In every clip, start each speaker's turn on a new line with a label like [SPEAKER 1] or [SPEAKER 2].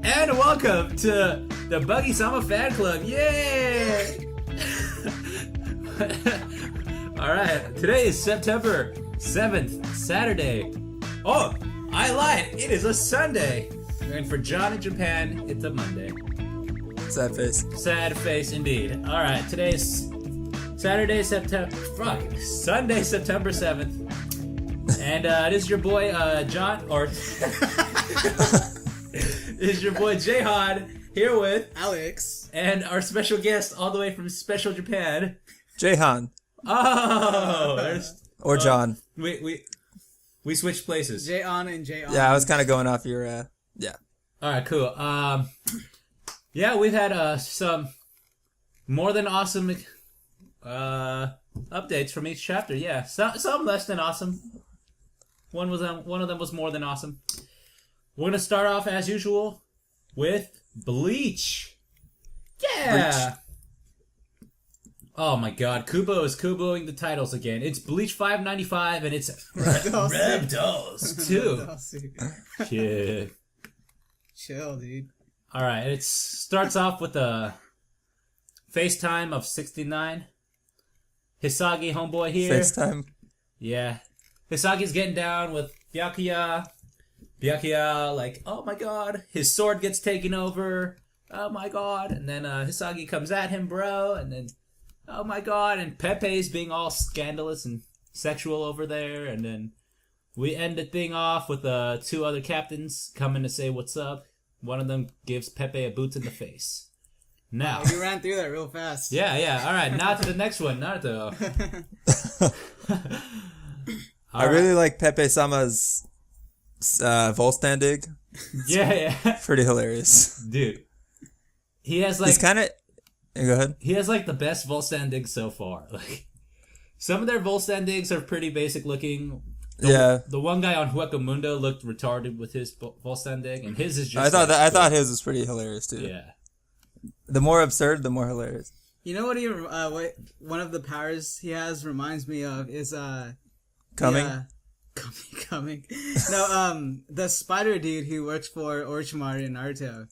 [SPEAKER 1] And welcome to the Buggy-sama Fan Club. Yay! Alright, today is September 7th, Saturday. Oh, I lied. It is a Sunday. And for John in Japan, it's a Monday.
[SPEAKER 2] Sad face.
[SPEAKER 1] Sad face indeed. Alright, today is Sunday, September 7th. And this is your boy, John, or... This is your boy, J.A.M, here with...
[SPEAKER 3] Alex.
[SPEAKER 1] And our special guest all the way from Special Japan.
[SPEAKER 2] J.A.M.
[SPEAKER 1] Oh!
[SPEAKER 2] Or John.
[SPEAKER 1] We switched places.
[SPEAKER 3] J.A.M and J.A.M.
[SPEAKER 2] Yeah, I was kind of going off your, yeah.
[SPEAKER 1] Alright, cool. Yeah, we've had some more than awesome updates from each chapter. Yeah, some less than awesome. One of them was more than awesome. We're gonna start off as usual with Bleach. Yeah. Bleach. Oh my God, Kubo is Kuboing the titles again. It's Bleach 595 and it's Rebdolls too. Shit.
[SPEAKER 3] Chill, dude.
[SPEAKER 1] All right, it starts off with a FaceTime of 69. Hisagi, homeboy here.
[SPEAKER 2] FaceTime.
[SPEAKER 1] Yeah. Hisagi's getting down with Byakuya. Byakuya, like, oh my God, his sword gets taken over. Oh my God. And then Hisagi comes at him, bro. And then, oh my God. And Pepe's being all scandalous and sexual over there. And then we end the thing off with two other captains coming to say what's up. One of them gives Pepe a boot in the face. Now.
[SPEAKER 3] Oh, you ran through that real fast.
[SPEAKER 1] Yeah. All right, now to the next one, Naruto.
[SPEAKER 2] I really like Pepe-sama's Volstandig.
[SPEAKER 1] Yeah.
[SPEAKER 2] Pretty hilarious.
[SPEAKER 1] Dude. He has like...
[SPEAKER 2] He's kind of... Go ahead.
[SPEAKER 1] He has like the best Volstandig so far. Like, some of their Volstandigs are pretty basic looking. The one guy on Huecamundo looked retarded with his Volstandig, and his is just...
[SPEAKER 2] I thought his was pretty hilarious too.
[SPEAKER 1] Yeah.
[SPEAKER 2] The more absurd, the more hilarious.
[SPEAKER 3] You know what what one of the powers he has reminds me of is
[SPEAKER 2] Coming?
[SPEAKER 3] Coming. No, the spider dude who works for Orochimaru in Naruto,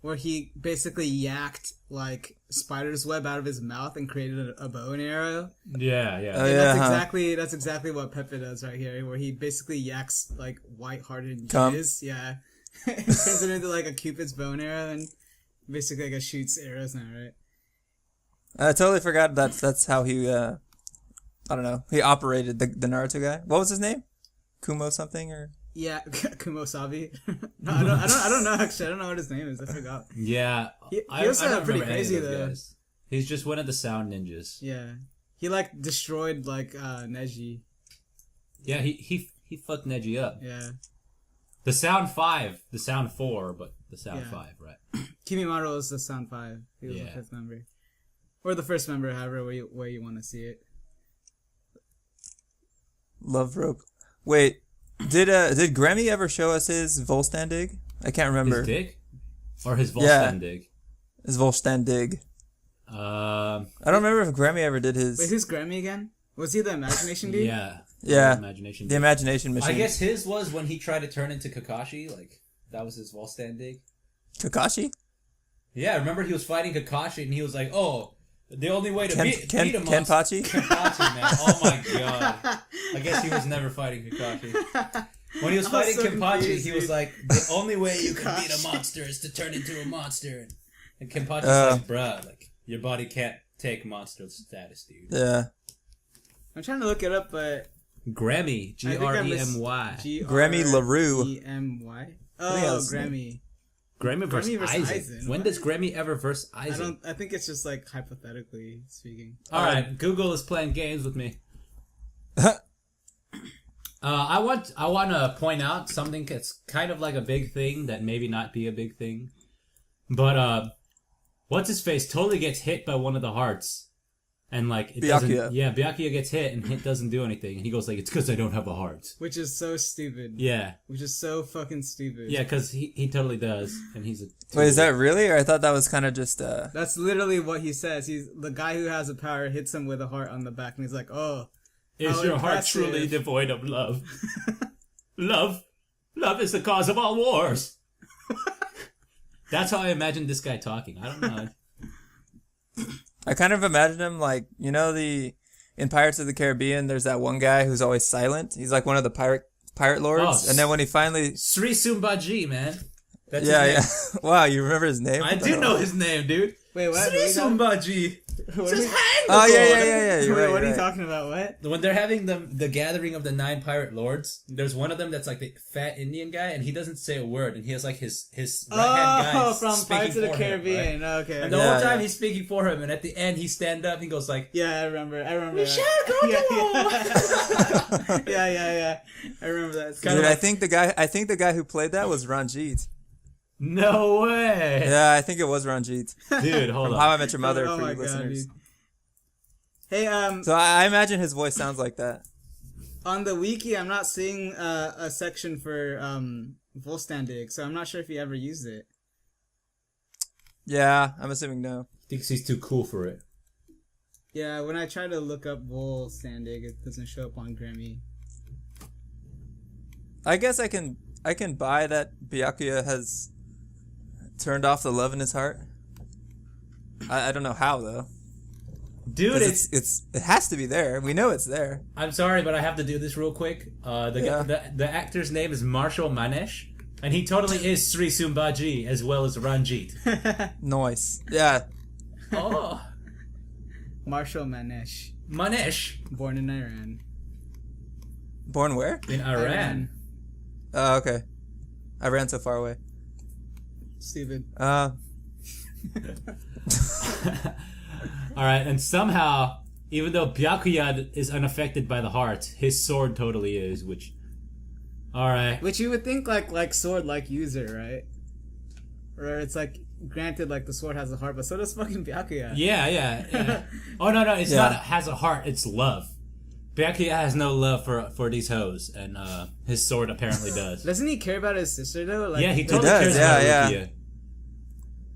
[SPEAKER 3] where he basically yacked like spider's web out of his mouth and created a bow and arrow.
[SPEAKER 1] Yeah.
[SPEAKER 2] Oh, yeah,
[SPEAKER 3] that's exactly what Pepe does right here, where he basically yaks like white-hearted jizz. Yeah. Turns it into like a Cupid's bow and arrow and basically like shoots arrows now, right?
[SPEAKER 2] I totally forgot that's how he I don't know. He operated the Naruto guy. What was his name? Kumo something or?
[SPEAKER 3] Yeah, Kumosabi. No, I don't know actually. I don't know what his name is. I forgot.
[SPEAKER 1] Yeah,
[SPEAKER 3] he was pretty crazy though.
[SPEAKER 1] Guys. He's just one of the sound ninjas.
[SPEAKER 3] Yeah, he like destroyed like Neji.
[SPEAKER 1] Yeah, he fucked Neji up.
[SPEAKER 3] Yeah.
[SPEAKER 1] The sound 5, the sound 4, but the sound 5, right?
[SPEAKER 3] Kimimaro is the sound 5. He was the 5th member, or the first member, however way you want to see it.
[SPEAKER 2] Love rope. Wait, did Grammy ever show us his Volstandig? I can't remember.
[SPEAKER 1] His dig? Or his Volstandig?
[SPEAKER 2] Yeah, his Volstandig. I don't remember if Grammy ever did his...
[SPEAKER 3] Wait, who's Grammy again? Was he the imagination dude?
[SPEAKER 2] Yeah.
[SPEAKER 1] The imagination
[SPEAKER 2] machine.
[SPEAKER 1] I guess his was when he tried to turn into Kakashi. Like, that was his Volstandig.
[SPEAKER 2] Kakashi?
[SPEAKER 1] Yeah, remember he was fighting Kakashi and he was like, oh... The only way to beat him
[SPEAKER 2] Kenpachi?
[SPEAKER 1] Kenpachi, man. Oh my God. I guess he was never fighting Kakashi. When he was fighting Kenpachi, he was like, the only way you can beat a monster is to turn into a monster. And Kenpachi's like, bruh, like, your body can't take monster status, dude.
[SPEAKER 2] Yeah.
[SPEAKER 3] I'm trying to look it up, but...
[SPEAKER 1] Grammy. G-R-E-M-Y.
[SPEAKER 2] Grammy LaRue.
[SPEAKER 3] E-M-Y? Oh, Grammy.
[SPEAKER 1] Grammy versus Aizen. When does Grammy ever verse Aizen?
[SPEAKER 3] I think it's just like hypothetically speaking.
[SPEAKER 1] Alright, Google is playing games with me. I want to point out something that's kind of like a big thing that maybe not be a big thing. But what's his face totally gets hit by one of the hearts. And like Byakuya gets hit and it doesn't do anything. And he goes like, it's because I don't have a heart.
[SPEAKER 3] Which is so stupid.
[SPEAKER 1] Yeah.
[SPEAKER 3] Which is so fucking stupid.
[SPEAKER 1] Yeah, because he totally does. And he's a...
[SPEAKER 2] Wait, is that really? Or I thought that was kind of just...
[SPEAKER 3] That's literally what he says. He's the guy who has a power hits him with a heart on the back. And he's like, oh,
[SPEAKER 1] is your heart truly devoid of love? Love is the cause of all wars. That's how I imagined this guy talking. I don't know.
[SPEAKER 2] I kind of imagine him like, in Pirates of the Caribbean, there's that one guy who's always silent. He's like one of the pirate lords. And then when he finally...
[SPEAKER 1] Sri Sumbaji, man. That's
[SPEAKER 2] yeah,
[SPEAKER 1] his name.
[SPEAKER 2] yeah. Wow, you remember his name?
[SPEAKER 1] I do know his name, dude.
[SPEAKER 3] Wait, what?
[SPEAKER 1] Sri Sumbaji.
[SPEAKER 2] Oh, yeah. You're right,
[SPEAKER 3] what are you talking about? What?
[SPEAKER 1] When they're having the gathering of the 9 pirate lords, there's one of them that's like the fat Indian guy, and he doesn't say a word, and he has like his right-hand guy
[SPEAKER 3] from Pirates of the Caribbean.
[SPEAKER 1] Right?
[SPEAKER 3] Okay.
[SPEAKER 1] And the whole time he's speaking for him, and at the end he stand up, he goes like,
[SPEAKER 3] yeah, I remember.
[SPEAKER 1] We shall go to war.
[SPEAKER 3] Yeah. I remember that.
[SPEAKER 2] Dude, I think the guy who played that was Ranjit.
[SPEAKER 1] No way.
[SPEAKER 2] Yeah, I think it was Ranjit.
[SPEAKER 1] Dude, hold
[SPEAKER 2] From
[SPEAKER 1] on.
[SPEAKER 2] How I Met Your Mother
[SPEAKER 3] Oh
[SPEAKER 2] for
[SPEAKER 3] my
[SPEAKER 2] you
[SPEAKER 3] God,
[SPEAKER 2] listeners.
[SPEAKER 3] dude. Hey,
[SPEAKER 2] So I imagine his voice sounds like that.
[SPEAKER 3] on the wiki, I'm not seeing a section for Volstandig, so I'm not sure if he ever used it.
[SPEAKER 2] Yeah, I'm assuming no.
[SPEAKER 1] Thinks he's too cool for it.
[SPEAKER 3] Yeah, when I try to look up Volstandig, it doesn't show up on Grammy.
[SPEAKER 2] I guess I can buy that Byakuya has turned off the love in his heart. I don't know how though.
[SPEAKER 1] Dude,
[SPEAKER 2] it has to be there. We know it's there.
[SPEAKER 1] I'm sorry, but I have to do this real quick. The actor's name is Marshall Manesh, and he totally is Sri Sumbaji as well as Ranjit.
[SPEAKER 2] Nice. Yeah.
[SPEAKER 1] Oh,
[SPEAKER 3] Marshall Manesh,
[SPEAKER 1] Manesh
[SPEAKER 3] born in Iran.
[SPEAKER 2] Born where?
[SPEAKER 1] in Iran.
[SPEAKER 2] Oh, okay. I ran so far away.
[SPEAKER 3] Stupid.
[SPEAKER 1] All right, and somehow, even though Byakuya is unaffected by the heart, his sword totally is. Which, all right,
[SPEAKER 3] Which you would think like sword like user, right? Or it's like granted like the sword has a heart, but so does fucking Byakuya.
[SPEAKER 1] yeah. Oh no, it's not has a heart. It's love. Byakuya has no love for these hoes, and his sword apparently does.
[SPEAKER 3] Doesn't he care about his sister though? Like,
[SPEAKER 1] Yeah, he totally
[SPEAKER 2] does,
[SPEAKER 1] cares
[SPEAKER 2] yeah,
[SPEAKER 1] about
[SPEAKER 2] yeah.
[SPEAKER 1] Rukia.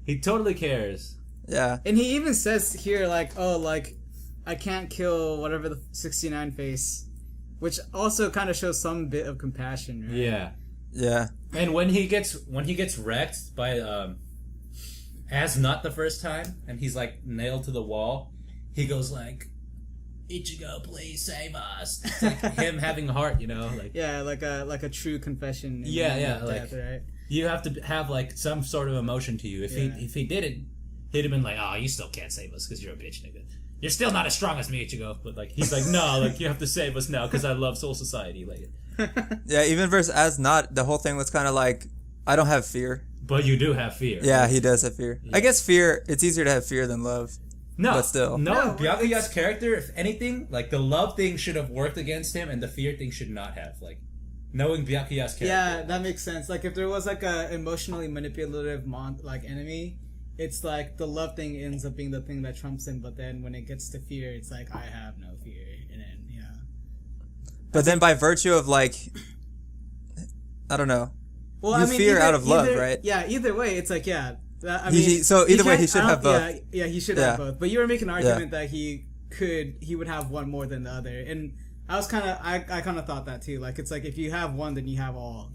[SPEAKER 1] He totally cares.
[SPEAKER 2] Yeah.
[SPEAKER 3] And he even says here like, oh, like I can't kill whatever the 69 face, which also kind of shows some bit of compassion, right?
[SPEAKER 1] Yeah.
[SPEAKER 2] Yeah.
[SPEAKER 1] And when he gets wrecked by as not the first time, and he's like nailed to the wall, he goes like, Ichigo, please save us. It's like him having a heart, like
[SPEAKER 3] Yeah, like a true confession. in
[SPEAKER 1] Yeah,
[SPEAKER 3] the
[SPEAKER 1] yeah,
[SPEAKER 3] moment of
[SPEAKER 1] like-
[SPEAKER 3] death, right?
[SPEAKER 1] you have to have like some sort of emotion to you. If he didn't, he'd have been like, oh, you still can't save us because you're a bitch, nigga. You're still not as strong as me, Ichigo. But like he's like, no, like you have to save us now because I love Soul Society. Like,
[SPEAKER 2] Yeah, even versus as not, the whole thing was kind of like, I don't have fear.
[SPEAKER 1] but you do have fear.
[SPEAKER 2] Yeah, he does have fear. I guess fear, it's easier to have fear than love.
[SPEAKER 1] No,
[SPEAKER 2] But still.
[SPEAKER 1] no.
[SPEAKER 3] No,
[SPEAKER 1] Byakuya's character, if anything, like the love thing should have worked against him, and the fear thing should not have. Like knowing Byakuya's character.
[SPEAKER 3] Yeah, that makes sense. Like if there was like a emotionally manipulative enemy, it's like the love thing ends up being the thing that trumps him. But then when it gets to fear, it's like I have no fear, and then
[SPEAKER 2] But then by virtue of like, I don't know.
[SPEAKER 3] Well,
[SPEAKER 2] You fear out of love, right?
[SPEAKER 3] Yeah. Either way, it's like I
[SPEAKER 2] He-
[SPEAKER 3] mean,
[SPEAKER 2] so either way,
[SPEAKER 3] can't-
[SPEAKER 2] he should
[SPEAKER 3] I
[SPEAKER 2] have
[SPEAKER 3] don't-
[SPEAKER 2] both.
[SPEAKER 3] Yeah, he should
[SPEAKER 2] Yeah.
[SPEAKER 3] have both. But you were making an argument that he would have one more than the other, and I kind of thought that too. Like it's like if you have one, then you have all.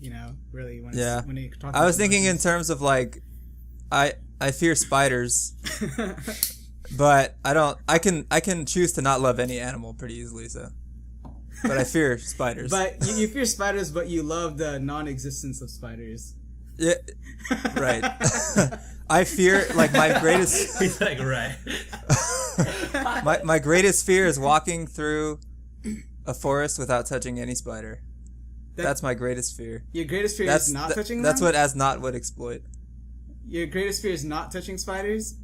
[SPEAKER 3] Really. When you talk
[SPEAKER 2] I was
[SPEAKER 3] about
[SPEAKER 2] thinking in
[SPEAKER 3] emotions.
[SPEAKER 2] terms of like, I fear spiders, but I can choose to not love any animal pretty easily. So, but I fear spiders.
[SPEAKER 3] But you fear spiders, but you love the non-existence of spiders.
[SPEAKER 2] Yeah, right. I fear like my greatest
[SPEAKER 1] He's like, right.
[SPEAKER 2] my greatest fear is walking through a forest without touching any spider. That's my greatest fear.
[SPEAKER 3] Your greatest fear is not touching them?
[SPEAKER 2] That's what as not would exploit.
[SPEAKER 3] Your greatest fear is not touching spiders?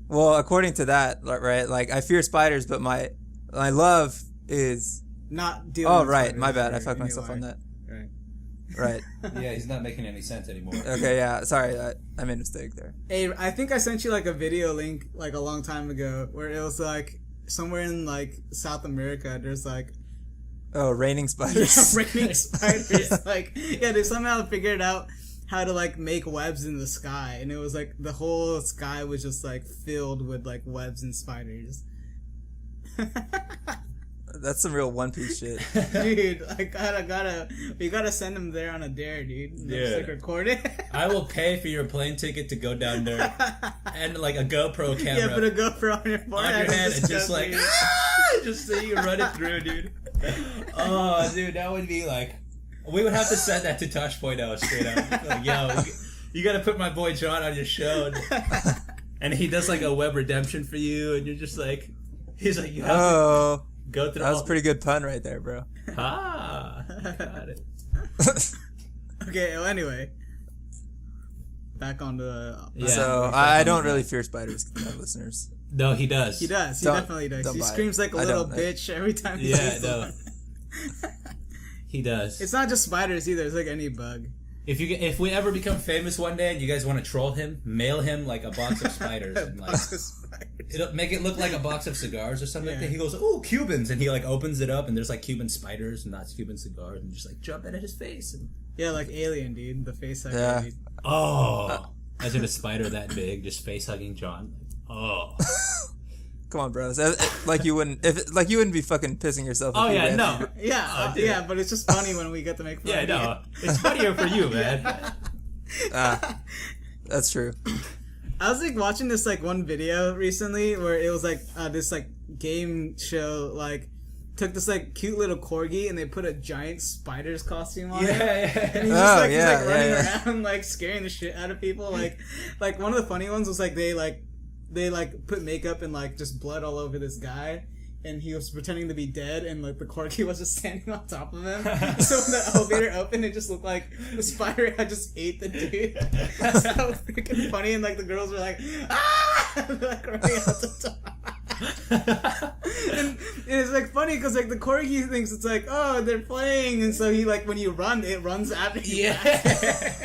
[SPEAKER 2] Well, according to that, right? Like I fear spiders, but my love is.
[SPEAKER 3] Not dealing
[SPEAKER 2] Oh,
[SPEAKER 3] with
[SPEAKER 2] right.
[SPEAKER 3] spiders
[SPEAKER 2] My bad. I
[SPEAKER 3] or
[SPEAKER 2] fucked
[SPEAKER 3] any
[SPEAKER 2] myself on that.
[SPEAKER 3] Right.
[SPEAKER 2] Right.
[SPEAKER 1] Yeah, he's not making any sense anymore.
[SPEAKER 2] Okay. Yeah. Sorry. I made a mistake there.
[SPEAKER 3] Hey, I think I sent you like a video link like a long time ago where it was like somewhere in like South America there's like
[SPEAKER 2] Oh, raining spiders.
[SPEAKER 3] raining spiders. Like they somehow figured out how to like make webs in the sky, and it was like the whole sky was just like filled with like webs and spiders.
[SPEAKER 2] That's some real One Piece shit.
[SPEAKER 3] Dude, we gotta send him there on a dare, dude. Just like record it.
[SPEAKER 1] I will pay for your plane ticket to go down there and like a GoPro camera.
[SPEAKER 3] Yeah, put a GoPro on your forehead.
[SPEAKER 1] On your head and just like, just so you run it through, dude. Oh, dude, that would be like, we would have to send that to Tosh Point straight up. Like, yo, you gotta put my boy John on your show. And he does like a web redemption for you, and you're just like, he's like, you have to go through. That
[SPEAKER 2] was a pretty good pun right there, bro.
[SPEAKER 1] Got it.
[SPEAKER 3] Okay, well, anyway. Back on the...
[SPEAKER 2] So, I don't really fear spiders, listeners.
[SPEAKER 1] No, he does.
[SPEAKER 3] He does. He definitely does. He screams like a little bitch every time he sees someone.
[SPEAKER 1] He does.
[SPEAKER 3] It's not just spiders either. It's like any bug.
[SPEAKER 1] If we ever become famous one day and you guys want to troll him, mail him like a box of spiders. And like, it'll make it look like a box of cigars or something like that. He goes, "Ooh, Cubans," and he like opens it up and there's like Cuban spiders and not Cuban cigars, and just like jump into his face. And...
[SPEAKER 3] Yeah, like Alien, dude. The face hugger.
[SPEAKER 2] Yeah.
[SPEAKER 3] Dude.
[SPEAKER 1] Oh, imagine a spider that big just face hugging John. Oh.
[SPEAKER 2] Come on, bro. Like you wouldn't be fucking pissing yourself.
[SPEAKER 1] Oh yeah, no.
[SPEAKER 3] Yeah, but it's just funny when we get to make fun.
[SPEAKER 1] Yeah, no. It's funnier for you, man.
[SPEAKER 2] That's true.
[SPEAKER 3] I was like watching this like one video recently where it was like this like game show like took this like cute little corgi and they put a giant spider's costume on it. And he's just he's running around like scaring the shit out of people. Like one of the funny ones was like they put makeup and like just blood all over this guy, and he was pretending to be dead, and like the corgi was just standing on top of him. So when the elevator opened, it just looked like the spider had just ate the dude. That's so freaking funny, and like the girls were like, ah, like running out the top. and it's like funny because like the corgi thinks it's like, oh, they're playing, and so he like when you run, it runs after you.
[SPEAKER 1] Yeah.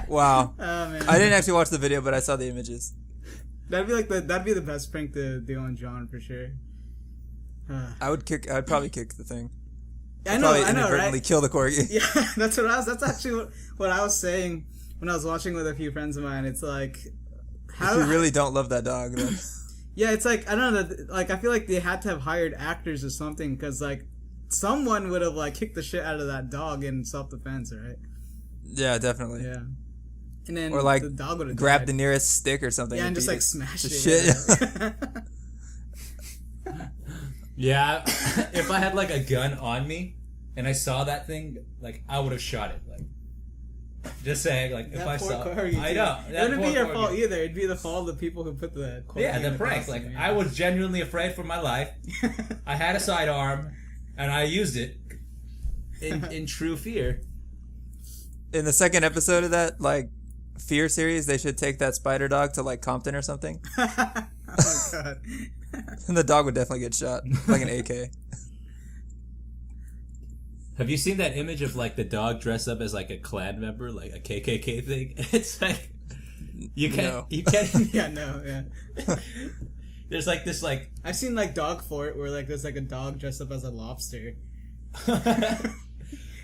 [SPEAKER 2] Wow.
[SPEAKER 3] Oh, man.
[SPEAKER 2] I didn't actually watch the video, but I saw the images.
[SPEAKER 3] That'd be the best prank to do on John for sure.
[SPEAKER 2] I'd probably kick the thing.
[SPEAKER 3] I know,
[SPEAKER 2] inadvertently
[SPEAKER 3] right?
[SPEAKER 2] kill the corgi.
[SPEAKER 3] Yeah, that's actually what I was saying when I was watching with a few friends of mine. It's like,
[SPEAKER 2] how you really don't love that dog, then.
[SPEAKER 3] Yeah, it's like I don't know. Like I feel like they had to have hired actors or something because like someone would have like kicked the shit out of that dog in self-defense, right?
[SPEAKER 2] Yeah, definitely.
[SPEAKER 3] Yeah. And then
[SPEAKER 2] or like
[SPEAKER 3] the dog would have
[SPEAKER 2] grab
[SPEAKER 3] died.
[SPEAKER 2] the nearest stick or something.
[SPEAKER 3] Yeah, and just like smash it.
[SPEAKER 2] Shit.
[SPEAKER 1] Yeah, if I had like a gun on me and I saw that thing, like I would have shot it. Like, just saying, like
[SPEAKER 3] that
[SPEAKER 1] if I saw,
[SPEAKER 3] corgi,
[SPEAKER 1] I know
[SPEAKER 3] it wouldn't be your fault either. It'd be the fault of the people who put the corgi.
[SPEAKER 1] Yeah, the
[SPEAKER 3] in
[SPEAKER 1] prank.
[SPEAKER 3] costume,
[SPEAKER 1] Like
[SPEAKER 3] yeah.
[SPEAKER 1] I was genuinely afraid for my life. I had a sidearm, and I used it in true fear.
[SPEAKER 2] In the second episode of that like Fear series, they should take that spider dog to like Compton or something.
[SPEAKER 3] Oh my god.
[SPEAKER 2] And the dog would definitely get shot like an AK.
[SPEAKER 1] Have you seen that image of like the dog dressed up as like a Klan member, like a KKK thing? It's like you can't.
[SPEAKER 3] Yeah, no, yeah.
[SPEAKER 1] There's like this like
[SPEAKER 3] I've seen like Dog Fort where like there's like a dog dressed up as a lobster.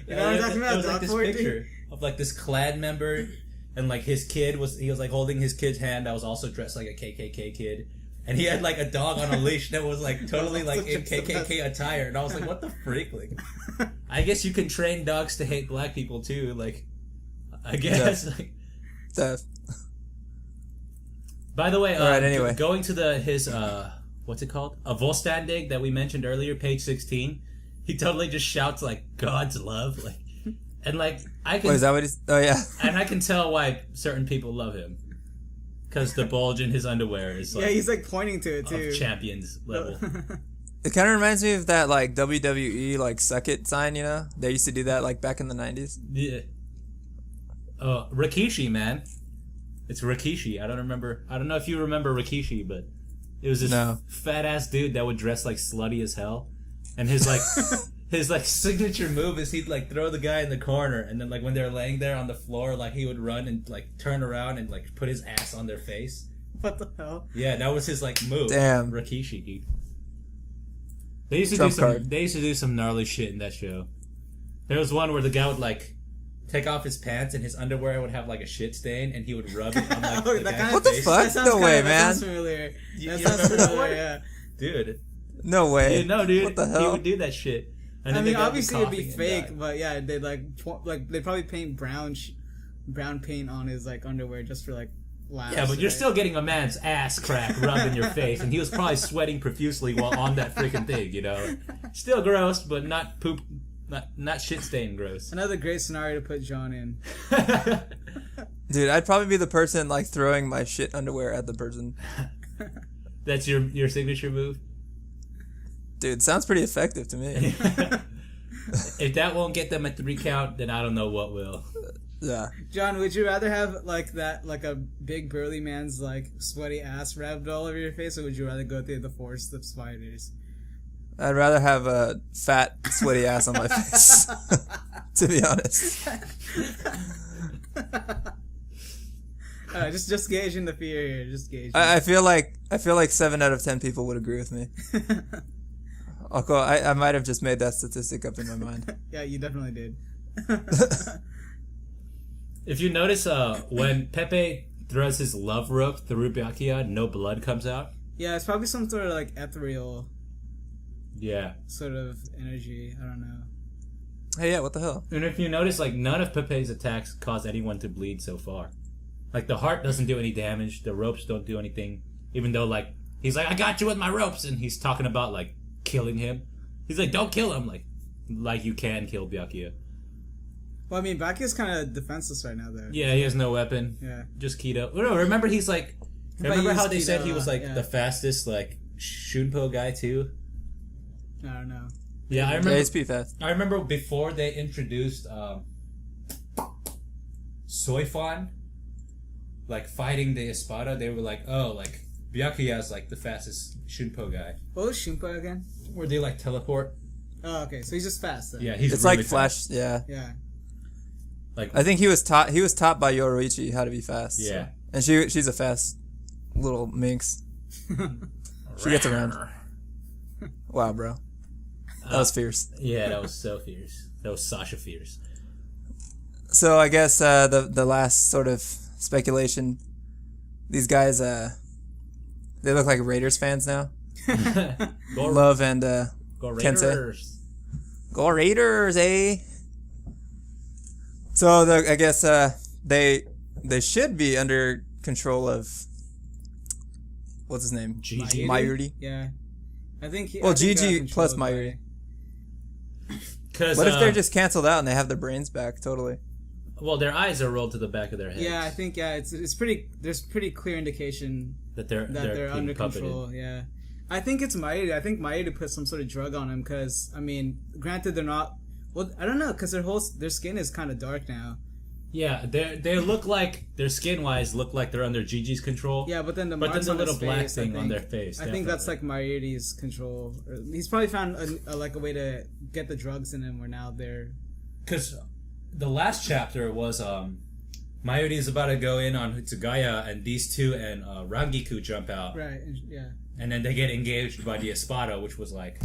[SPEAKER 3] You know what I'm talking about?
[SPEAKER 1] It was
[SPEAKER 3] Dog
[SPEAKER 1] like this
[SPEAKER 3] Fort,
[SPEAKER 1] picture
[SPEAKER 3] dude?
[SPEAKER 1] of like this Klan member, and like his kid was like holding his kid's hand that was also dressed like a KKK kid, and he had like a dog on a leash that was like totally like in KKK attire, and I was like, what the freak? Like, I guess you can train dogs to hate black people too. Like, I guess.
[SPEAKER 2] Death.
[SPEAKER 1] By the way,
[SPEAKER 2] right, anyway.
[SPEAKER 1] Going to his what's it called? A Volstandig that we mentioned earlier, page 16. He totally just shouts like God's love, like, and like I can.
[SPEAKER 2] Wait, is that what he's? Oh yeah.
[SPEAKER 1] And I can tell why certain people love him, because the bulge in his underwear is like,
[SPEAKER 3] yeah, he's like pointing to it too.
[SPEAKER 1] Of champions level.
[SPEAKER 2] It kind of reminds me of that like WWE like suck it sign. You know, they used to do that like back in the 90s.
[SPEAKER 1] Yeah. Rikishi, man. It's Rikishi. I don't know if you remember Rikishi, but it was this fat ass dude that would dress like slutty as hell. And his like his like signature move is he'd like throw the guy in the corner, and then like when they're laying there on the floor, like he would run and like turn around and like put his ass on their face.
[SPEAKER 3] What the hell?
[SPEAKER 1] Yeah, that was his like move.
[SPEAKER 2] Damn.
[SPEAKER 1] Rikishi, dude. They used to do some gnarly shit in that show. There was one where the guy would like take off his pants and his underwear would have like a shit stain, and he would rub it on like the guy's
[SPEAKER 2] what the
[SPEAKER 1] face.
[SPEAKER 2] fuck? No way, man.
[SPEAKER 3] That sounds familiar.
[SPEAKER 1] You
[SPEAKER 3] That sounds
[SPEAKER 1] remember that
[SPEAKER 3] familiar,
[SPEAKER 1] one?
[SPEAKER 3] yeah.
[SPEAKER 1] Dude.
[SPEAKER 2] No way.
[SPEAKER 1] You know, dude.
[SPEAKER 2] What the
[SPEAKER 1] He
[SPEAKER 2] hell?
[SPEAKER 1] would do that shit. And
[SPEAKER 3] I
[SPEAKER 1] then
[SPEAKER 3] mean,
[SPEAKER 1] they got
[SPEAKER 3] obviously it'd be
[SPEAKER 1] coughing and
[SPEAKER 3] fake,
[SPEAKER 1] dying.
[SPEAKER 3] but yeah, they'd they'd probably paint brown paint on his like underwear just for like laughs.
[SPEAKER 1] Yeah, but you're
[SPEAKER 3] right?
[SPEAKER 1] still getting a man's ass crack rubbed in your face, and he was probably sweating profusely while on that freaking thing, you know? Still gross, but not poop, not shit stain gross.
[SPEAKER 3] Another great scenario to put John in.
[SPEAKER 2] Dude, I'd probably be the person like throwing my shit underwear at the person.
[SPEAKER 1] That's your signature move?
[SPEAKER 2] Dude, sounds pretty effective to me.
[SPEAKER 1] If that won't get them a 3 count, then I don't know what will.
[SPEAKER 2] Yeah.
[SPEAKER 3] John, would you rather have like a big burly man's like sweaty ass rubbed all over your face, or would you rather go through the forest of spiders?
[SPEAKER 2] I'd rather have a fat, sweaty ass on my face. To be honest.
[SPEAKER 3] Just gauging the fear here. Just gauging.
[SPEAKER 2] I feel like 7 out of 10 people would agree with me. I might have just made that statistic up in my mind.
[SPEAKER 3] Yeah, you definitely did.
[SPEAKER 1] If you notice, when Pepe throws his love rope through Byakuya, no blood comes out.
[SPEAKER 3] Yeah, it's probably some sort of like ethereal
[SPEAKER 1] Yeah.
[SPEAKER 3] sort of energy. I don't know.
[SPEAKER 2] Hey, yeah, what the hell?
[SPEAKER 1] And if you notice, like, none of Pepe's attacks cause anyone to bleed so far. Like, the heart doesn't do any damage, the ropes don't do anything, even though, like, he's like, I got you with my ropes, and he's talking about, like, killing him. He's like, don't kill him, like you can kill Byakuya.
[SPEAKER 3] Well, I mean, Bakuya's kind of defenseless right now, though.
[SPEAKER 1] Yeah, he has no weapon.
[SPEAKER 3] Yeah.
[SPEAKER 1] Just Kido. No, remember he's like... Remember how they
[SPEAKER 3] used
[SPEAKER 1] said
[SPEAKER 3] Kido,
[SPEAKER 1] he was like
[SPEAKER 3] yeah.
[SPEAKER 1] the fastest like Shunpo guy too?
[SPEAKER 3] I don't know.
[SPEAKER 1] Yeah, I
[SPEAKER 2] Yeah,
[SPEAKER 1] remember.
[SPEAKER 2] he's pretty fast.
[SPEAKER 1] I remember before they introduced Soifan, like fighting the Espada, they were like, oh, like Byakuya's like the fastest Shunpo guy.
[SPEAKER 3] What was Shunpo again?
[SPEAKER 1] Where they like teleport.
[SPEAKER 3] Oh, okay. So he's just fast, then.
[SPEAKER 1] Yeah, he's
[SPEAKER 2] It's
[SPEAKER 1] really
[SPEAKER 2] like
[SPEAKER 1] fast.
[SPEAKER 2] Flash, yeah.
[SPEAKER 3] Yeah.
[SPEAKER 1] Like
[SPEAKER 2] I think he was taught by Yoruichi how to be fast.
[SPEAKER 1] yeah.
[SPEAKER 2] So. And she's a fast little minx. She gets around. Wow, bro. That was fierce.
[SPEAKER 1] Yeah, that was so fierce. That was Sasha fierce.
[SPEAKER 2] So I guess the last sort of speculation, these guys they look like Raiders fans now.
[SPEAKER 1] Go,
[SPEAKER 2] Love and
[SPEAKER 1] go
[SPEAKER 2] Tensei.
[SPEAKER 1] Raiders.
[SPEAKER 2] Go Raiders, eh? So I guess they should be under control of what's his name?
[SPEAKER 1] Gigi.
[SPEAKER 2] Mayuri.
[SPEAKER 3] Yeah. I think.
[SPEAKER 2] Well,
[SPEAKER 3] I think they're
[SPEAKER 2] Gigi plus
[SPEAKER 3] controlled by-
[SPEAKER 2] Mayuri.
[SPEAKER 1] Cause,
[SPEAKER 2] What if they're just canceled out and they have their brains back totally?
[SPEAKER 1] well, their eyes are rolled to the back of their heads.
[SPEAKER 3] Yeah, I think it's pretty. There's pretty clear indication
[SPEAKER 1] that they're
[SPEAKER 3] they're under
[SPEAKER 1] being puppeted.
[SPEAKER 3] control. Yeah, I think it's Mayuri. I think Mayuri put some sort of drug on him because I mean, granted they're not. Well, I don't know because their skin is kind of dark now.
[SPEAKER 1] Yeah, they look like their skin wise look like they're under Gigi's control.
[SPEAKER 3] Yeah, but then the
[SPEAKER 1] But then
[SPEAKER 3] marks
[SPEAKER 1] the
[SPEAKER 3] on his
[SPEAKER 1] little black
[SPEAKER 3] face, I
[SPEAKER 1] thing on
[SPEAKER 3] think-
[SPEAKER 1] their face.
[SPEAKER 3] I think that's
[SPEAKER 1] definitely.
[SPEAKER 3] like Mayuri's control. Or he's probably found a way to get the drugs in him. Where now they're
[SPEAKER 1] Because the last chapter was Mayuri is about to go in on Hitsugaya, and these two and Rangiku jump out,
[SPEAKER 3] right. Yeah.
[SPEAKER 1] and then they get engaged by the Espada, which was like,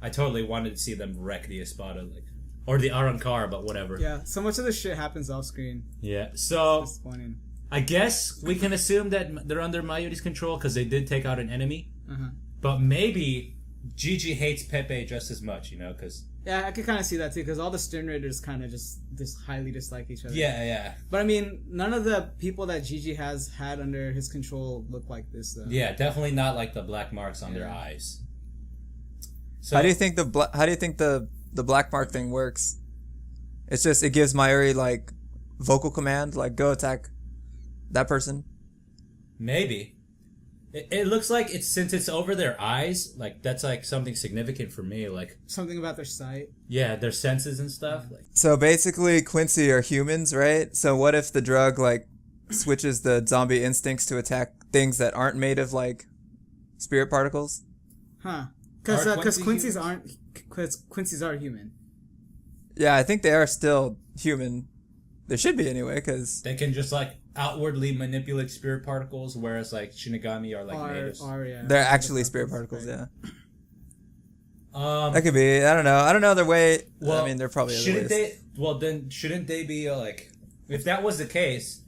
[SPEAKER 1] I totally wanted to see them wreck the Espada, like, or the Arankar, but whatever.
[SPEAKER 3] Yeah. So much of this shit happens off screen.
[SPEAKER 1] Yeah. So
[SPEAKER 3] Disappointing.
[SPEAKER 1] I guess we can assume that they're under Mayuri's control because they did take out an enemy,
[SPEAKER 3] Uh-huh.
[SPEAKER 1] but maybe Gigi hates Pepe just as much, you know, because.
[SPEAKER 3] Yeah, I could kind of see that too, because all the Stern Raiders kind of just highly dislike each other.
[SPEAKER 1] Yeah.
[SPEAKER 3] But I mean, none of the people that Gigi has had under his control look like this, though.
[SPEAKER 1] Yeah, definitely not like the black marks on their eyes. So
[SPEAKER 2] How do you think the black mark thing works? It's just it gives Mayuri like vocal command, like go attack that person.
[SPEAKER 1] maybe it looks like since it's over their eyes, like that's like something significant for me. Like
[SPEAKER 3] Something about their sight.
[SPEAKER 1] yeah, their senses and stuff. Like
[SPEAKER 2] So basically, Quincy are humans, right? So what if the drug like switches the zombie instincts to attack things that aren't made of like spirit particles?
[SPEAKER 3] Huh.
[SPEAKER 1] Are
[SPEAKER 3] Because
[SPEAKER 1] Quincy
[SPEAKER 3] Quincy's aren't... Because Quincy's are human.
[SPEAKER 2] Yeah, I think they are still human. They should be anyway, because
[SPEAKER 1] they can just like outwardly manipulate spirit particles, whereas like Shinigami are like natives.
[SPEAKER 3] Yeah.
[SPEAKER 2] they're actually spirit particles.
[SPEAKER 3] Right.
[SPEAKER 2] Yeah, that could be. I don't know. I don't know their way.
[SPEAKER 1] Well,
[SPEAKER 2] I mean, they're probably other
[SPEAKER 1] shouldn't
[SPEAKER 2] ways.
[SPEAKER 1] they? Well, then shouldn't they be like? If that was the case,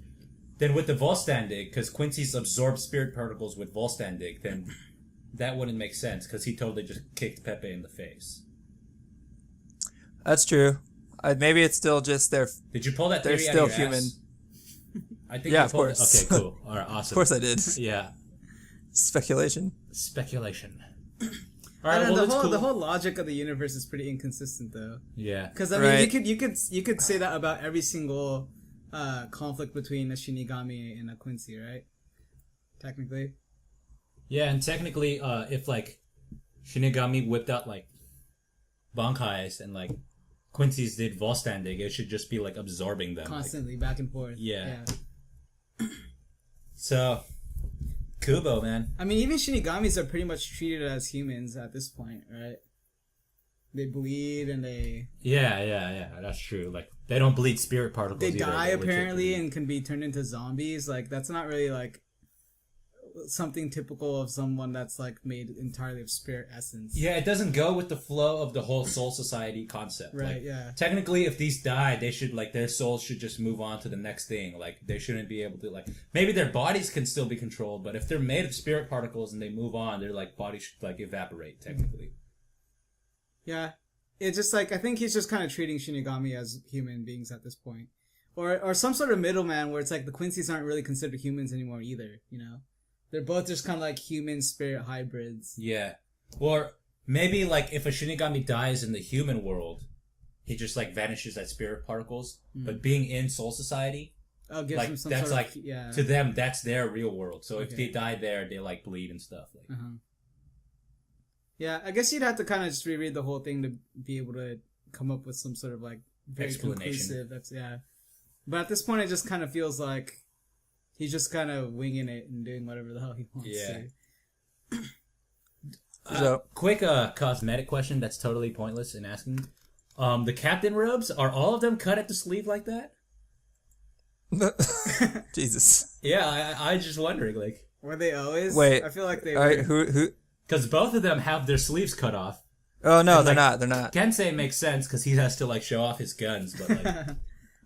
[SPEAKER 1] then with the Volstandig, because Quincy's absorbed spirit particles with Volstandig, then that wouldn't make sense because he totally just kicked Pepe in the face.
[SPEAKER 2] That's true. Maybe it's still just
[SPEAKER 1] Did you pull that
[SPEAKER 2] they're
[SPEAKER 1] theory out
[SPEAKER 2] still
[SPEAKER 1] of your
[SPEAKER 2] human.
[SPEAKER 1] ass? I think
[SPEAKER 2] Yeah,
[SPEAKER 1] you
[SPEAKER 2] of
[SPEAKER 1] pulled
[SPEAKER 2] course.
[SPEAKER 1] Okay, cool. All right, awesome.
[SPEAKER 2] Of course I did.
[SPEAKER 1] Yeah.
[SPEAKER 2] Speculation.
[SPEAKER 1] All right,
[SPEAKER 3] I don't know,
[SPEAKER 1] well, that's cool.
[SPEAKER 3] the whole logic of the universe is pretty inconsistent, though.
[SPEAKER 1] Yeah.
[SPEAKER 3] Because I mean,
[SPEAKER 2] Right.
[SPEAKER 3] you could say that about every single conflict between a Shinigami and a Quincy, right? Technically.
[SPEAKER 1] Yeah, and technically, if like Shinigami whipped out like Bankais and like Quincy's did Volstanding, it should just be like absorbing them
[SPEAKER 3] Constantly, back and forth.
[SPEAKER 1] Yeah. So, Kubo, man.
[SPEAKER 3] I mean, even Shinigamis are pretty much treated as humans at this point, right? They bleed and they
[SPEAKER 1] Yeah, that's true. Like they don't bleed spirit particles.
[SPEAKER 3] they
[SPEAKER 1] either.
[SPEAKER 3] die
[SPEAKER 1] They legit
[SPEAKER 3] apparently
[SPEAKER 1] bleed.
[SPEAKER 3] and can be turned into zombies. Like that's not really like something typical of someone that's like made entirely of spirit essence.
[SPEAKER 1] Yeah, it doesn't go with the flow of the whole soul society concept.
[SPEAKER 3] Right,
[SPEAKER 1] Like,
[SPEAKER 3] yeah.
[SPEAKER 1] Technically, if these die, they should like their souls should just move on to the next thing. Like they shouldn't be able to like maybe their bodies can still be controlled, but if they're made of spirit particles and they move on, their like bodies should like evaporate technically.
[SPEAKER 3] Yeah. It's just like I think he's just kind of treating Shinigami as human beings at this point. Or some sort of middleman where it's like the Quincy's aren't really considered humans anymore either, you know? They're both just kind of like human spirit hybrids.
[SPEAKER 1] Yeah. Or maybe like if a Shinigami dies in the human world, he just like vanishes as spirit particles. But being in Soul Society,
[SPEAKER 3] Gives
[SPEAKER 1] like
[SPEAKER 3] them some
[SPEAKER 1] that's
[SPEAKER 3] sort
[SPEAKER 1] like
[SPEAKER 3] of, yeah.
[SPEAKER 1] to them that's their real world. So if
[SPEAKER 3] Okay.
[SPEAKER 1] they die there, they like bleed and stuff. Like
[SPEAKER 3] Uh-huh. Yeah, I guess you'd have to kind of just reread the whole thing to be able to come up with some sort of like very
[SPEAKER 1] Explanation.
[SPEAKER 3] conclusive. That's yeah. But at this point, it just kind of feels like he's just kind of winging it and doing whatever the hell he wants
[SPEAKER 1] Yeah.
[SPEAKER 3] to.
[SPEAKER 2] So
[SPEAKER 1] quick cosmetic question that's totally pointless in asking. The captain robes, are all of them cut at the sleeve like that?
[SPEAKER 2] Jesus.
[SPEAKER 1] Yeah, I just wondering, like,
[SPEAKER 3] Were they always?
[SPEAKER 2] Wait.
[SPEAKER 3] I feel like they
[SPEAKER 2] All
[SPEAKER 3] were.
[SPEAKER 2] right, who?
[SPEAKER 1] because both of them have their sleeves cut off.
[SPEAKER 2] Oh no,
[SPEAKER 1] And,
[SPEAKER 2] they're
[SPEAKER 1] like,
[SPEAKER 2] not. They're not.
[SPEAKER 1] Kensei makes sense because he has to like show off his guns, but like,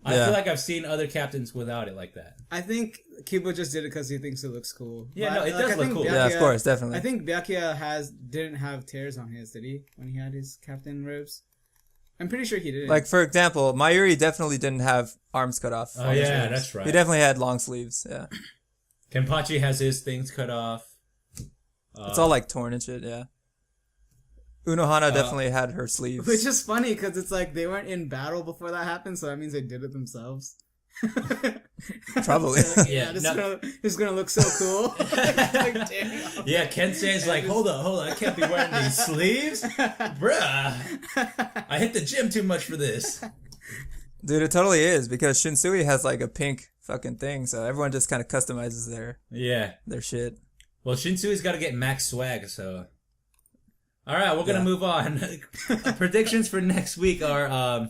[SPEAKER 1] I
[SPEAKER 2] Yeah.
[SPEAKER 1] feel like I've seen other captains without it like that.
[SPEAKER 3] I think Kiba just did it because he thinks it looks cool.
[SPEAKER 1] Yeah,
[SPEAKER 3] But
[SPEAKER 1] no, it does
[SPEAKER 3] I
[SPEAKER 1] look
[SPEAKER 3] think
[SPEAKER 1] cool.
[SPEAKER 2] Yeah, of course, definitely.
[SPEAKER 3] I think Byakuya didn't have tears on his, did he? When he had his captain robes? I'm pretty sure he didn't.
[SPEAKER 2] Like for example, Mayuri definitely didn't have arms cut off.
[SPEAKER 1] Oh
[SPEAKER 2] on his
[SPEAKER 1] yeah,
[SPEAKER 2] robes.
[SPEAKER 1] that's right.
[SPEAKER 2] He definitely had long sleeves. Yeah,
[SPEAKER 1] Kenpachi has his things cut off.
[SPEAKER 2] it's all like torn and shit. Yeah. Unohana definitely had her sleeves.
[SPEAKER 3] Which is funny because it's like they weren't in battle before that happened, so that means they did it themselves.
[SPEAKER 2] Probably.
[SPEAKER 1] Yeah,
[SPEAKER 3] this,
[SPEAKER 1] no.
[SPEAKER 3] this is gonna look so cool. Like, damn.
[SPEAKER 1] Yeah, Kensei's like, hold on, I can't be wearing these sleeves, bruh. I hit the gym too much for this.
[SPEAKER 2] Dude, it totally is because Shinsui has like a pink fucking thing, so everyone just kind of customizes
[SPEAKER 1] Yeah.
[SPEAKER 2] their shit.
[SPEAKER 1] Well, Shinsui's got to get max swag, so. All right, we're gonna
[SPEAKER 2] Yeah.
[SPEAKER 1] move on. Predictions for next week are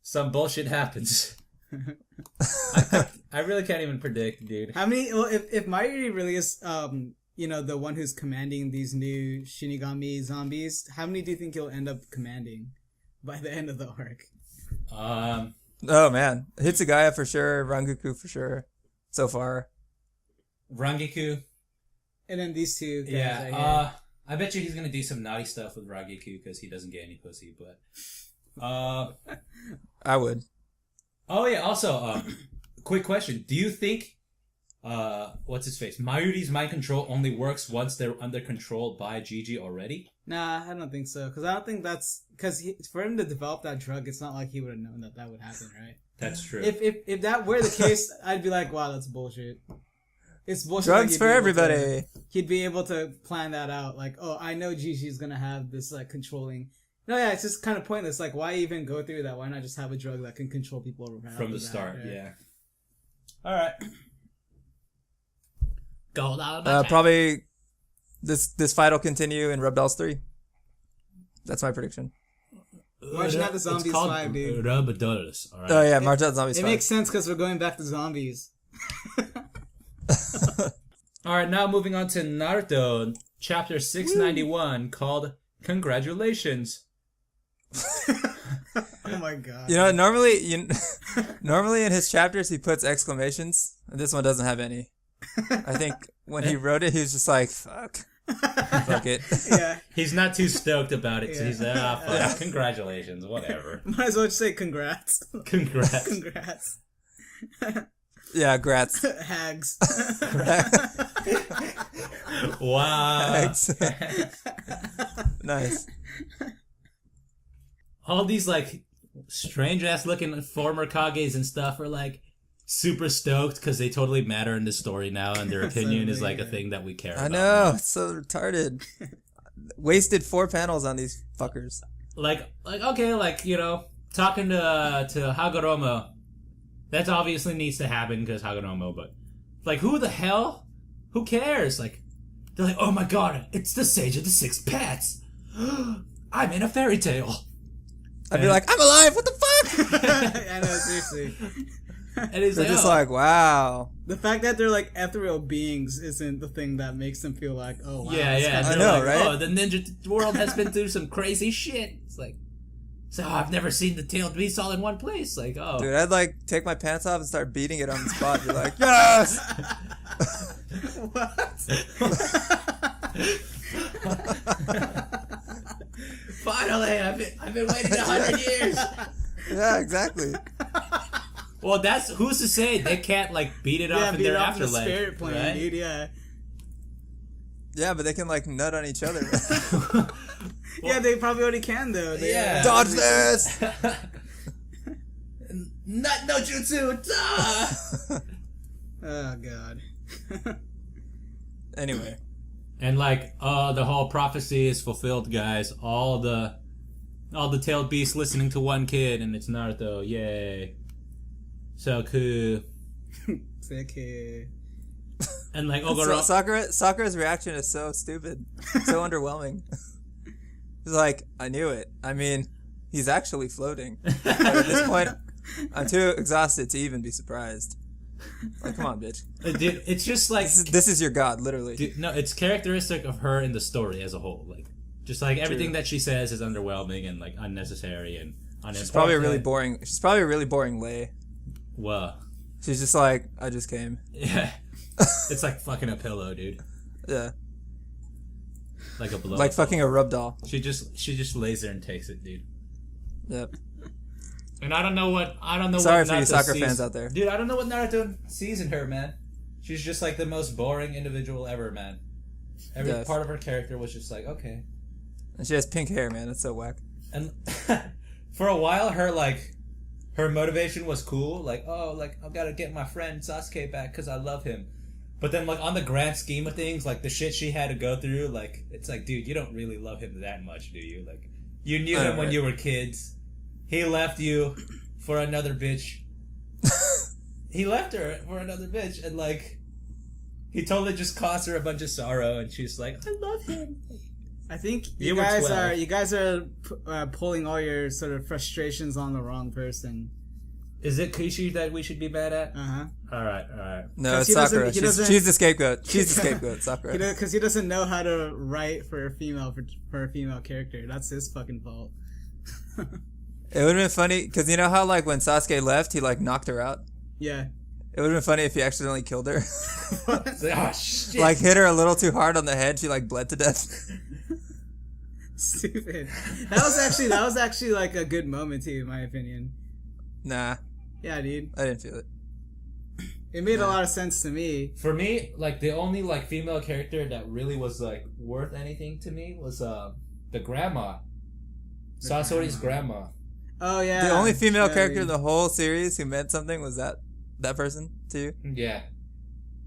[SPEAKER 1] some bullshit happens. I really can't even predict, dude.
[SPEAKER 3] How many? Well, if Mayuri really is, the one who's commanding these new Shinigami zombies, how many do you think he'll end up commanding by the end of the arc?
[SPEAKER 2] Oh man, Hitsugaya for sure, Rangoku for sure, so far.
[SPEAKER 1] Rangiku.
[SPEAKER 3] And then these two guys
[SPEAKER 1] Yeah.
[SPEAKER 3] right here.
[SPEAKER 1] I bet you he's gonna do some naughty stuff with Rangiku because he doesn't get any pussy. But.
[SPEAKER 2] I would.
[SPEAKER 1] Oh yeah. Also, quick question: do you think, what's his face? Mayuri's mind control only works once they're under control by Gigi already?
[SPEAKER 3] Nah, I don't think so. Because I don't think that's because for him to develop that drug, it's not like he would have known that would happen, right?
[SPEAKER 1] That's true.
[SPEAKER 3] If that were the case, I'd be like, wow, that's bullshit. It's bullshit.
[SPEAKER 2] Drugs
[SPEAKER 3] he'd
[SPEAKER 2] for
[SPEAKER 3] be able
[SPEAKER 2] everybody.
[SPEAKER 3] he'd be able to plan that out. Like, oh, I know Gigi's gonna have this like controlling. No, yeah, it's just kind of pointless. Like, why even go through that? Why not just have a drug that can control people right
[SPEAKER 1] From the
[SPEAKER 3] after that,
[SPEAKER 1] start,
[SPEAKER 3] right?
[SPEAKER 1] yeah. All right. Gold
[SPEAKER 2] Probably this fight will continue in Rebels 3. That's my prediction.
[SPEAKER 3] Why'd you not the Zombies 5, dude?
[SPEAKER 1] Rebels. All right.
[SPEAKER 2] Oh yeah, March Out Zombies
[SPEAKER 3] It
[SPEAKER 2] 5.
[SPEAKER 3] makes sense because we're going back to zombies.
[SPEAKER 1] All right. Now moving on to Naruto, chapter 691, called "Congratulations."
[SPEAKER 3] Oh my god.
[SPEAKER 2] You know, normally in his chapters he puts exclamations. And this one doesn't have any. I think when he wrote it, he was just like, "Fuck." Fuck it.
[SPEAKER 3] Yeah.
[SPEAKER 1] He's not too stoked about it, so
[SPEAKER 3] Yeah.
[SPEAKER 1] he's like, ah, fuck,
[SPEAKER 2] Yeah.
[SPEAKER 1] congratulations, whatever.
[SPEAKER 3] Might as well just say congrats.
[SPEAKER 1] Congrats.
[SPEAKER 3] Congrats.
[SPEAKER 2] Yeah, grats.
[SPEAKER 3] Hags.
[SPEAKER 1] Wow.
[SPEAKER 2] Thanks. Nice.
[SPEAKER 1] All these, like, strange-ass looking former Kages and stuff are, like, super stoked because they totally matter in the story now, and their opinion is, like, a thing that we care about.
[SPEAKER 2] I know, it's so retarded. Wasted 4 panels on these fuckers.
[SPEAKER 1] Like, okay, like, you know, talking to Hagoromo, that obviously needs to happen because Hagoromo, but, like, who the hell? Who cares? Like, they're like, oh my god, it's the Sage of the Six Paths. I'm in a fairy tale.
[SPEAKER 2] I'd be like, I'm alive, what the fuck?
[SPEAKER 3] I know, seriously.
[SPEAKER 1] And it's
[SPEAKER 2] They're
[SPEAKER 1] like,
[SPEAKER 2] just
[SPEAKER 1] oh.
[SPEAKER 2] like, wow.
[SPEAKER 3] The fact that they're like ethereal beings isn't the thing that makes them feel like, oh wow.
[SPEAKER 1] Yeah,
[SPEAKER 3] this
[SPEAKER 1] yeah.
[SPEAKER 3] guy's
[SPEAKER 2] I
[SPEAKER 1] They're
[SPEAKER 2] know,
[SPEAKER 1] like,
[SPEAKER 2] right?
[SPEAKER 1] oh, the ninja world has been through some crazy shit. It's like, so I've never seen the tailed beast all in one place. Like, oh.
[SPEAKER 2] Dude, I'd like take my pants off and start beating it on the spot. Be like, yes!
[SPEAKER 1] Finally, I've been waiting 100 years.
[SPEAKER 2] Yeah, exactly.
[SPEAKER 1] Well, that's who's to say they can't like beat it off in
[SPEAKER 3] beat
[SPEAKER 1] their
[SPEAKER 3] off the
[SPEAKER 1] afterlife,
[SPEAKER 3] spirit plane,
[SPEAKER 1] right?
[SPEAKER 3] dude. Yeah.
[SPEAKER 2] Yeah, but they can like nut on each other.
[SPEAKER 3] Yeah, they probably already can though. They,
[SPEAKER 1] Yeah.
[SPEAKER 2] Dodge this!
[SPEAKER 1] Nut no jutsu. Duh!
[SPEAKER 3] Oh god.
[SPEAKER 2] Anyway.
[SPEAKER 1] And like, the whole prophecy is fulfilled, guys. All the tailed beasts listening to one kid, and it's Naruto. Yay! So cool.
[SPEAKER 3] Sick.
[SPEAKER 2] So,
[SPEAKER 1] And like Ogoro.
[SPEAKER 2] Sakura's reaction is so stupid. So underwhelming. He's like, I knew it. I mean, he's actually floating. But at this point, I'm too exhausted to even be surprised. Like, come on, bitch.
[SPEAKER 1] Dude, it's just like
[SPEAKER 2] This is your god, literally.
[SPEAKER 1] dude, no, it's characteristic of her in the story as a whole. Like, just like everything that she says is underwhelming and like unnecessary and unimportant.
[SPEAKER 2] She's probably a really boring lay.
[SPEAKER 1] Whoa.
[SPEAKER 2] She's just like, I just came.
[SPEAKER 1] Yeah. It's like fucking a pillow, dude.
[SPEAKER 2] Yeah.
[SPEAKER 1] Like a blow.
[SPEAKER 2] Like fucking a rub doll.
[SPEAKER 1] She just lays there and takes it, dude.
[SPEAKER 2] Yep.
[SPEAKER 1] And I don't know what
[SPEAKER 2] Sorry
[SPEAKER 1] what
[SPEAKER 2] for you
[SPEAKER 1] Naruto
[SPEAKER 2] soccer
[SPEAKER 1] sees.
[SPEAKER 2] fans out there.
[SPEAKER 1] Dude, I don't know what Naruto sees in her, man. She's just like the most boring individual ever, man. Every
[SPEAKER 2] Yes.
[SPEAKER 1] part of her character was just like, okay.
[SPEAKER 2] And she has pink hair, man. That's so whack.
[SPEAKER 1] And for a while, her motivation was cool. Like, oh, like, I've got to get my friend Sasuke back because I love him. But then, like, on the grand scheme of things, like, the shit she had to go through, like, it's like, dude, you don't really love him that much, do you? Like, you knew him when
[SPEAKER 2] right.
[SPEAKER 1] you were kids. He left you for another bitch. He left her for another bitch, and, like, he totally just caused her a bunch of sorrow, and she's like, I love him.
[SPEAKER 3] I think
[SPEAKER 1] You
[SPEAKER 3] you
[SPEAKER 1] were
[SPEAKER 3] guys
[SPEAKER 1] 12.
[SPEAKER 3] are you guys are pulling all your sort of frustrations on the wrong person.
[SPEAKER 1] Is it Kishi that we should be mad at?
[SPEAKER 3] Uh-huh.
[SPEAKER 1] Alright.
[SPEAKER 2] No,
[SPEAKER 3] 'Cause
[SPEAKER 2] it's
[SPEAKER 3] he doesn't-
[SPEAKER 2] Sakura.
[SPEAKER 3] he doesn't-
[SPEAKER 2] She's the scapegoat. She's the scapegoat, Sakura.
[SPEAKER 3] Because he doesn't know how to write for a female character. That's his fucking fault.
[SPEAKER 2] It would have been funny, because you know how, like, when Sasuke left, he, like, knocked her out?
[SPEAKER 3] Yeah.
[SPEAKER 2] It would have been funny if he accidentally killed her.
[SPEAKER 1] It's like, oh, shit.
[SPEAKER 2] Like, hit her a little too hard on the head, she, like, bled to death.
[SPEAKER 3] Stupid. That was actually like a good moment too, in my opinion.
[SPEAKER 2] Nah,
[SPEAKER 3] Yeah, dude.
[SPEAKER 2] I didn't feel it.
[SPEAKER 3] It made a lot of sense to me.
[SPEAKER 1] For me, like, the only, like, female character that really was, like, worth anything to me was, the grandma. Sasori's grandma.
[SPEAKER 3] Oh yeah.
[SPEAKER 2] The only female
[SPEAKER 3] Yeah,
[SPEAKER 2] character in
[SPEAKER 3] dude.
[SPEAKER 2] the whole series who meant something was that person to you?
[SPEAKER 1] Yeah.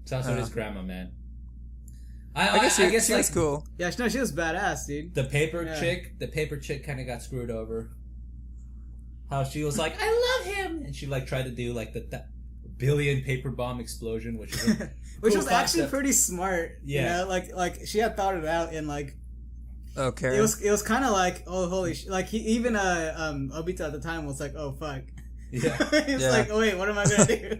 [SPEAKER 1] Sasori's grandma, man.
[SPEAKER 2] I guess she
[SPEAKER 1] like,
[SPEAKER 2] was cool.
[SPEAKER 3] Yeah, no, she was badass, dude.
[SPEAKER 1] The paper
[SPEAKER 3] Yeah.
[SPEAKER 1] chick kind of got screwed over. How she was like, I love him! And she, like, tried to do, like, the billion paper bomb explosion, which is a
[SPEAKER 3] Which
[SPEAKER 1] cool
[SPEAKER 3] was actually
[SPEAKER 1] concept.
[SPEAKER 3] pretty smart.
[SPEAKER 1] Yeah.
[SPEAKER 3] You know? Like she had thought it out, and like
[SPEAKER 2] Okay.
[SPEAKER 3] it was kind of like, oh holy shit. Like even Obito at the time was like, oh fuck.
[SPEAKER 1] Yeah.
[SPEAKER 3] He was
[SPEAKER 2] Yeah.
[SPEAKER 3] like, oh wait, what am I gonna do?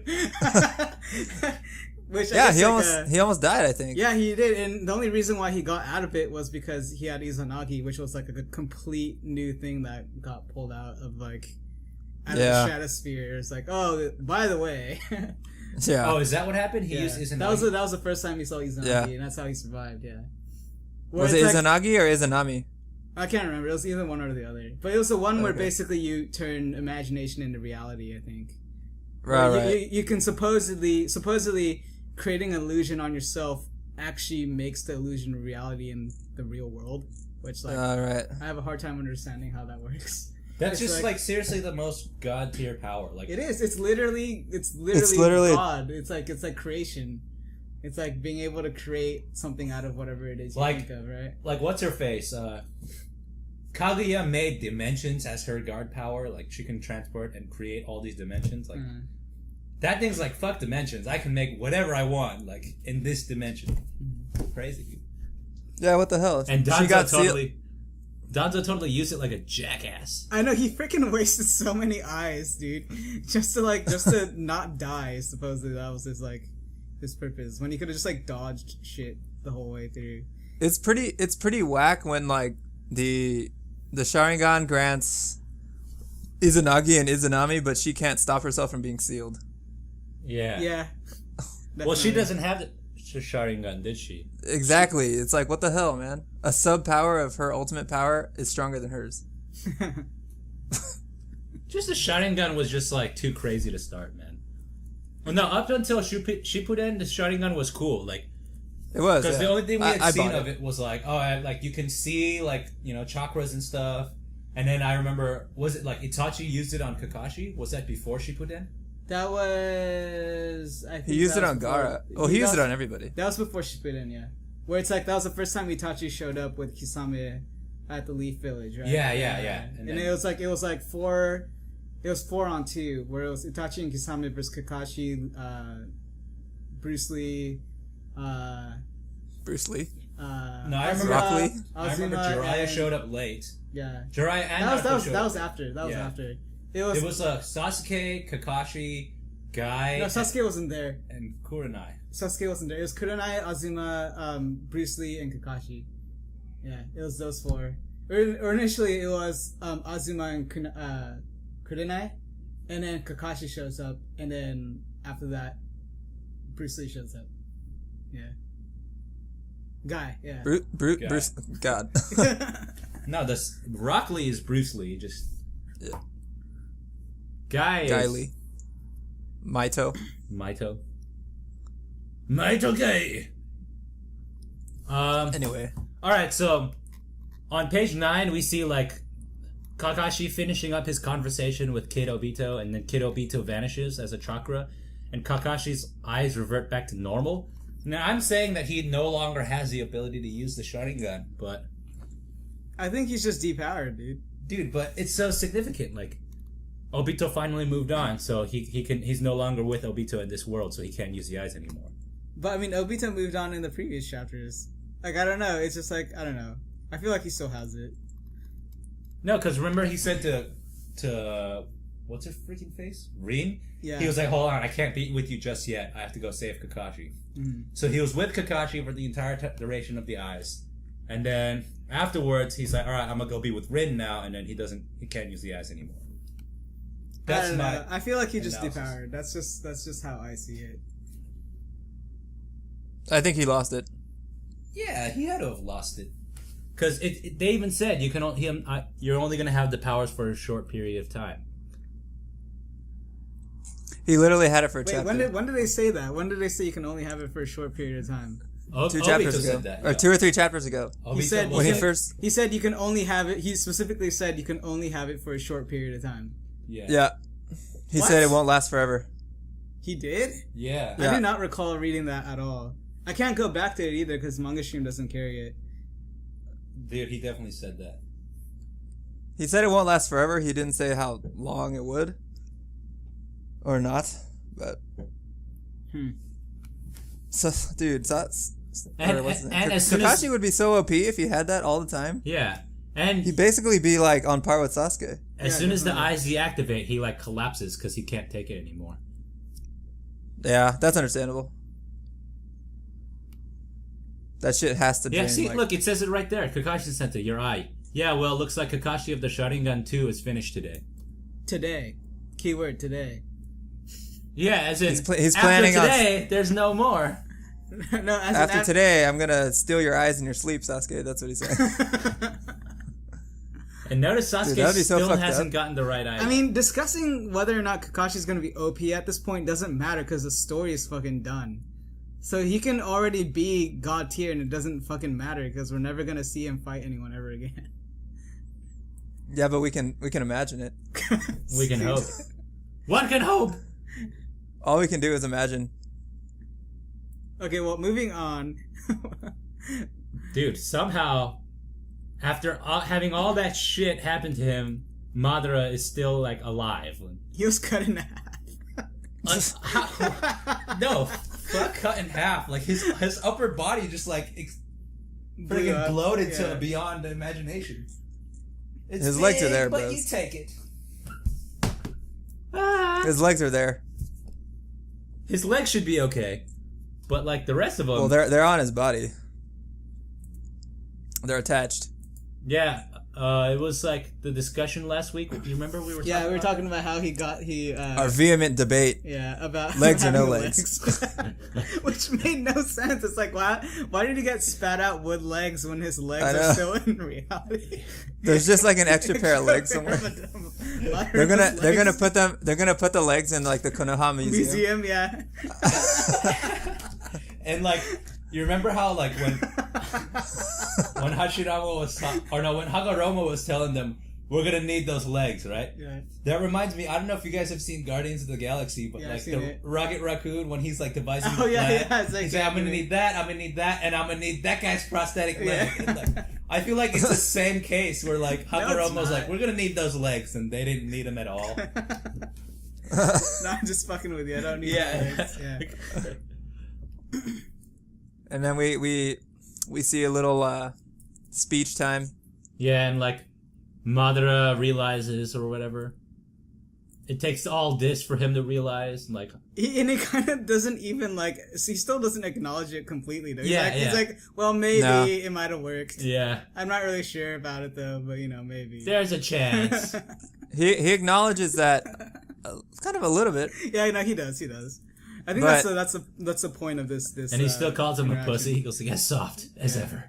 [SPEAKER 3] Which I
[SPEAKER 2] Yeah,
[SPEAKER 3] guess,
[SPEAKER 2] he almost died, I think.
[SPEAKER 3] yeah, he did, and the only reason why he got out of it was because he had Izanagi, which was like a complete new thing that got pulled out of like out of the stratosphere. It's like, oh, by the way,
[SPEAKER 2] Yeah.
[SPEAKER 1] Oh, is that what happened? He used Izanagi?
[SPEAKER 3] that was the first time he saw Izanagi,
[SPEAKER 2] Yeah.
[SPEAKER 3] and that's how he survived. Yeah, Where
[SPEAKER 2] Was it
[SPEAKER 3] it's like-
[SPEAKER 2] Izanagi or Izanami?
[SPEAKER 3] I can't remember. It was either one or the other. But it was the one where
[SPEAKER 2] Okay.
[SPEAKER 3] basically you turn imagination into reality, I think.
[SPEAKER 2] Right,
[SPEAKER 3] Where
[SPEAKER 2] right.
[SPEAKER 3] You can supposedly creating an illusion on yourself actually makes the illusion a reality in the real world. Which, like,
[SPEAKER 2] Right.
[SPEAKER 3] I have a hard time understanding how that works.
[SPEAKER 1] That's
[SPEAKER 3] It's
[SPEAKER 1] just like seriously the most god tier power. Like
[SPEAKER 3] It is. It's literally
[SPEAKER 2] literally-
[SPEAKER 3] God. It's like creation. It's like being able to create something out of whatever it is you
[SPEAKER 1] Like-
[SPEAKER 3] think of, right?
[SPEAKER 1] like what's her face? Kaguya made dimensions as her guard power. Like she can transport and create all these dimensions. Like that thing's like fuck dimensions. I can make whatever I want. Like in this dimension. Crazy. Dude.
[SPEAKER 2] Yeah, what the hell?
[SPEAKER 1] And
[SPEAKER 2] she got
[SPEAKER 1] Danzo totally used it like a jackass.
[SPEAKER 3] I know he freaking wasted so many eyes, dude, just to not die. Supposedly that was his purpose. When he could have just like dodged shit the whole way through.
[SPEAKER 2] It's pretty whack when like the Sharingan grants Izanagi and Izanami, but she can't stop herself from being sealed.
[SPEAKER 1] Yeah.
[SPEAKER 3] Yeah.
[SPEAKER 1] Well, she
[SPEAKER 3] Definitely.
[SPEAKER 1] doesn't have the Sharingan, did she?
[SPEAKER 2] Exactly. It's like, what the hell, man? A sub power of her ultimate power is stronger than hers.
[SPEAKER 1] Just the Sharingan was just like too crazy to start, man. Well, no, up until Shippuden, the Sharingan was cool. Like,
[SPEAKER 2] It was.
[SPEAKER 1] because
[SPEAKER 2] Yeah.
[SPEAKER 1] the only thing we had
[SPEAKER 2] I
[SPEAKER 1] seen
[SPEAKER 2] bought
[SPEAKER 1] of it was like, like you can see like chakras and stuff. And then I remember, was it like Itachi used it on Kakashi? Was that before Shippuden?
[SPEAKER 3] That was. I think
[SPEAKER 2] He used
[SPEAKER 3] that
[SPEAKER 2] it
[SPEAKER 3] was
[SPEAKER 2] on
[SPEAKER 3] before-
[SPEAKER 2] Gaara. Oh, he used it on everybody.
[SPEAKER 3] That was before Shippuden, yeah. Where it's like that was the first time Itachi showed up with Kisame at the Leaf Village, right?
[SPEAKER 1] Yeah. And
[SPEAKER 3] And
[SPEAKER 1] then-
[SPEAKER 3] it was like 4. It was 4-on-2, where it was Itachi and Kisame versus Kakashi, Bruce Lee,
[SPEAKER 2] Bruce Lee.
[SPEAKER 1] No, I remember.
[SPEAKER 2] Rock Lee?
[SPEAKER 1] I remember
[SPEAKER 3] Azuma
[SPEAKER 1] Jiraiya
[SPEAKER 3] and-
[SPEAKER 1] showed up late.
[SPEAKER 3] Yeah.
[SPEAKER 1] Jiraiya and
[SPEAKER 3] That
[SPEAKER 1] Naruto
[SPEAKER 3] was
[SPEAKER 1] showed up.
[SPEAKER 3] after. That was
[SPEAKER 1] Yeah.
[SPEAKER 3] after.
[SPEAKER 1] It was Sasuke, Kakashi, Guy,
[SPEAKER 3] No, Sasuke wasn't there.
[SPEAKER 1] and Kurenai.
[SPEAKER 3] Sasuke wasn't there. It was Kurenai, Azuma, Bruce Lee, and Kakashi. Yeah, it was those 4. Or initially it was Azuma and Kurenai, and then Kakashi shows up, and then after that, Bruce Lee shows up. Yeah. Guy, yeah.
[SPEAKER 2] Bruce. God.
[SPEAKER 1] No, this Rock Lee is Bruce Lee. Just
[SPEAKER 2] Yeah.
[SPEAKER 1] Guy
[SPEAKER 2] Lee. Maito.
[SPEAKER 1] Maito Guy.
[SPEAKER 2] Anyway.
[SPEAKER 1] All right. So on page 9, we see like Kakashi finishing up his conversation with Kid Obito, and then Kid Obito vanishes as a chakra, and Kakashi's eyes revert back to normal. Now I'm saying that he no longer has the ability to use the Sharingan, but
[SPEAKER 3] I think he's just depowered, dude.
[SPEAKER 1] but it's so significant. Like Obito finally moved on, so he's no longer with Obito in this world, so he can't use the eyes anymore.
[SPEAKER 3] But I mean, Obito moved on in the previous chapters. Like, I don't know. It's just like, I don't know. I feel like he still has it.
[SPEAKER 1] No, because remember he said to what's her freaking face? Rin?
[SPEAKER 3] Yeah.
[SPEAKER 1] He was like, hold on, I can't be with you just yet. I have to go save Kakashi.
[SPEAKER 3] Mhm.
[SPEAKER 1] So he was with Kakashi for the entire duration of the eyes. And then afterwards, he's like, all right, I'm going to go be with Rin now. And then he can't use the eyes anymore.
[SPEAKER 3] I
[SPEAKER 1] That's
[SPEAKER 3] don't
[SPEAKER 1] my
[SPEAKER 3] know. I feel like he just
[SPEAKER 1] analysis.
[SPEAKER 3] depowered. That's just how I see it.
[SPEAKER 2] I think he lost it.
[SPEAKER 1] Yeah, he had to have lost it. Because they even said you're only going to have the powers for a short period of time.
[SPEAKER 2] He literally had it for a
[SPEAKER 3] Wait,
[SPEAKER 2] chapter.
[SPEAKER 3] when did they say that? When did they say you can only have it for a short period of time?
[SPEAKER 2] 2
[SPEAKER 1] Obito
[SPEAKER 2] chapters ago.
[SPEAKER 1] said that.
[SPEAKER 2] Or
[SPEAKER 1] yeah.
[SPEAKER 2] 2 or 3 chapters ago.
[SPEAKER 1] Obito
[SPEAKER 3] He said
[SPEAKER 1] was
[SPEAKER 2] When he
[SPEAKER 1] like-
[SPEAKER 2] first...
[SPEAKER 3] He said you can only have it. He specifically said you can only have it for a short period of time.
[SPEAKER 1] Yeah.
[SPEAKER 2] Yeah. He
[SPEAKER 3] What?
[SPEAKER 2] said it won't last forever.
[SPEAKER 3] He did?
[SPEAKER 1] Yeah.
[SPEAKER 2] Yeah.
[SPEAKER 3] I do not recall reading that at all. I can't go back to it either because Manga Stream doesn't carry it.
[SPEAKER 1] Dude, he definitely said that.
[SPEAKER 2] He said it won't last forever. He didn't say how long it would. Or not. But... So, dude, that's...
[SPEAKER 1] And as soon as-
[SPEAKER 2] Kakashi would be so OP if he had that all the time.
[SPEAKER 1] Yeah. And
[SPEAKER 2] He'd basically be, like, on par with Sasuke.
[SPEAKER 1] as
[SPEAKER 3] Yeah,
[SPEAKER 1] soon as the
[SPEAKER 3] definitely.
[SPEAKER 1] eyes deactivate, he like collapses because he can't take it anymore.
[SPEAKER 2] Yeah, that's understandable. That shit has to
[SPEAKER 1] Yeah,
[SPEAKER 2] drain,
[SPEAKER 1] see,
[SPEAKER 2] like...
[SPEAKER 1] look, it says it right there. Kakashi Center, your eye. Yeah, well, looks like Kakashi of the Sharingan 2 is finished today.
[SPEAKER 3] Today. Keyword today.
[SPEAKER 1] Yeah, as in,
[SPEAKER 2] He's
[SPEAKER 1] after
[SPEAKER 2] planning on-
[SPEAKER 1] today, there's no more.
[SPEAKER 3] No,
[SPEAKER 2] After today, I'm gonna steal your eyes in your sleep, Sasuke. That's what he said.
[SPEAKER 1] And notice Sasuke
[SPEAKER 2] that'd be so
[SPEAKER 1] still
[SPEAKER 2] fucked
[SPEAKER 1] hasn't
[SPEAKER 2] up.
[SPEAKER 1] gotten the right idea.
[SPEAKER 3] I mean, discussing whether or not Kakashi's gonna be OP at this point doesn't matter because the story is fucking done. So he can already be god tier, and it doesn't fucking matter because we're never gonna see him fight anyone ever again.
[SPEAKER 2] Yeah, but we can imagine it.
[SPEAKER 1] we can hope. One can hope.
[SPEAKER 2] All we can do is imagine.
[SPEAKER 3] Okay, well, moving on.
[SPEAKER 1] Dude, somehow, after having all that shit happen to him, Madara is still, like, alive.
[SPEAKER 3] He was cut in half.
[SPEAKER 1] No, fuck cut in half. Like, his upper body just, like, freaking bloated to beyond imagination. It's
[SPEAKER 2] His legs are there,
[SPEAKER 1] but
[SPEAKER 2] bros.
[SPEAKER 1] you take it.
[SPEAKER 2] His legs are there.
[SPEAKER 1] His legs should be okay. But, like, the rest of them...
[SPEAKER 2] Well, they're on his body. They're attached.
[SPEAKER 1] Yeah, it was like the discussion last week. You remember we were
[SPEAKER 3] talking about how
[SPEAKER 2] Our vehement debate.
[SPEAKER 3] Yeah, about
[SPEAKER 2] legs or no
[SPEAKER 3] having
[SPEAKER 2] legs.
[SPEAKER 3] Which made no sense. It's like, why did he get spat out with legs when his legs are still in reality?
[SPEAKER 2] There's just like an extra pair of legs somewhere. They're gonna put the legs in like the Konoha Museum.
[SPEAKER 3] Yeah.
[SPEAKER 1] And like, you remember how like when Hashirama was when Hagoromo was telling them we're gonna need those legs, right?
[SPEAKER 3] Yeah.
[SPEAKER 1] That reminds me. I don't know if you guys have seen Guardians of the Galaxy, but like the Rocket Raccoon when he's like devising the plan.
[SPEAKER 3] It's like,
[SPEAKER 1] he's like, I'm gonna need that, I'm gonna need that, and I'm gonna need that guy's prosthetic leg. And, like, I feel like it's the same case where like Hagoromo's like, we're gonna need those legs, and they didn't need them at all.
[SPEAKER 3] No, I'm just fucking with you. I don't need legs. Yeah.
[SPEAKER 2] And then we see a little speech time.
[SPEAKER 1] Yeah, and like Madara realizes or whatever. It takes all this for him to realize, like...
[SPEAKER 3] And he kind of doesn't even, like... He still doesn't acknowledge it completely, though. He's like, well, maybe it might have worked.
[SPEAKER 1] Yeah.
[SPEAKER 3] I'm not really sure about it, though, but, maybe.
[SPEAKER 1] There's a chance.
[SPEAKER 2] He acknowledges that kind of a little bit.
[SPEAKER 3] Yeah, no, he does. I think that's the point of this.
[SPEAKER 1] And he still calls him a pussy. He goes, as soft as ever.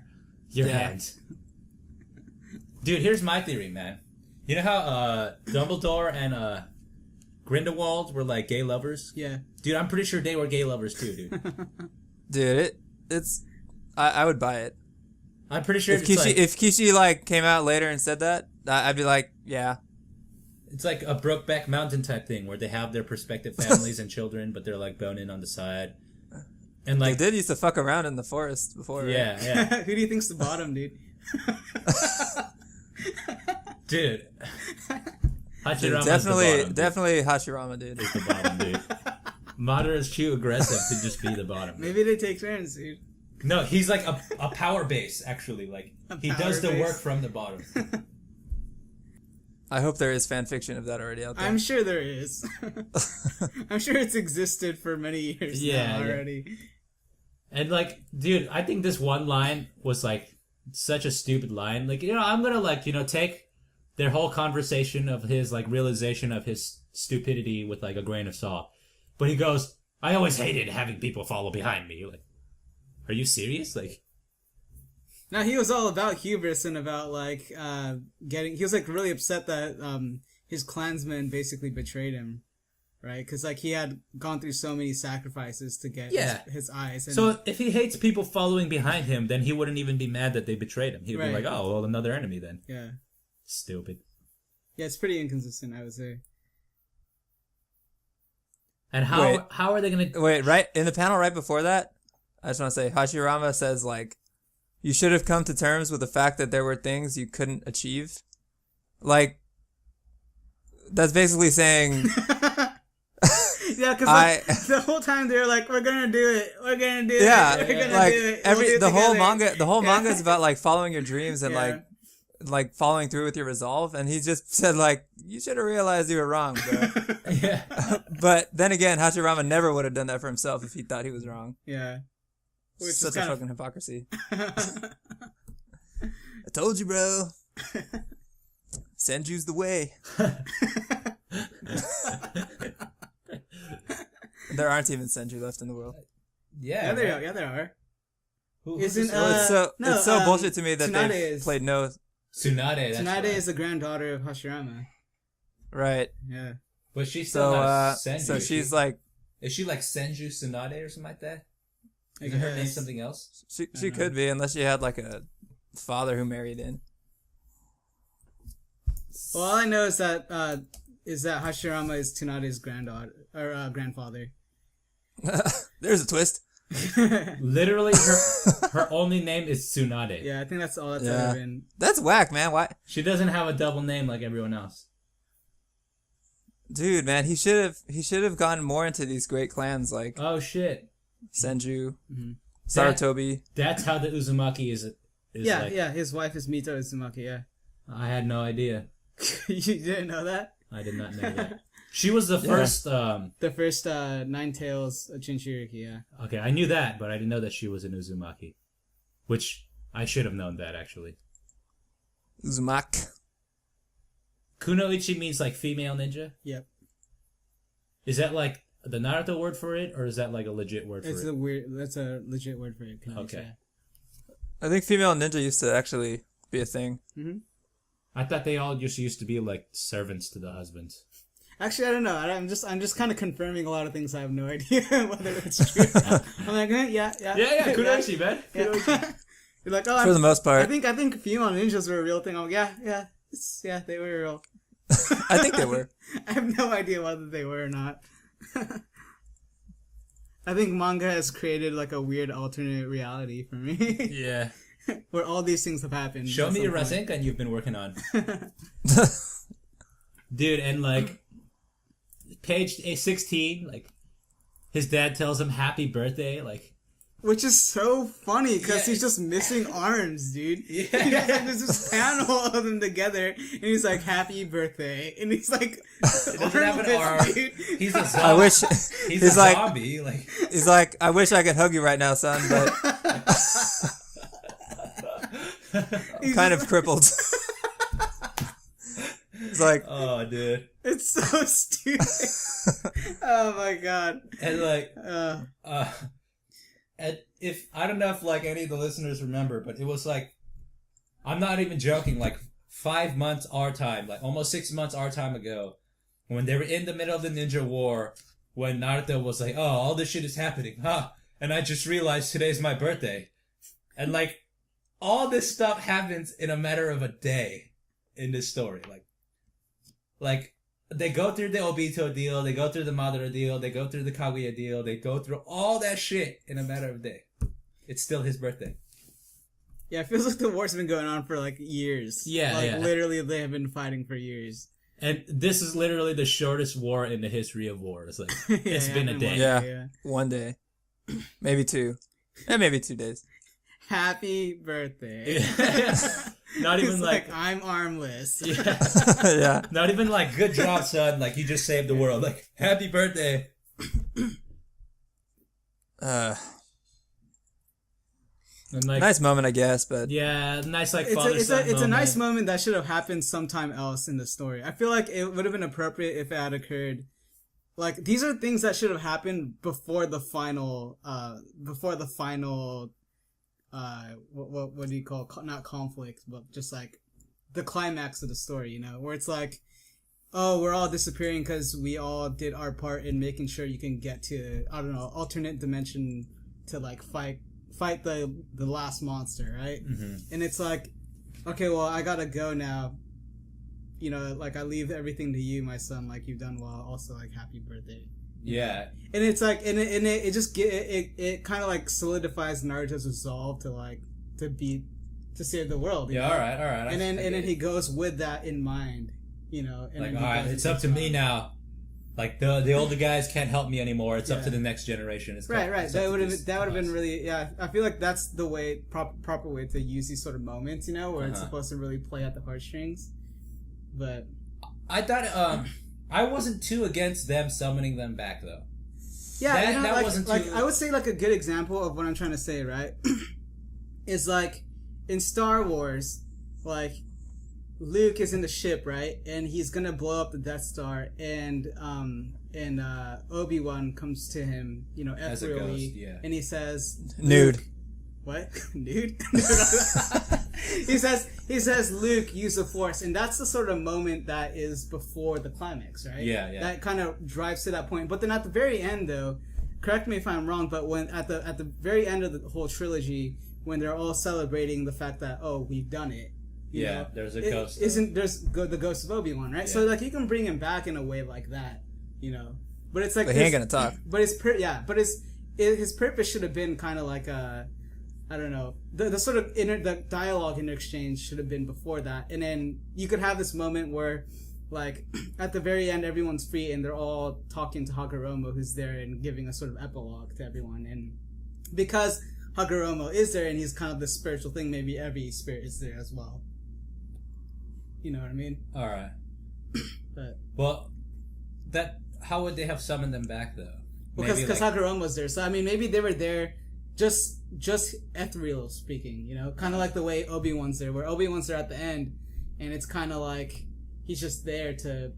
[SPEAKER 1] Your hands. Dude, here's my theory, man. You know how Dumbledore and Grindelwald were like gay lovers?
[SPEAKER 3] Yeah.
[SPEAKER 1] Dude, I'm pretty sure they were gay lovers too, dude.
[SPEAKER 2] Dude, it's I would buy it.
[SPEAKER 1] I'm pretty sure
[SPEAKER 2] if Kishi like came out later and said that, I'd be like, yeah.
[SPEAKER 1] It's like a Brokeback Mountain type thing where they have their prospective families and children, but they're like boning on the side. And like
[SPEAKER 2] they did used to fuck around in the forest before.
[SPEAKER 1] Yeah,
[SPEAKER 2] right?
[SPEAKER 1] yeah.
[SPEAKER 3] Who do you think's the bottom, dude?
[SPEAKER 1] Dude. Hashirama's
[SPEAKER 2] definitely Hashirama, dude.
[SPEAKER 1] Is the bottom, dude. Madara is too aggressive to just be the bottom.
[SPEAKER 3] Maybe they take turns, dude.
[SPEAKER 1] No, he's like a power base, actually. Like he does the work from the bottom.
[SPEAKER 2] I hope there is fan fiction of that already out there.
[SPEAKER 3] I'm sure there is. I'm sure it's existed for many years now already.
[SPEAKER 1] Yeah. And like, dude, I think this one line was like such a stupid line. Like, I'm gonna like, take their whole conversation of his like realization of his stupidity with like a grain of salt. But he goes, I always hated having people follow behind me. Like, are you serious? Like,
[SPEAKER 3] now he was all about hubris and about like he was like really upset that his clansmen basically betrayed him, right? Because like he had gone through so many sacrifices to get his eyes. And
[SPEAKER 1] so if he hates people following behind him, then he wouldn't even be mad that they betrayed him. He'd be like, oh, well, another enemy then.
[SPEAKER 3] Yeah.
[SPEAKER 1] Stupid.
[SPEAKER 3] Yeah, it's pretty inconsistent, I would say.
[SPEAKER 1] And how are they gonna
[SPEAKER 2] wait? Right in the panel right before that, I just want to say Hashirama says like, you should have come to terms with the fact that there were things you couldn't achieve. Like, that's basically saying...
[SPEAKER 3] Yeah, because like, the whole time they were like, we're going to do it. We're going to do it. We're going to do it.
[SPEAKER 2] The whole manga is about, like, following your dreams and, like following through with your resolve. And he just said, like, you should have realized you were wrong, bro.
[SPEAKER 1] Yeah.
[SPEAKER 2] But then again, Hashirama never would have done that for himself if he thought he was wrong.
[SPEAKER 3] Yeah.
[SPEAKER 2] Which such a fucking hypocrisy. I told you, bro. Senju's the way. There aren't even Senju left in the world.
[SPEAKER 1] Yeah,
[SPEAKER 3] Yeah, they
[SPEAKER 1] right?
[SPEAKER 3] are. Yeah, they are.
[SPEAKER 1] Who's
[SPEAKER 3] Isn't,
[SPEAKER 1] the sword?
[SPEAKER 2] It's so bullshit to me that
[SPEAKER 3] Tsunade
[SPEAKER 2] they
[SPEAKER 3] is-
[SPEAKER 2] played no.
[SPEAKER 1] Tsunade. That's
[SPEAKER 3] Tsunade
[SPEAKER 1] right.
[SPEAKER 3] is the granddaughter of Hashirama.
[SPEAKER 2] Right.
[SPEAKER 3] Yeah.
[SPEAKER 1] But she's still
[SPEAKER 2] So,
[SPEAKER 1] not Senju.
[SPEAKER 2] so
[SPEAKER 1] is
[SPEAKER 2] she's
[SPEAKER 1] she?
[SPEAKER 2] like,
[SPEAKER 1] Is she like Senju Tsunade or something like that?
[SPEAKER 3] I
[SPEAKER 1] Isn't her name
[SPEAKER 3] guess.
[SPEAKER 1] something else?
[SPEAKER 2] she could be, unless she had like a father who married in.
[SPEAKER 3] Well, all I know is that Hashirama is Tsunade's granddaughter or grandfather.
[SPEAKER 2] There's a twist.
[SPEAKER 1] Literally, her only name is Tsunade.
[SPEAKER 3] Yeah, I think that's all that's
[SPEAKER 2] Yeah.
[SPEAKER 3] ever been.
[SPEAKER 2] That's whack, man. Why,
[SPEAKER 1] She doesn't have a double name like everyone else.
[SPEAKER 2] dude, man? He should have gone more into these great clans like
[SPEAKER 1] Oh shit!
[SPEAKER 2] Senju,
[SPEAKER 3] Mm-hmm.
[SPEAKER 2] Sarutobi.
[SPEAKER 1] That's how the Uzumaki is.
[SPEAKER 3] Yeah,
[SPEAKER 1] like,
[SPEAKER 3] yeah. His wife is Mito Uzumaki. Yeah.
[SPEAKER 1] I had no idea.
[SPEAKER 3] You didn't know that?
[SPEAKER 1] I did not know that. She was the first.
[SPEAKER 3] The first Nine Tails Jinchuriki. Yeah.
[SPEAKER 1] Okay, I knew that, but I didn't know that she was an Uzumaki. Which I should have known that actually.
[SPEAKER 2] Uzumaki.
[SPEAKER 1] Kunoichi means like female ninja.
[SPEAKER 3] Yep.
[SPEAKER 1] Is that like the Naruto word for it, or is that like a legit word for
[SPEAKER 3] It's
[SPEAKER 1] it?
[SPEAKER 3] a weird. That's a legit word for it.
[SPEAKER 1] Okay.
[SPEAKER 2] I think female ninja used to actually be a thing.
[SPEAKER 3] Mm-hmm.
[SPEAKER 1] I thought they all just used to be like servants to the husbands.
[SPEAKER 3] Actually, I don't know. I'm just kind of confirming a lot of things. I have no idea whether it's true. I'm like, yeah.
[SPEAKER 1] Yeah, Kunoichi, man.
[SPEAKER 3] Yeah.
[SPEAKER 1] Kunoichi.
[SPEAKER 3] You're like, oh,
[SPEAKER 2] For the most part.
[SPEAKER 3] I think female ninjas were a real thing. I'm like, yeah, they were real.
[SPEAKER 2] I think they were.
[SPEAKER 3] I have no idea whether they were or not. I think manga has created like a weird alternate reality for me,
[SPEAKER 1] Yeah.
[SPEAKER 3] where all these things have happened.
[SPEAKER 1] Show
[SPEAKER 3] at
[SPEAKER 1] me
[SPEAKER 3] some
[SPEAKER 1] your
[SPEAKER 3] point.
[SPEAKER 1] Rasengan you've been working on. Dude, and like, page 16, like, his dad tells him happy birthday, like...
[SPEAKER 3] Which is so funny because
[SPEAKER 1] Yeah.
[SPEAKER 3] he's just missing arms, dude.
[SPEAKER 1] Yeah.
[SPEAKER 3] There's this panel of them together, and he's like, "Happy birthday," and he's like,
[SPEAKER 1] He doesn't have an
[SPEAKER 3] armless,
[SPEAKER 1] arm.
[SPEAKER 3] dude.
[SPEAKER 1] He's a zombie.
[SPEAKER 2] I wish
[SPEAKER 1] He's
[SPEAKER 2] he's
[SPEAKER 1] a
[SPEAKER 2] like
[SPEAKER 1] zombie, like...
[SPEAKER 2] he's like, I wish I could hug you right now, son, but I'm kind of crippled. It's like,
[SPEAKER 1] Oh, dude.
[SPEAKER 3] It's so stupid. Oh my god.
[SPEAKER 1] And like...
[SPEAKER 3] Uh,
[SPEAKER 1] and if I don't know if like any of the listeners remember, but it was like, I'm not even joking, like 5 months our time, like almost 6 months our time ago, when they were in the middle of the ninja war, when Naruto was like, oh, all this shit is happening, huh? And I just realized today's my birthday. And like, all this stuff happens in a matter of a day in this story. Like, they go through the Obito deal, they go through the Madara deal, they go through the Kaguya deal, they go through all that shit in a matter of a day. It's still his birthday.
[SPEAKER 3] yeah, it feels like the war's been going on for like years.
[SPEAKER 1] Yeah,
[SPEAKER 3] like
[SPEAKER 1] yeah.
[SPEAKER 3] literally they have been fighting for years.
[SPEAKER 1] And this is literally the shortest war in the history of wars. Like, it's been a day.
[SPEAKER 2] yeah, one day, maybe two, and maybe 2 days.
[SPEAKER 3] Happy birthday.
[SPEAKER 1] Not even
[SPEAKER 3] He's
[SPEAKER 1] like,
[SPEAKER 3] I'm armless.
[SPEAKER 1] yeah.
[SPEAKER 2] Yeah,
[SPEAKER 1] Not even like, good job, son. Like, you just saved the world. Like, happy birthday. And like,
[SPEAKER 2] nice moment, I guess, but
[SPEAKER 1] yeah, nice like
[SPEAKER 3] It's
[SPEAKER 1] father-son
[SPEAKER 3] a nice
[SPEAKER 1] moment.
[SPEAKER 3] moment that should have happened sometime else in the story. I feel like it would have been appropriate if it had occurred. Like, these are things that should have happened before the final, what do you call, not conflict, but just like the climax of the story, you know, where it's like, oh, we're all disappearing because we all did our part in making sure you can get to, I don't know, alternate dimension to like fight the last monster, right?
[SPEAKER 1] Mm-hmm.
[SPEAKER 3] And it's like, okay, well, I gotta go now. You know, like, I leave everything to you, my son. Like, you've done well. Also, like, happy birthday.
[SPEAKER 1] Yeah.
[SPEAKER 3] And it's like, it just it kind of like solidifies Naruto's resolve to save the world. you
[SPEAKER 1] Yeah,
[SPEAKER 3] know?
[SPEAKER 1] all right.
[SPEAKER 3] And then he goes with that in mind, you know. And
[SPEAKER 1] Like,
[SPEAKER 3] then he
[SPEAKER 1] alright,
[SPEAKER 3] goes
[SPEAKER 1] it's
[SPEAKER 3] and
[SPEAKER 1] up to
[SPEAKER 3] takes
[SPEAKER 1] me
[SPEAKER 3] on.
[SPEAKER 1] now. Like, the older guys can't help me anymore. It's up
[SPEAKER 3] Yeah.
[SPEAKER 1] to the next generation. It's
[SPEAKER 3] Right.
[SPEAKER 1] it's up
[SPEAKER 3] That
[SPEAKER 1] to
[SPEAKER 3] would have
[SPEAKER 1] these
[SPEAKER 3] been
[SPEAKER 1] guys.
[SPEAKER 3] really, yeah. I feel like that's the way proper way to use these sort of moments, you know, where it's
[SPEAKER 1] Uh-huh.
[SPEAKER 3] supposed to really play at the heartstrings. But
[SPEAKER 1] I thought, I wasn't too against them summoning them back, though.
[SPEAKER 3] yeah,
[SPEAKER 1] That-
[SPEAKER 3] you know,
[SPEAKER 1] that
[SPEAKER 3] like,
[SPEAKER 1] wasn't
[SPEAKER 3] like
[SPEAKER 1] too-
[SPEAKER 3] I would say like a good example of what I'm trying to say, right? is like in Star Wars, like Luke is in the ship, right? And he's gonna blow up the Death Star, and Obi-Wan comes to him,
[SPEAKER 1] As a
[SPEAKER 3] ethereally,
[SPEAKER 1] ghost, yeah.
[SPEAKER 3] and he says,
[SPEAKER 2] Nude.
[SPEAKER 3] Luke, what? Nude? he says, Luke, use the Force, and that's the sort of moment that is before the climax, right?
[SPEAKER 1] Yeah.
[SPEAKER 3] That kind of drives to that point. But then at the very end, though, correct me if I'm wrong, but when at the very end of the whole trilogy, when they're all celebrating the fact that we've done it. You know,
[SPEAKER 1] there's a ghost.
[SPEAKER 3] There's the ghost of Obi-Wan, right? Yeah. So like you can bring him back in a way like that, But it's like
[SPEAKER 2] he ain't gonna talk.
[SPEAKER 3] But his purpose should have been kind of like I don't know, the sort of the dialogue in exchange should have been before that, and then you could have this moment where, like, at the very end, everyone's free and they're all talking to Hagoromo, who's there, and giving a sort of epilogue to everyone. And because Hagoromo is there and he's kind of the spiritual thing, maybe every spirit is there as well. You know what I mean?
[SPEAKER 1] All right.
[SPEAKER 3] But
[SPEAKER 1] how would they have summoned them back though?
[SPEAKER 3] Because Hagoromo was there, so I mean, maybe they were there just ethereal speaking, kind of like the way Obi-Wan's there, where Obi-Wan's there at the end, and it's kind of like he's just there to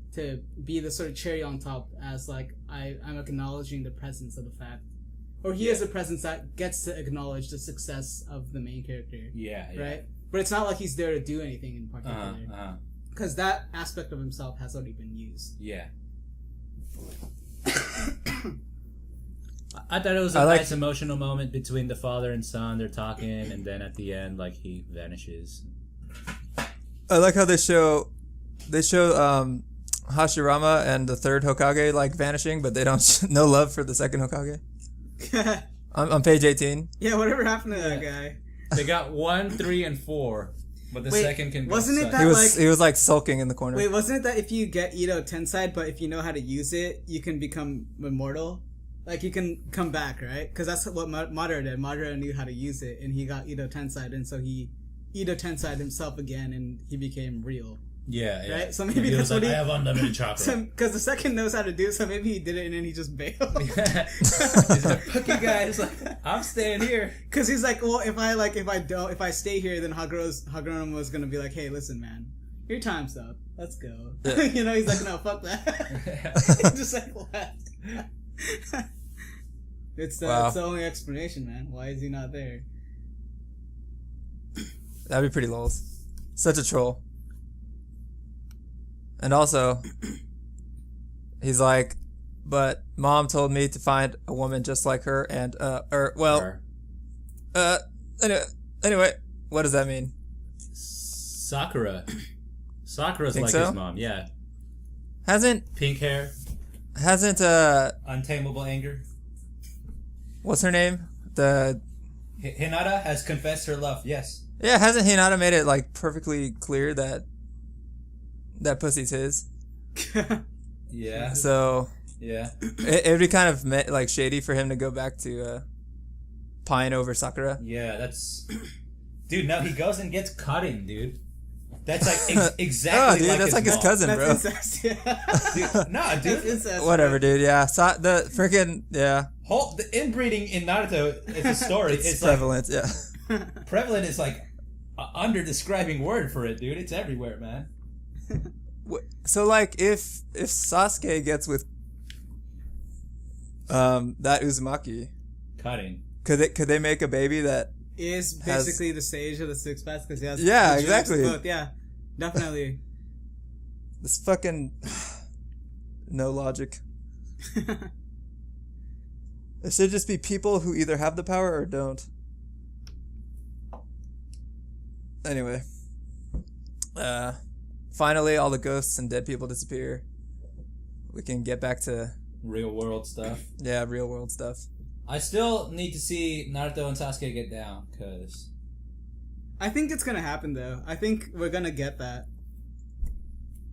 [SPEAKER 3] be the sort of cherry on top, as like I'm acknowledging the presence of the fact, or he is a presence that gets to acknowledge the success of the main character.
[SPEAKER 1] Yeah.
[SPEAKER 3] Right? But it's not like he's there to do anything in particular. Because that aspect of himself has already been used.
[SPEAKER 1] Yeah. I thought it was a nice emotional moment between the father and son. They're talking, and then at the end, like, he vanishes.
[SPEAKER 2] I like how they show Hashirama and the third Hokage like vanishing, but they don't no love for the second Hokage. on page 18.
[SPEAKER 3] Yeah, whatever happened to that guy?
[SPEAKER 1] They got 1, 3, and 4, but the second can.
[SPEAKER 3] Wasn't it that
[SPEAKER 2] he was like sulking in the corner?
[SPEAKER 3] Wait, wasn't it that if you get Ito Tensai, but if you know how to use it, you can become immortal? Like, you can come back, right? Because that's what Madara did. Madara knew how to use it, and he got Ito Tensai, and so he Ito Tensai himself again, and he became real.
[SPEAKER 1] Yeah.
[SPEAKER 3] Right? So maybe that's what
[SPEAKER 1] I have unlimited chakra.
[SPEAKER 3] Because the second knows how to do it, so maybe he did it, and then he just bailed.
[SPEAKER 1] Yeah. He's like, fuck you guys. Like, I'm staying here.
[SPEAKER 3] Because he's like, well, if I stay here, then Hagoromo was gonna be like, hey, listen, man, your time's up. Let's go.
[SPEAKER 2] Yeah.
[SPEAKER 3] He's like, no, fuck that. Just like, what? It's the only explanation, man. Why is he not there?
[SPEAKER 2] That'd be pretty lols. Such a troll. And also, he's like, but mom told me to find a woman just like her, and anyway, what does that mean?
[SPEAKER 1] Sakura's like
[SPEAKER 2] so?
[SPEAKER 1] his mom, yeah. Pink hair. Untamable anger.
[SPEAKER 2] What's her name?
[SPEAKER 1] Hinata has confessed her love, yes.
[SPEAKER 2] Yeah, hasn't Hinata made it like perfectly clear that pussy's his?
[SPEAKER 1] Yeah.
[SPEAKER 2] So
[SPEAKER 1] yeah,
[SPEAKER 2] it'd be kind of like shady for him to go back to pine over Sakura.
[SPEAKER 1] Yeah, that's dude. No, he goes and gets cutting, dude. That's like exactly.
[SPEAKER 2] Dude,
[SPEAKER 1] like
[SPEAKER 2] that's
[SPEAKER 1] his
[SPEAKER 2] like his
[SPEAKER 1] mom.
[SPEAKER 2] cousin, bro.
[SPEAKER 3] That's incest, yeah.
[SPEAKER 1] Dude, nah, dude.
[SPEAKER 3] That's incest,
[SPEAKER 2] Whatever, dude. Yeah, the freaking
[SPEAKER 1] The inbreeding in Naruto is a story.
[SPEAKER 2] it's prevalent.
[SPEAKER 1] Like, prevalent is like an under-describing word for it, dude. It's everywhere, man.
[SPEAKER 2] So like if Sasuke gets with that Uzumaki,
[SPEAKER 1] cutting,
[SPEAKER 2] could they make a baby that
[SPEAKER 3] is basically the sage of the six paths? Because he has
[SPEAKER 2] exactly.
[SPEAKER 3] both. Yeah, definitely.
[SPEAKER 2] This fucking no logic. It should just be people who either have the power or don't. Anyway, finally all the ghosts and dead people disappear. We can get back to
[SPEAKER 1] real world stuff.
[SPEAKER 2] Yeah, real world stuff.
[SPEAKER 1] I still need to see Naruto and Sasuke get down, because
[SPEAKER 3] I think it's gonna happen though. I think we're gonna get that.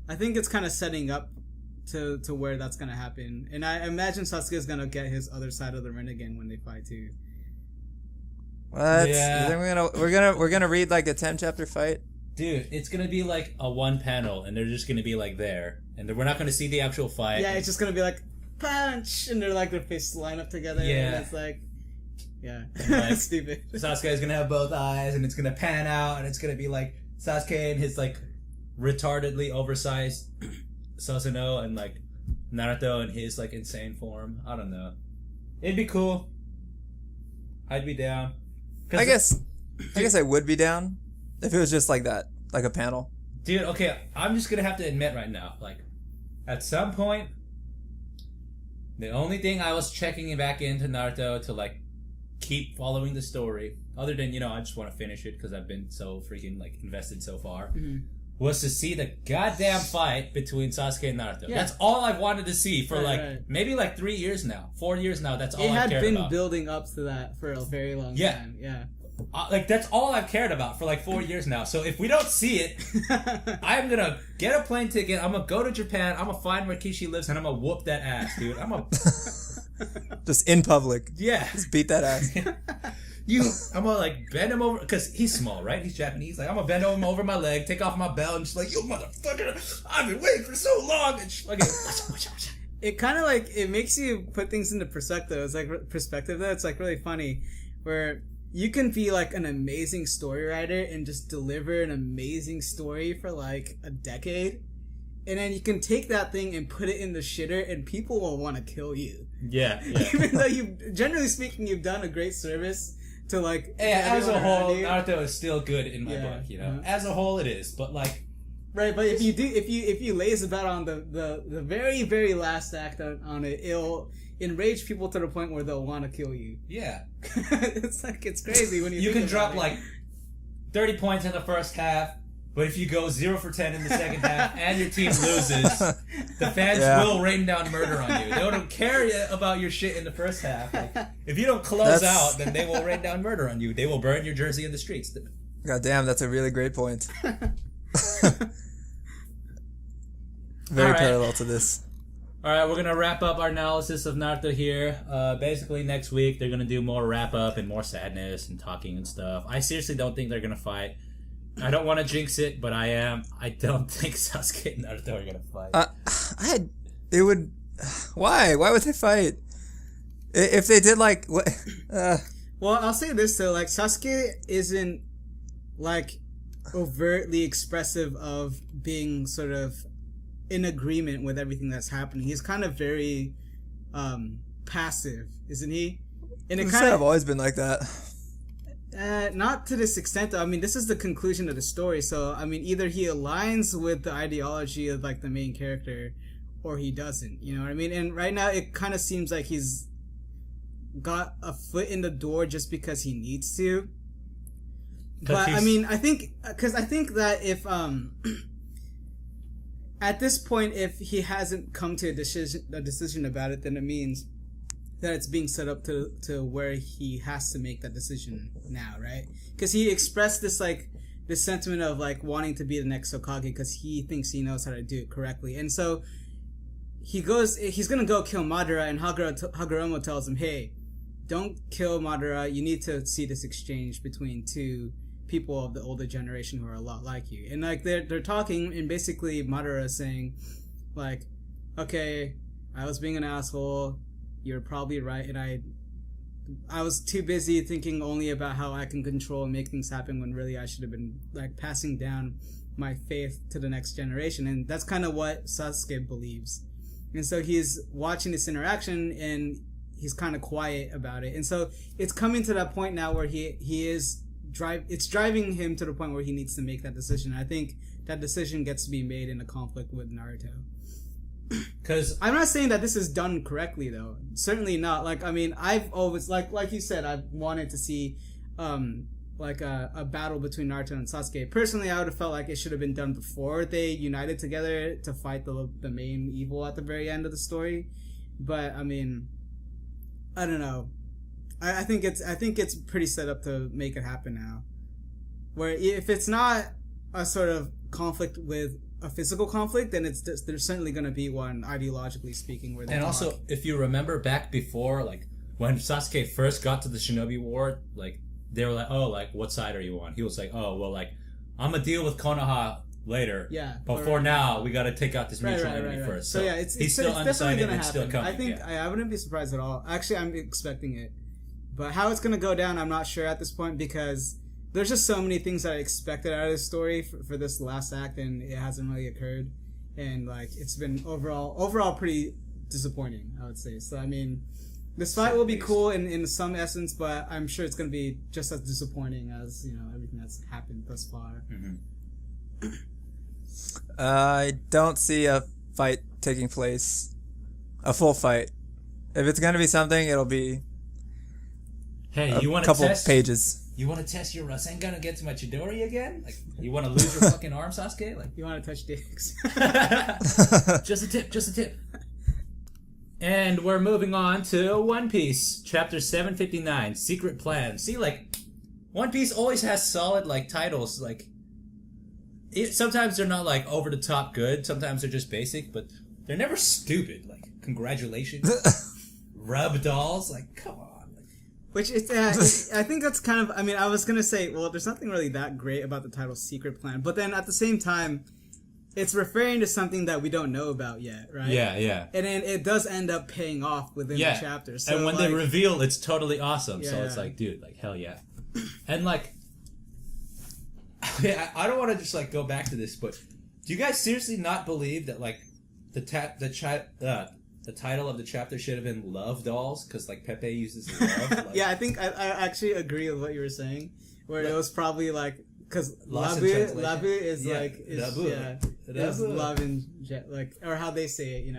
[SPEAKER 3] I think it's kind of setting up to where that's gonna happen, and I imagine Sasuke's gonna get his other side of the Rinnegan when they fight too.
[SPEAKER 2] What?
[SPEAKER 1] Yeah.
[SPEAKER 2] You think we're gonna read like a 10-chapter fight?
[SPEAKER 1] Dude, it's gonna be like a one panel, and they're just gonna be like there, and we're not gonna see the actual fight.
[SPEAKER 3] Yeah, it's just gonna be like punch, and they're like their faces line up together.
[SPEAKER 1] Yeah,
[SPEAKER 3] and it's like, yeah,
[SPEAKER 1] like,
[SPEAKER 3] stupid.
[SPEAKER 1] Sasuke's gonna have both eyes, and it's gonna pan out, and it's gonna be like Sasuke and his like retardedly oversized Susanoo and like Naruto in his like insane form. I don't know. It'd be cool. I'd be down.
[SPEAKER 2] I guess I would be down if it was just like that, like a panel.
[SPEAKER 1] Dude, okay, I'm just gonna have to admit right now, like, at some point, the only thing I was checking back into Naruto to like keep following the story, other than, you know, I just want to finish it because I've been so freaking like invested so far, was to see the goddamn fight between Sasuke and Naruto.
[SPEAKER 3] Yeah.
[SPEAKER 1] That's all I've wanted to see for maybe like 3 years now, 4 years now. That's all I cared about.
[SPEAKER 3] It had been building up to that for a very long time. Yeah.
[SPEAKER 1] Like, that's all I've cared about for like 4 years now. So if we don't see it, I'm gonna get a plane ticket. I'm gonna go to Japan. I'm gonna find where Kishi lives, and I'm gonna whoop that ass, dude. I'm gonna
[SPEAKER 2] just in public.
[SPEAKER 1] Yeah,
[SPEAKER 2] just beat that ass.
[SPEAKER 1] I'm gonna like bend him over because he's small, right? He's Japanese. Like, I'm gonna bend him over my leg, take off my belt, and just like, you motherfucker, I've been waiting for so long. And just, like,
[SPEAKER 3] it kind of like it makes you put things into perspective. It's like perspective. It's like really funny where you can be like an amazing story writer and just deliver an amazing story for like a decade. And then you can take that thing and put it in the shitter and people will want to kill you.
[SPEAKER 1] Yeah.
[SPEAKER 3] Even though generally speaking, you've done a great service to like...
[SPEAKER 1] as a whole, Naruto is still good in my book, you know? As a whole it is, but like...
[SPEAKER 3] Right, but if you laze about on the very, very last act on it, it'll enrage people to the point where they'll want to kill you.
[SPEAKER 1] Yeah.
[SPEAKER 3] It's like, it's crazy when you
[SPEAKER 1] can drop like 30 points in the first half, but if you go 0 for 10 in the second half and your team loses, the fans will rain down murder on you. They don't care about your shit in the first half. Like, if you don't close out, then they will rain down murder on you. They will burn your jersey in the streets.
[SPEAKER 2] God damn, that's a really great point. Very parallel to this.
[SPEAKER 1] Alright, we're going to wrap up our analysis of Naruto here. Basically, next week, they're going to do more wrap-up and more sadness and talking and stuff. I seriously don't think they're going to fight. I don't want to jinx it, but I am. I don't think Sasuke and Naruto are going to fight.
[SPEAKER 2] Why? Why would they fight? If they did, like...
[SPEAKER 3] Well, I'll say this, though. Like, Sasuke isn't, like, overtly expressive of being sort of in agreement with everything that's happening. He's kind of very passive, isn't he? And it kind of
[SPEAKER 2] always been like that.
[SPEAKER 3] Not to this extent, though. I mean, this is the conclusion of the story. So, I mean, either he aligns with the ideology of like the main character, or he doesn't. You know what I mean? And right now, it kind of seems like he's got a foot in the door just because he needs to. But I mean, I think that if at this point, if he hasn't come to a decision about it, then it means that it's being set up to where he has to make that decision now, right? Because he expressed this sentiment of like wanting to be the next Hokage because he thinks he knows how to do it correctly, and so he's gonna go kill Madara, and Hagoromo tells him, "Hey, don't kill Madara. You need to see this exchange between two people of the older generation who are a lot like you." And like they're talking, and basically Madara is saying, like, "Okay, I was being an asshole. You're probably right, and I was too busy thinking only about how I can control and make things happen when really I should have been like passing down my faith to the next generation." And that's kind of what Sasuke believes. And so he's watching this interaction and he's kind of quiet about it. And so it's coming to that point now where it's driving him to the point where he needs to make that decision. I think that decision gets to be made in a conflict with Naruto. Because I'm not saying that this is done correctly, though. Certainly not. Like, I mean, I've always like you said, I've wanted to see like a battle between Naruto and Sasuke. Personally, I would have felt like it should have been done before they united together to fight the main evil at the very end of the story. But I mean, I don't know. I think it's pretty set up to make it happen now. Where if it's not a sort of conflict with a physical conflict, then there's certainly going to be one ideologically speaking. Where
[SPEAKER 1] also, if you remember back before, like when Sasuke first got to the Shinobi War, like they were like, "Oh, like what side are you on?" He was like, "Oh, well, like I'm gonna deal with Konoha later.
[SPEAKER 3] Yeah,
[SPEAKER 1] but for now, we got to take out this mutual enemy first." So yeah,
[SPEAKER 3] he's still undecided and it's still coming. I think I wouldn't be surprised at all. Actually, I'm expecting it, but how it's gonna go down, I'm not sure at this point because there's just so many things that I expected out of this story for this last act, and it hasn't really occurred. And like it's been overall pretty disappointing, I would say. So I mean, this fight will be cool in some essence, but I'm sure it's going to be just as disappointing as everything that's happened thus far.
[SPEAKER 1] Mm-hmm.
[SPEAKER 2] I don't see a fight taking place, a full fight. If it's going to be something, it'll be
[SPEAKER 1] Hey, you want
[SPEAKER 2] a couple
[SPEAKER 1] test?
[SPEAKER 2] pages.
[SPEAKER 1] You want to test your Rasengan against my Chidori again? Like, you want to lose your fucking arm, Sasuke? Like,
[SPEAKER 3] You want to touch dicks?
[SPEAKER 1] just a tip. And we're moving on to One Piece, chapter 759, Secret Plan. See, like, One Piece always has solid, like, titles. Like, sometimes they're not, like, over the top good. Sometimes they're just basic, but they're never stupid. Like, congratulations. Rub dolls. Like, come on.
[SPEAKER 3] Which is, I think that's kind of, I mean, I was going to say, well, there's nothing really that great about the title Secret Plan, but then at the same time, it's referring to something that we don't know about yet, right?
[SPEAKER 1] Yeah.
[SPEAKER 3] And then it does end up paying off within the chapter. So
[SPEAKER 1] and when
[SPEAKER 3] like,
[SPEAKER 1] they reveal, it's totally awesome. So
[SPEAKER 3] Yeah.
[SPEAKER 1] it's like, dude, like, hell yeah. And like, I don't want to just like go back to this, but do you guys seriously not believe that like the title of the chapter should have been Love Dolls? Because like Pepe uses love. Like,
[SPEAKER 3] yeah, I think I actually agree with what you were saying, where it was probably like, because
[SPEAKER 1] Lost in
[SPEAKER 3] labu
[SPEAKER 1] translation.
[SPEAKER 3] is like, is
[SPEAKER 1] Labu.
[SPEAKER 3] love in, like, or how they say it,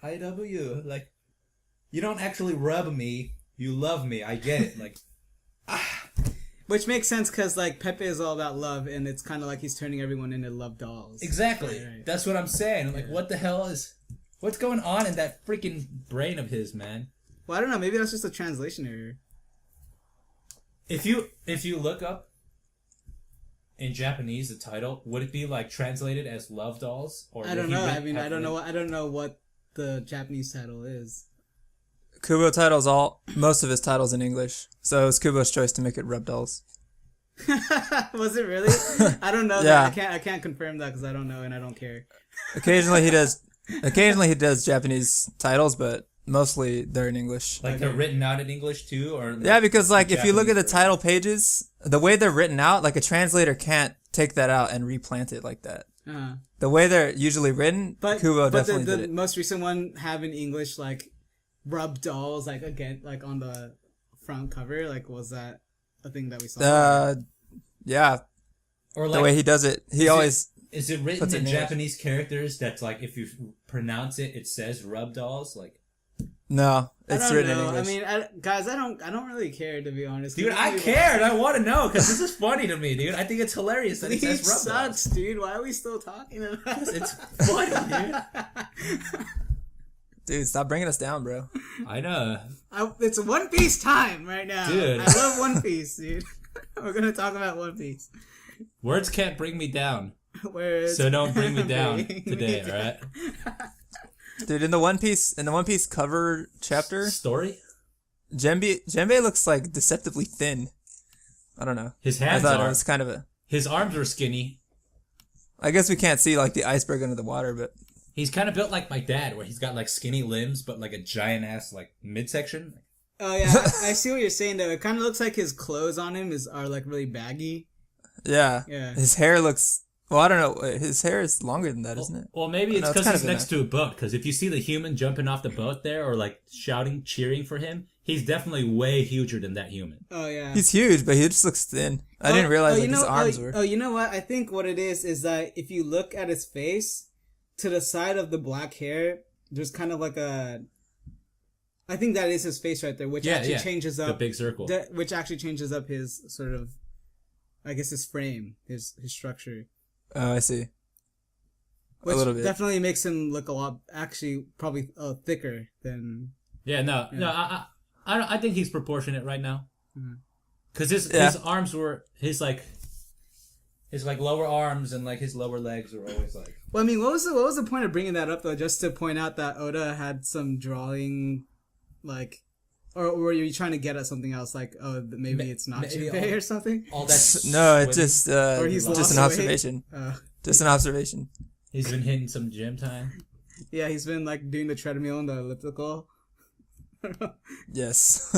[SPEAKER 1] I W. Like, you don't actually rub me, you love me. I get it. Like,
[SPEAKER 3] Which makes sense because like Pepe is all about love, and it's kind of like he's turning everyone into love dolls.
[SPEAKER 1] exactly.
[SPEAKER 3] Right.
[SPEAKER 1] That's what I'm saying. I'm like, what the hell is... What's going on in that freaking brain of his, man?
[SPEAKER 3] Well, I don't know. Maybe that's just a translation error.
[SPEAKER 1] If you look up in Japanese the title, would it be like translated as Love Dolls? Or
[SPEAKER 3] I don't know. I mean, I don't know what the Japanese title is.
[SPEAKER 2] Kubo most of his titles in English, so it was Kubo's choice to make it Rub Dolls.
[SPEAKER 3] Was it really? I don't know.
[SPEAKER 2] Yeah.
[SPEAKER 3] That. I can't confirm that because I don't know and I don't care.
[SPEAKER 2] Occasionally he does Japanese titles, but mostly they're in English.
[SPEAKER 1] Like they're written out in English too, or
[SPEAKER 2] Yeah, because like if you look at the
[SPEAKER 1] Japanese
[SPEAKER 2] title pages, the way they're written out, like a translator can't take that out and replant it like that.
[SPEAKER 3] Uh-huh.
[SPEAKER 2] The way they're usually written, Kubo definitely did
[SPEAKER 3] the
[SPEAKER 2] it.
[SPEAKER 3] most recent one have in English like Rub Dolls, like again, like on the front cover. Like, was that a thing that we saw?
[SPEAKER 2] Yeah.
[SPEAKER 1] or
[SPEAKER 2] The
[SPEAKER 1] like
[SPEAKER 2] way he does it,
[SPEAKER 1] is it written
[SPEAKER 2] puts it
[SPEAKER 1] in
[SPEAKER 2] in English.
[SPEAKER 1] Japanese characters that's like if you pronounce it, it says Rub Dolls? Like,
[SPEAKER 2] no,
[SPEAKER 3] I
[SPEAKER 2] it's
[SPEAKER 3] don't
[SPEAKER 2] written
[SPEAKER 3] know.
[SPEAKER 2] in English.
[SPEAKER 3] I mean, guys, I don't really care, to be honest.
[SPEAKER 1] dude, I care and I want to know because this is funny to me, dude. I think it's hilarious that it
[SPEAKER 3] Bleach
[SPEAKER 1] says Rub
[SPEAKER 3] sucks,
[SPEAKER 1] Dolls.
[SPEAKER 3] dude. Why are we still talking about it?
[SPEAKER 1] It's funny, dude.
[SPEAKER 2] Dude, stop bringing us down, bro.
[SPEAKER 1] I know.
[SPEAKER 3] It's One Piece time right now.
[SPEAKER 1] Dude.
[SPEAKER 3] I love One Piece, dude. We're gonna talk about One Piece.
[SPEAKER 1] Words can't bring me down.
[SPEAKER 3] Whereas
[SPEAKER 1] So don't bring me down
[SPEAKER 3] Bring me
[SPEAKER 1] today,
[SPEAKER 3] down.
[SPEAKER 1] alright?
[SPEAKER 2] Dude, in the One Piece cover chapter,
[SPEAKER 1] Story?
[SPEAKER 2] Jembe looks like deceptively thin. I don't know.
[SPEAKER 1] His
[SPEAKER 2] I
[SPEAKER 1] hands
[SPEAKER 2] thought
[SPEAKER 1] are.
[SPEAKER 2] it was kind of
[SPEAKER 1] His arms are skinny.
[SPEAKER 2] I guess we can't see like the iceberg under the water, but
[SPEAKER 1] He's kind of built like my dad, where he's got like skinny limbs, but like a giant ass like midsection.
[SPEAKER 3] Oh yeah, I see what you're saying though. It kind of looks like his clothes on him are like really baggy.
[SPEAKER 2] yeah.
[SPEAKER 3] Yeah.
[SPEAKER 2] His hair looks. Well, I don't know. His hair is longer than that, isn't it?
[SPEAKER 1] Well, maybe it's
[SPEAKER 2] No, it's
[SPEAKER 1] because
[SPEAKER 2] kind
[SPEAKER 1] he's
[SPEAKER 2] of
[SPEAKER 1] next to a boat. Because if you see the human jumping off the boat there, or like shouting, cheering for him, he's definitely way huger than that human.
[SPEAKER 3] Oh yeah.
[SPEAKER 2] He's huge, but he just looks thin. I didn't realize like his arms were.
[SPEAKER 3] Oh, you know what? I think what it is that if you look at his face, to the side of the black hair, there's kind of like a. I think that is his face right there, which actually changes up
[SPEAKER 1] the big circle.
[SPEAKER 3] which actually changes up his sort of, I guess, his frame, his structure.
[SPEAKER 2] Oh, I see.
[SPEAKER 3] Which
[SPEAKER 2] a little bit.
[SPEAKER 3] definitely makes him look a lot, actually, probably thicker than.
[SPEAKER 1] Yeah, no. I think he's proportionate right now. Because his arms were his lower arms and like his lower legs were always like.
[SPEAKER 3] Well, I mean, what was the point of bringing that up though? Just to point out that Oda had some drawing, like, or were you trying to get at something else? Like, oh, maybe it's not Jinbei or something.
[SPEAKER 1] All that.
[SPEAKER 2] No, it's just
[SPEAKER 3] Or he's
[SPEAKER 2] just
[SPEAKER 3] lost
[SPEAKER 2] an
[SPEAKER 3] weight.
[SPEAKER 2] observation. Just an observation.
[SPEAKER 1] He's been hitting some gym time.
[SPEAKER 3] Yeah, he's been like doing the treadmill and the elliptical.
[SPEAKER 2] Yes.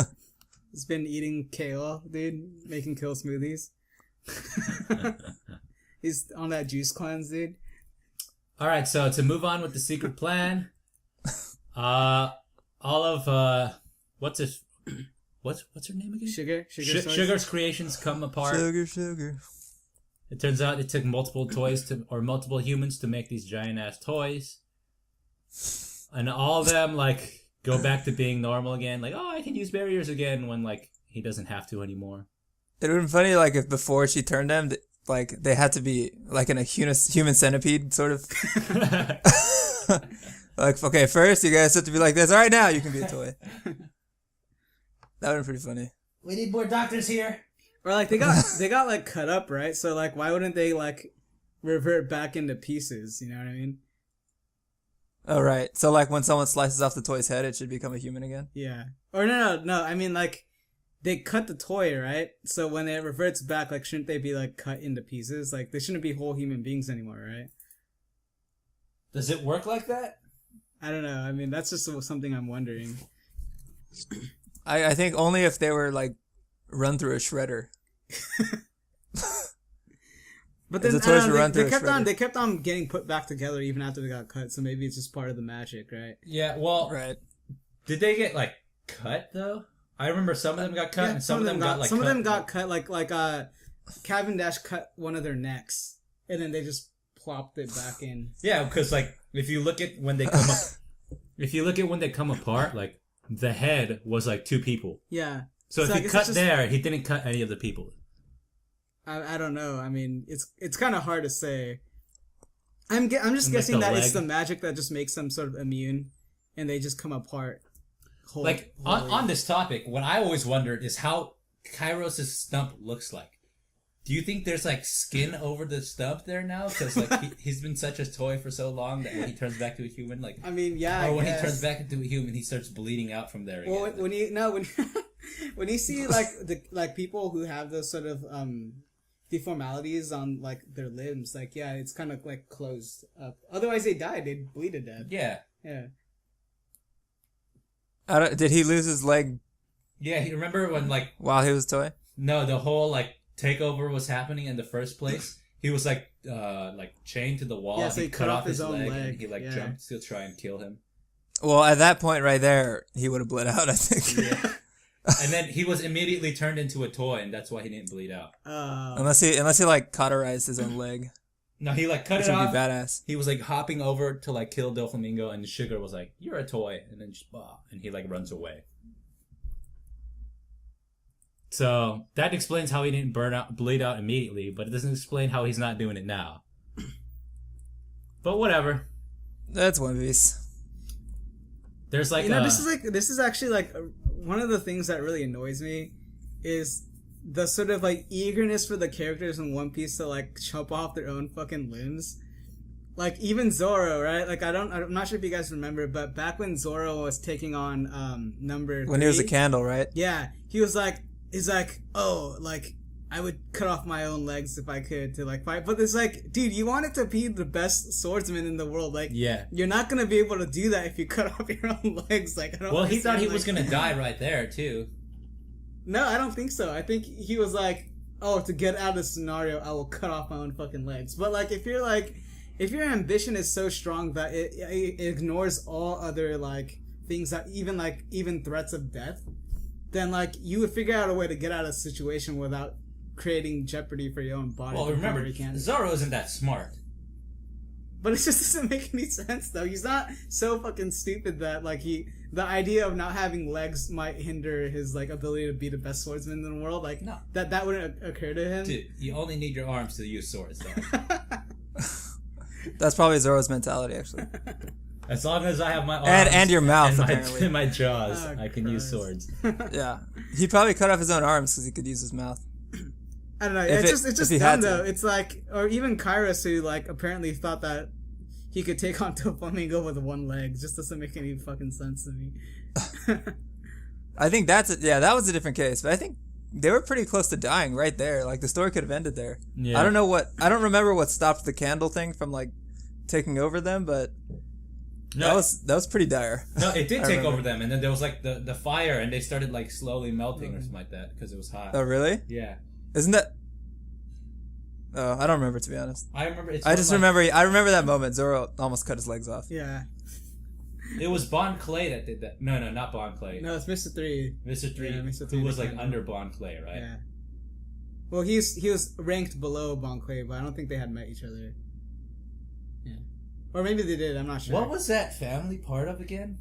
[SPEAKER 3] He's been eating kale, dude, making kale smoothies. He's on that juice cleanse, dude.
[SPEAKER 1] All right, so to move on with the secret plan, all of what's her name again?
[SPEAKER 3] Sugar's
[SPEAKER 1] creations come apart.
[SPEAKER 2] Sugar.
[SPEAKER 1] It turns out it took multiple multiple humans to make these giant ass toys, and all of them like go back to being normal again. Like, oh, I can use barriers again when like he doesn't have to anymore.
[SPEAKER 2] It would have been funny, like, if before she turned them, like, they had to be, like, in a human centipede, sort of. Like, okay, first you guys have to be like this. All right, now you can be a toy. That would have been pretty funny.
[SPEAKER 1] We need more doctors here.
[SPEAKER 3] Or like they got like cut up, right? So like why wouldn't they like revert back into pieces? You know what I mean?
[SPEAKER 2] Oh, right. So like when someone slices off the toy's head, it should become a human again?
[SPEAKER 3] Yeah. Or no. I mean like they cut the toy, right? So when it reverts back, like shouldn't they be like cut into pieces? Like they shouldn't be whole human beings anymore, right?
[SPEAKER 1] Does it work like that?
[SPEAKER 3] I don't know. I mean that's just something I'm wondering.
[SPEAKER 2] I think only if they were like run through a shredder.
[SPEAKER 3] But then they kept on getting put back together even after they got cut. So maybe it's just part of the magic, right?
[SPEAKER 1] Yeah. Well,
[SPEAKER 2] right.
[SPEAKER 1] Did they get like cut though? I remember some of them got cut, and some of them got
[SPEAKER 3] some of them got cut. Like Cabin Dash cut one of their necks, and then they just plopped it back in.
[SPEAKER 1] Yeah, because like if you look at when they come up, if you look at when they come apart, like the head was like two people.
[SPEAKER 3] Yeah.
[SPEAKER 1] So if he cut there, he didn't cut any of the people.
[SPEAKER 3] I don't know. I mean, it's kind of hard to say. I'm just guessing that it's the magic that just makes them sort of immune, and they just come apart.
[SPEAKER 1] On this topic, what I always wondered is how Kairos' stump looks like. Do you think there's like skin over the stump there now? Because like he's been such a toy for so long that when he turns back to a human, like
[SPEAKER 3] I mean, yeah.
[SPEAKER 1] Or when he turns back into a human, he starts bleeding out from there again.
[SPEAKER 3] Well, when you see like people who have those sort of deformalities on like their limbs, like yeah, it's kind of like closed up. Otherwise, they die. They'd bleed to death.
[SPEAKER 1] Yeah.
[SPEAKER 3] Yeah.
[SPEAKER 2] Did he lose his leg?
[SPEAKER 1] Yeah, you remember when like
[SPEAKER 2] while he was a toy?
[SPEAKER 1] No, the whole like takeover was happening in the first place. He was like chained to the wall.
[SPEAKER 3] Yeah, so he cut off his own leg.
[SPEAKER 1] And he like jumped to try and kill him.
[SPEAKER 2] Well, at that point right there, he would have bled out, I think.
[SPEAKER 1] Yeah. And then he was immediately turned into a toy, and that's why he didn't bleed out.
[SPEAKER 2] Unless he like cauterized his own leg.
[SPEAKER 1] No, he like cut
[SPEAKER 2] it
[SPEAKER 1] off.
[SPEAKER 2] Would be badass.
[SPEAKER 1] He was like hopping over to like kill Doflamingo, and Sugar was like, "You're a toy," and then just and he like runs away. So that explains how he didn't bleed out immediately, but it doesn't explain how he's not doing it now. But whatever.
[SPEAKER 2] That's One Piece.
[SPEAKER 1] There's like
[SPEAKER 3] this is actually like one of the things that really annoys me is the sort of like eagerness for the characters in One Piece to like chop off their own fucking limbs. Like even Zoro, right? Like I'm not sure if you guys remember, but back when Zoro was taking on number 3,
[SPEAKER 2] when he was a candle, right?
[SPEAKER 3] Yeah, he's like, oh, like I would cut off my own legs if I could to like fight. But it's like, dude, you wanted to be the best swordsman in the world. Like,
[SPEAKER 1] yeah,
[SPEAKER 3] you're not gonna be able to do that if you cut off your own legs. Like, I don't.
[SPEAKER 1] Well, he thought he was gonna die right there too.
[SPEAKER 3] No, I don't think so. I think he was like, oh, to get out of the scenario, I will cut off my own fucking legs. But like, if your ambition is so strong that it ignores all other like things that even threats of death, then like you would figure out a way to get out of a situation without creating jeopardy for your own body.
[SPEAKER 1] Well, remember, Zoro isn't that smart.
[SPEAKER 3] But it just doesn't make any sense, though. He's not so fucking stupid that, like, the idea of not having legs might hinder his, like, ability to be the best swordsman in the world. Like, no. that wouldn't occur to him.
[SPEAKER 1] Dude, you only need your arms to use swords, though.
[SPEAKER 2] That's probably Zoro's mentality, actually.
[SPEAKER 1] As long as I have my arms
[SPEAKER 2] and your mouth,
[SPEAKER 1] and my jaws, I can use swords.
[SPEAKER 2] Yeah. He'd probably cut off his own arms because he could use his mouth.
[SPEAKER 3] I don't know. It's just dumb though. It's like, or even Kairos, who like apparently thought that he could take on Doflamingo with one leg. Just doesn't make any fucking sense to me.
[SPEAKER 2] I think that was a different case. But I think they were pretty close to dying right there. Like the story could have ended there. Yeah. I don't remember what stopped the candle thing from like taking over them, but that was pretty dire.
[SPEAKER 1] No, it did take over them, and then there was like the fire, and they started like slowly melting or something like that because it was hot.
[SPEAKER 2] Oh really?
[SPEAKER 1] Yeah.
[SPEAKER 2] Isn't that? Oh, I don't remember, to be honest.
[SPEAKER 1] I remember.
[SPEAKER 2] I remember that moment. Zoro almost cut his legs off.
[SPEAKER 3] Yeah.
[SPEAKER 1] It was Bon Clay that did that. No, not Bon Clay.
[SPEAKER 3] No, it's Mr. 3.
[SPEAKER 1] Mr. 3,
[SPEAKER 3] Yeah, Mr. 3
[SPEAKER 1] who was
[SPEAKER 3] did
[SPEAKER 1] like
[SPEAKER 3] that.
[SPEAKER 1] under Bon Clay, right?
[SPEAKER 3] Yeah. Well, he was ranked below Bon Clay, but I don't think they had met each other. Yeah. Or maybe they did. I'm not sure.
[SPEAKER 1] What was that family part of again?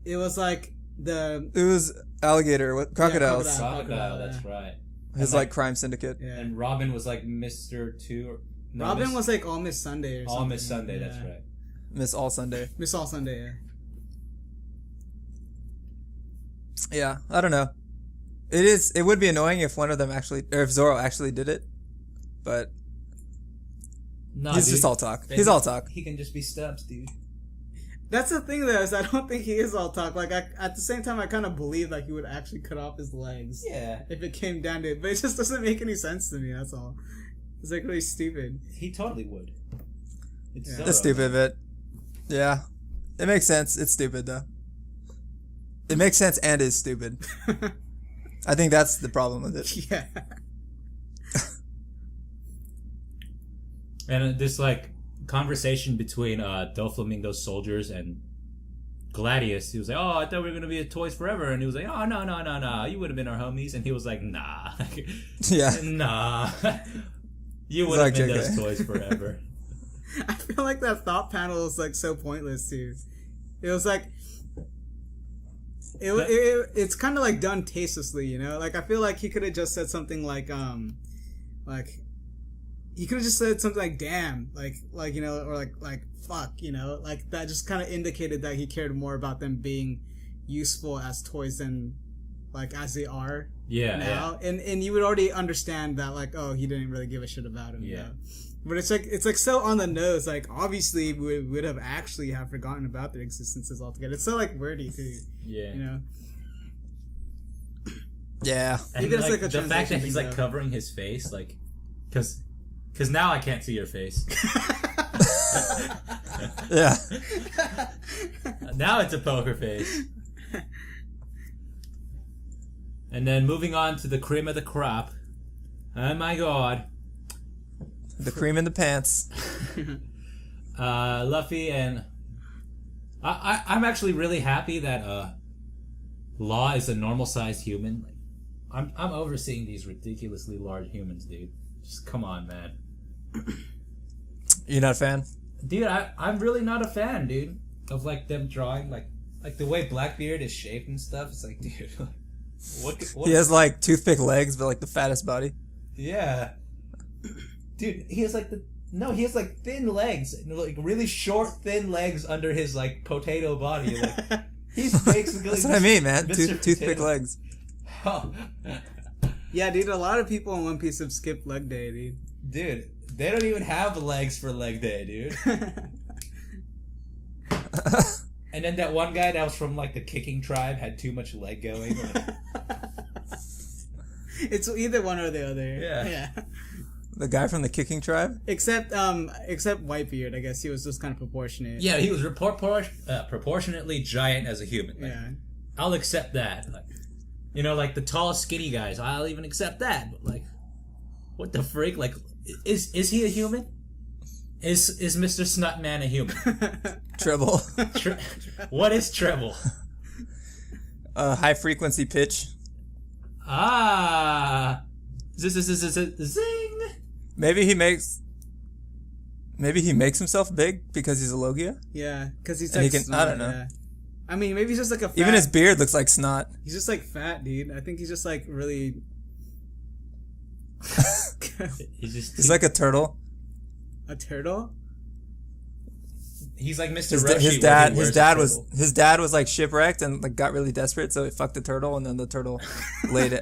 [SPEAKER 3] It was like the
[SPEAKER 2] It was alligator with crocodiles.
[SPEAKER 3] Yeah,
[SPEAKER 1] Crocodile. That's right.
[SPEAKER 2] His like crime syndicate.
[SPEAKER 3] yeah.
[SPEAKER 1] And Robin was like Mr. 2.
[SPEAKER 3] Robin was like All Miss Sunday or something.
[SPEAKER 1] All Miss Sunday.
[SPEAKER 3] Yeah.
[SPEAKER 1] That's right.
[SPEAKER 2] Miss All Sunday.
[SPEAKER 3] Miss All Sunday. Yeah.
[SPEAKER 2] Yeah, I don't know. It would be annoying if one of them actually, or if Zoro actually did it, but
[SPEAKER 1] No,
[SPEAKER 2] he's
[SPEAKER 1] dude.
[SPEAKER 2] just all talk. He's all talk.
[SPEAKER 1] He can just be Stubbs, dude.
[SPEAKER 3] That's the thing, though, is I don't think he is all talk. Like, at the same time, I kind of believe like he would actually cut off his legs.
[SPEAKER 1] Yeah.
[SPEAKER 3] If it came down to it, but it just doesn't make any sense to me. That's all. It's like really stupid.
[SPEAKER 1] He totally would. It's
[SPEAKER 3] Yeah.
[SPEAKER 1] Zoro.
[SPEAKER 2] It's stupid, but yeah, it makes sense. It's stupid though. It makes sense and is stupid. I think that's the problem with it.
[SPEAKER 3] Yeah.
[SPEAKER 1] And this like conversation between Doflamingo's soldiers and Gladius, he was like, "Oh, I thought we were gonna be toys forever," and he was like, "Oh, no, you would have been our homies," and he was like, "Nah,
[SPEAKER 2] Yeah.
[SPEAKER 1] nah, you would have
[SPEAKER 2] like,
[SPEAKER 1] been
[SPEAKER 2] JK.
[SPEAKER 1] those toys forever."
[SPEAKER 3] I feel like that thought panel was like so pointless too. It was like it's kind of like done tastelessly, you know. Like I feel like he could have just said something like he could have just said something like "damn," like you know, or like "fuck," you know, like that just kind of indicated that he cared more about them being useful as toys than like as they are now.
[SPEAKER 1] Yeah.
[SPEAKER 3] And you would already understand that like, oh, he didn't really give a shit about him.
[SPEAKER 1] Yeah.
[SPEAKER 3] You know? But it's like so on the nose. Like obviously we would have actually have forgotten about their existences altogether. It's so like wordy too.
[SPEAKER 1] Yeah.
[SPEAKER 3] You know.
[SPEAKER 2] Yeah.
[SPEAKER 1] And
[SPEAKER 3] Maybe it's
[SPEAKER 1] like,
[SPEAKER 3] like a
[SPEAKER 1] the fact that
[SPEAKER 3] translation
[SPEAKER 1] he's
[SPEAKER 3] thing,
[SPEAKER 1] like
[SPEAKER 3] though.
[SPEAKER 1] covering his face, like, because now I can't see your face.
[SPEAKER 2] Yeah.
[SPEAKER 1] Now it's a poker face. And then moving on to the cream of the crop. Oh my god.
[SPEAKER 2] The cream in the pants.
[SPEAKER 1] Luffy and I'm actually really happy that Law is a normal sized human. Like, I'm overseeing these ridiculously large humans, dude. Just come on, man.
[SPEAKER 2] You're not a fan?
[SPEAKER 1] Dude, I'm really not a fan, dude, of like them drawing like the way Blackbeard is shaped and stuff. It's like, dude, what
[SPEAKER 2] He has like toothpick legs, but like the fattest body.
[SPEAKER 1] Yeah. Dude, he has like he has like thin legs, like really short, thin legs under his like potato body. Like he's basically
[SPEAKER 2] That's what I mean, man.
[SPEAKER 1] Mr.
[SPEAKER 2] Toothpick
[SPEAKER 1] Potato.
[SPEAKER 2] legs.
[SPEAKER 1] Oh.
[SPEAKER 3] Yeah, dude. A lot of people in One Piece have skipped leg day, dude.
[SPEAKER 1] Dude, they don't even have legs for leg day, dude. And then that one guy that was from like the kicking tribe had too much leg going. Like,
[SPEAKER 3] It's either one or the other.
[SPEAKER 1] Yeah.
[SPEAKER 3] Yeah.
[SPEAKER 2] The guy from the kicking tribe?
[SPEAKER 3] Except Whitebeard, I guess he was just kind of proportionate.
[SPEAKER 1] yeah, he was proportionately giant as a human. Like,
[SPEAKER 3] Yeah.
[SPEAKER 1] I'll accept that. Like, you know, like the tall, skinny guys, I'll even accept that. But like, what the freak? Like, is he a human? Is Mr. Snutman a human?
[SPEAKER 2] Treble.
[SPEAKER 1] What is treble?
[SPEAKER 2] High frequency pitch.
[SPEAKER 1] Ah, zing.
[SPEAKER 2] Maybe he makes himself big because he's a Logia.
[SPEAKER 3] Yeah, because he's
[SPEAKER 2] And
[SPEAKER 3] like
[SPEAKER 2] he can-
[SPEAKER 3] snot,
[SPEAKER 2] I don't know.
[SPEAKER 3] Yeah. I mean, maybe he's just like a fat,
[SPEAKER 2] Even his beard looks like snot.
[SPEAKER 3] he's just like fat, dude. I think he's just like really.
[SPEAKER 2] He's like a turtle.
[SPEAKER 3] A turtle.
[SPEAKER 1] He's like Mr.
[SPEAKER 2] His
[SPEAKER 1] Roshi.
[SPEAKER 2] dad was like shipwrecked and like got really desperate, so he fucked the turtle, and then the turtle laid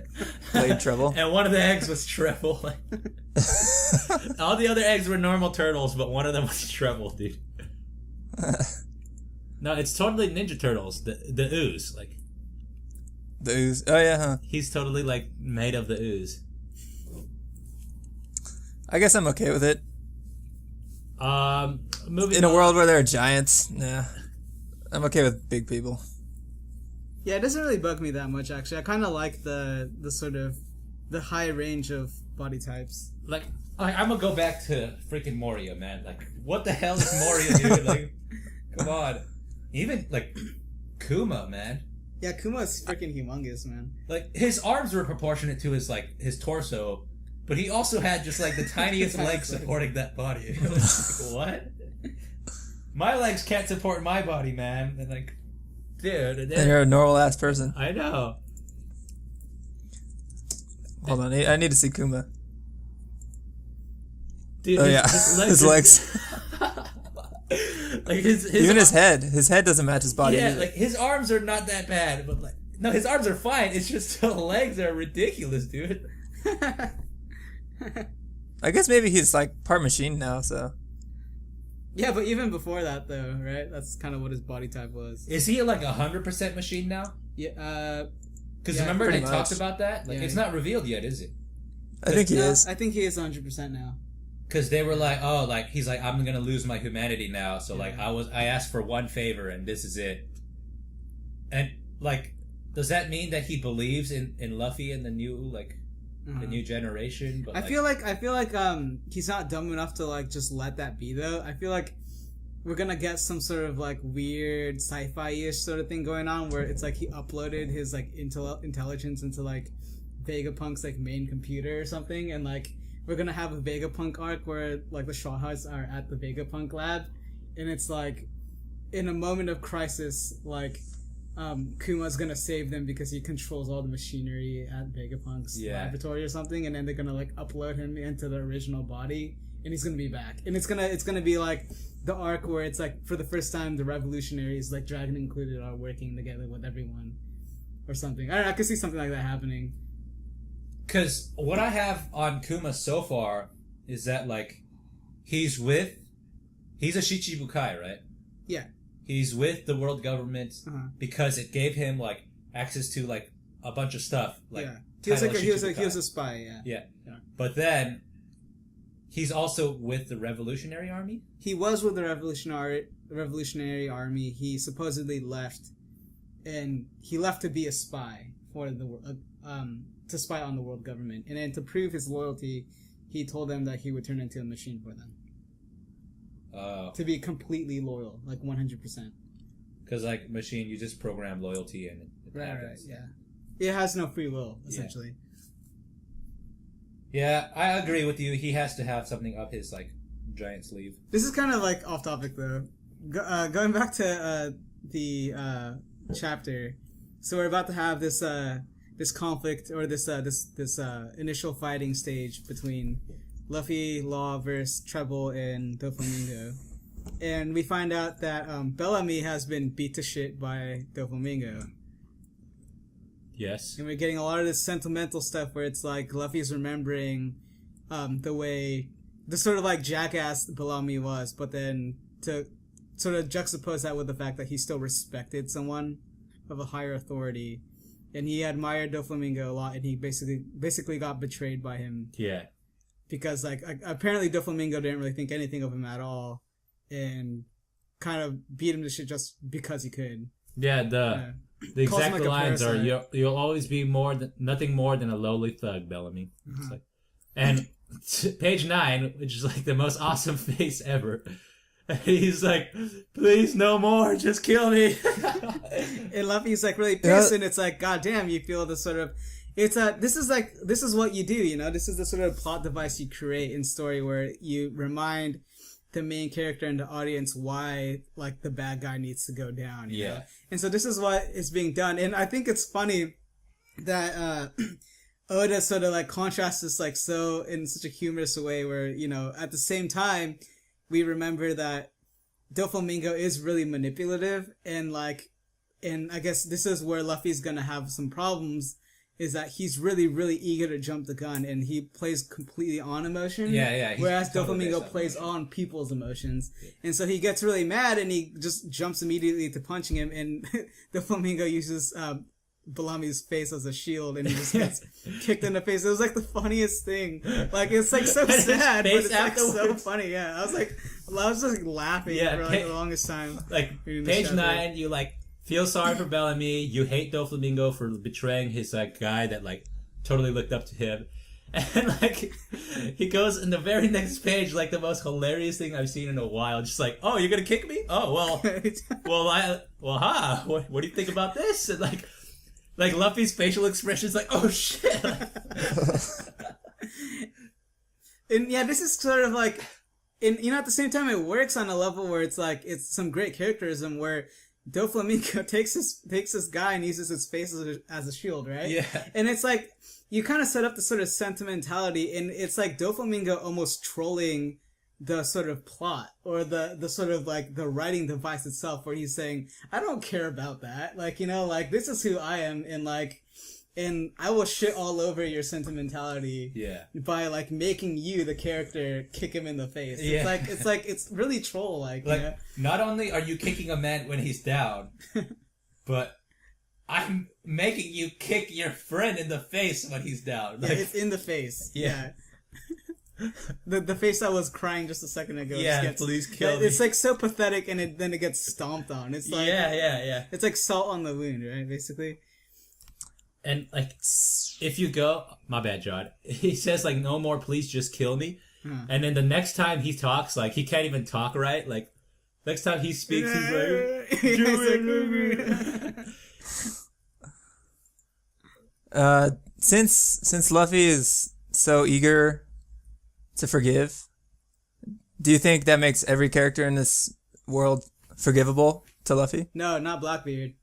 [SPEAKER 2] treble.
[SPEAKER 1] And one of the eggs was treble. All the other eggs were normal turtles, but one of them was treble, dude. No, it's totally Ninja Turtles. The ooze, like
[SPEAKER 2] The ooze. Oh yeah, huh?
[SPEAKER 1] he's totally like made of the ooze.
[SPEAKER 2] I guess I'm okay with it.
[SPEAKER 1] Moving
[SPEAKER 2] In a
[SPEAKER 1] on.
[SPEAKER 2] world where there are giants, yeah, I'm okay with big people.
[SPEAKER 3] Yeah, it doesn't really bug me that much actually. I kind of like the sort of the high range of body types.
[SPEAKER 1] Like I'm gonna go back to freaking Moria, man. Like, what the hell is Moria, dude? Like, come on. Even like Kuma, man.
[SPEAKER 3] Yeah, Kuma is freaking humongous, man.
[SPEAKER 1] Like, his arms were proportionate to his torso, but he also had just like the tiniest legs supporting that body. It was like, what? My legs can't support my body, man. And like, dude.
[SPEAKER 2] And you're a normal ass person.
[SPEAKER 1] I know.
[SPEAKER 2] Hold on, I need to see Kuma.
[SPEAKER 1] Dude,
[SPEAKER 2] Oh yeah, his legs.
[SPEAKER 1] Like his
[SPEAKER 2] Even his head. His head doesn't match his body.
[SPEAKER 1] Yeah,
[SPEAKER 2] either.
[SPEAKER 1] like his arms are not that bad, but like no, his arms are fine. It's just the legs are ridiculous, dude.
[SPEAKER 2] I guess maybe he's like part machine now, so.
[SPEAKER 3] Yeah, but even before that, though, right? That's kind of what his body type was.
[SPEAKER 1] Is he like 100% machine now?
[SPEAKER 3] Yeah.
[SPEAKER 1] Because
[SPEAKER 3] Yeah,
[SPEAKER 1] remember they
[SPEAKER 2] pretty
[SPEAKER 1] talked
[SPEAKER 2] much.
[SPEAKER 1] about that. Like, it's not revealed yet, is it?
[SPEAKER 2] I think he is.
[SPEAKER 3] I think he is 100% now.
[SPEAKER 1] Because they were like, oh, like he's like, I'm gonna lose my humanity now. So like,
[SPEAKER 3] Yeah.
[SPEAKER 1] I asked for one favor, and this is it. And like, does that mean that he believes in Luffy and the new the new generation? But
[SPEAKER 3] I feel like he's not dumb enough to like just let that be though. I feel like we're gonna get some sort of like weird sci-fi-ish sort of thing going on where it's like he uploaded his like intelligence into like Vegapunk's like main computer or something, and like we're gonna have a Vegapunk arc where like the Straw Hats are at the Vegapunk lab, and it's like in a moment of crisis, like Kuma's gonna save them because he controls all the machinery at Vegapunk's laboratory or something, and then they're gonna like upload him into the original body, and he's gonna be back, and it's gonna be like the arc where it's like for the first time the revolutionaries, like Dragon included, are working together with everyone or something. I don't know, I could see something like that happening.
[SPEAKER 1] Because what I have on Kuma so far is that like he's a Shichibukai, right?
[SPEAKER 3] Yeah.
[SPEAKER 1] He's with the world government because it gave him like access to like a bunch of stuff. Like
[SPEAKER 3] he was a spy. Yeah.
[SPEAKER 1] But then he's also with the Revolutionary Army.
[SPEAKER 3] He was with the Revolutionary Army. He supposedly left, and he left to be a spy for the to spy on the world government, and then to prove his loyalty, he told them that he would turn into a machine for them. To be completely loyal, like 100%.
[SPEAKER 1] Because like machine, you just program loyalty and it happens.
[SPEAKER 3] Right, yeah. It has no free will, essentially.
[SPEAKER 1] Yeah, I agree with you. He has to have something up his like giant sleeve.
[SPEAKER 3] This is kind of like off topic though. Going back to the chapter, so we're about to have this conflict or this initial fighting stage between Luffy, Law versus Treble, and Doflamingo. And we find out that Bellamy has been beat to shit by Doflamingo.
[SPEAKER 1] Yes.
[SPEAKER 3] And we're getting a lot of this sentimental stuff where it's like Luffy's remembering the sort of like jackass Bellamy was, but then to sort of juxtapose that with the fact that he still respected someone of a higher authority. And he admired Doflamingo a lot, and he basically got betrayed by him.
[SPEAKER 1] Yeah.
[SPEAKER 3] Because like apparently Doflamingo didn't really think anything of him at all, and kind of beat him to shit just because he could.
[SPEAKER 1] Yeah, the exact
[SPEAKER 3] like
[SPEAKER 1] lines are you'll always be nothing more than a lowly thug, Bellamy. Like, and page 9, which is like the most awesome face ever. He's like, please no more, just kill me.
[SPEAKER 3] And Luffy's like really pissed, and it's like, god damn, you feel the sort of this is what you do, you know? This is the sort of plot device you create in story where you remind the main character and the audience why like the bad guy needs to go down, you know? And so this is what is being done. And I think it's funny that Oda sort of like contrasts this like so in such a humorous way where, you know, at the same time we remember that Doflamingo is really manipulative, and I guess this is where Luffy's gonna have some problems, is that he's really, really eager to jump the gun, and he plays completely on emotion.
[SPEAKER 1] Yeah.
[SPEAKER 3] Whereas Doflamingo plays on people's emotions. Yeah. And so he gets really mad, and he just jumps immediately to punching him, and Doflamingo uses Bellamy's face as a shield, and he just gets kicked in the face. It was like the funniest thing. Like, it's like so sad, but it's like so funny. Yeah, I was just like laughing for like the longest time.
[SPEAKER 1] Like page 9, you like feel sorry for Bellamy. You hate Doflamingo for betraying his like guy that like totally looked up to him. And like he goes in the very next page, like the most hilarious thing I've seen in a while. Just like, oh, you're gonna kick me? Oh well, what do you think about this? And like Luffy's facial expression is like, oh shit.
[SPEAKER 3] And yeah, this is sort of like, at the same time it works on a level where it's like it's some great characterism where Doflamingo takes this guy and uses his face as a shield, right?
[SPEAKER 1] Yeah.
[SPEAKER 3] And it's like you kind of set up the sort of sentimentality, and it's like Doflamingo almost trolling the sort of plot or the sort of like the writing device itself, where he's saying, I don't care about that. Like, like this is who I am, and I will shit all over your sentimentality by like making you the character kick him in the face. Yeah. It's really troll like.
[SPEAKER 1] Not only are you kicking a man when he's down, but I'm making you kick your friend in the face when he's down.
[SPEAKER 3] Like, yeah, it's in the face. Yeah. The face that was crying just a second ago.
[SPEAKER 1] Yeah, please kill me.
[SPEAKER 3] It's like so pathetic, and then it gets stomped on. It's like
[SPEAKER 1] yeah.
[SPEAKER 3] It's like salt on the wound, right? Basically.
[SPEAKER 1] And like, if you go, my bad, John. He says like, "No more, please, just kill me." And then the next time he talks, like he can't even talk right. Like next time he speaks, he's like,
[SPEAKER 2] since Luffy is so eager to forgive, do you think that makes every character in this world forgivable to Luffy?
[SPEAKER 3] No, not Blackbeard.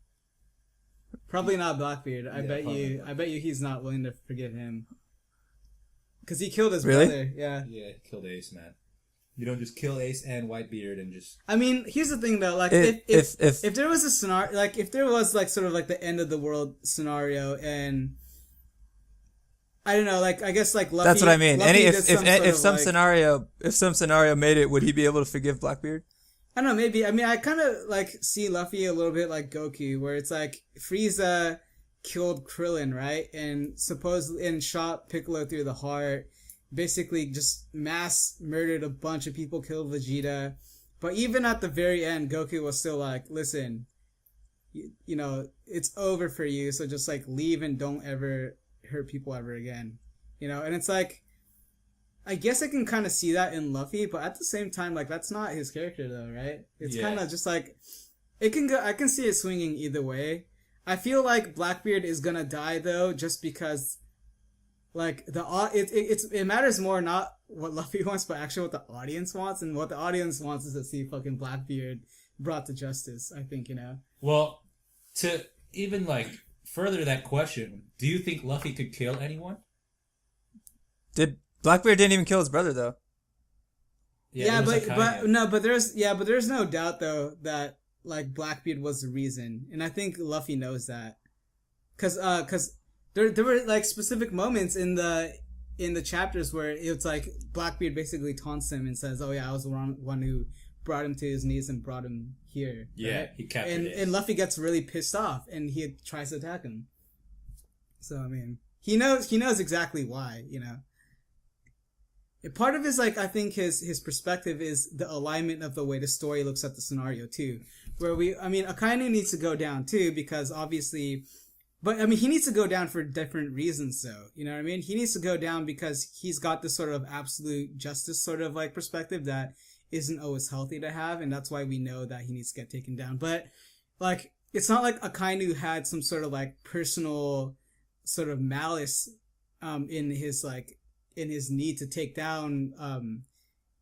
[SPEAKER 3] Probably not Blackbeard. I bet you he's not willing to forgive him. Because he killed his brother. Yeah.
[SPEAKER 1] Yeah, he killed Ace, man. You don't just kill Ace and Whitebeard and just...
[SPEAKER 3] I mean, here's the thing though, like if there was a scenario, like if there was like sort of like the end of the world scenario, and I don't know, like I guess like Luffy...
[SPEAKER 2] That's what I mean.
[SPEAKER 3] Luffy
[SPEAKER 2] If some scenario made it, would he be able to forgive Blackbeard?
[SPEAKER 3] I don't know, maybe. I mean, I kind of like see Luffy a little bit like Goku, where it's like Frieza killed Krillin, right? And shot Piccolo through the heart. Basically just mass murdered a bunch of people, killed Vegeta. But even at the very end, Goku was still like, listen, you know, it's over for you, so just like leave and don't ever hurt people ever again. You know, and it's like, I guess I can kind of see that in Luffy, but at the same time, like, that's not his character though, right? It's kind of just like, it can go, I can see it swinging either way. I feel like Blackbeard is gonna die though, just because, like, it matters more not what Luffy wants, but actually what the audience wants, and what the audience wants is to see fucking Blackbeard brought to justice, I think, you know?
[SPEAKER 1] Well, to even, like, further that question, do you think Luffy could kill anyone?
[SPEAKER 2] Blackbeard didn't even kill his brother though.
[SPEAKER 3] But there's no doubt though that like Blackbeard was the reason, and I think Luffy knows that, cause there were like specific moments in the chapters where it's like Blackbeard basically taunts him and says, "Oh yeah, I was the one who brought him to his knees and brought him here."
[SPEAKER 1] Yeah,
[SPEAKER 3] right?
[SPEAKER 1] he captured it.
[SPEAKER 3] And Luffy gets really pissed off and he tries to attack him. So I mean, he knows exactly why, you know. Part of his, like, I think his perspective is the alignment of the way the story looks at the scenario too, where Akainu needs to go down too, because obviously, but I mean, he needs to go down for different reasons though, you know what I mean? He needs to go down because he's got this sort of absolute justice sort of like perspective that isn't always healthy to have, and that's why we know that he needs to get taken down. But like, it's not like Akainu had some sort of like personal sort of malice in his need to take down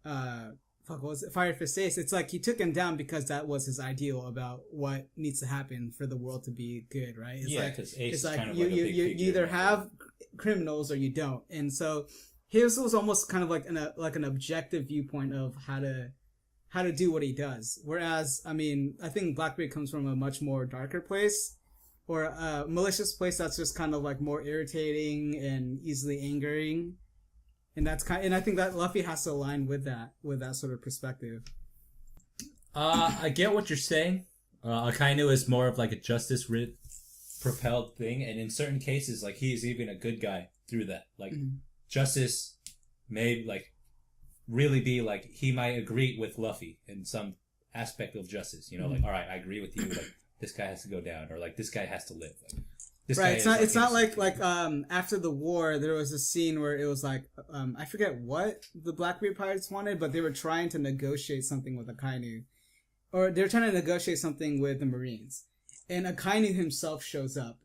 [SPEAKER 3] Fire Fist Ace. It's like he took him down because that was his ideal about what needs to happen for the world to be good, right?
[SPEAKER 1] Because Ace is kind of
[SPEAKER 3] you
[SPEAKER 1] like a big
[SPEAKER 3] you
[SPEAKER 1] figure,
[SPEAKER 3] either
[SPEAKER 1] right?
[SPEAKER 3] have criminals or you don't, and so his was almost kind of like an objective viewpoint of how to do what he does. Whereas, I mean, I think Blackbeard comes from a much more darker place, or a malicious place that's just kind of like more irritating and easily angering. And and I think that Luffy has to align with that sort of perspective.
[SPEAKER 1] I get what you're saying. Akainu is more of like a justice propelled thing, and in certain cases, like he's even a good guy through that. Like justice may like really be like he might agree with Luffy in some aspect of justice. You know, like all right, I agree with you. Like this guy has to go down, or like this guy has to live. Like, This
[SPEAKER 3] Right,
[SPEAKER 1] guy
[SPEAKER 3] it's not
[SPEAKER 1] is
[SPEAKER 3] like after the war there was a scene where it was like I forget what the Blackbeard pirates wanted, but they were trying to negotiate something with Akainu, or they were trying to negotiate something with the Marines, and Akainu himself shows up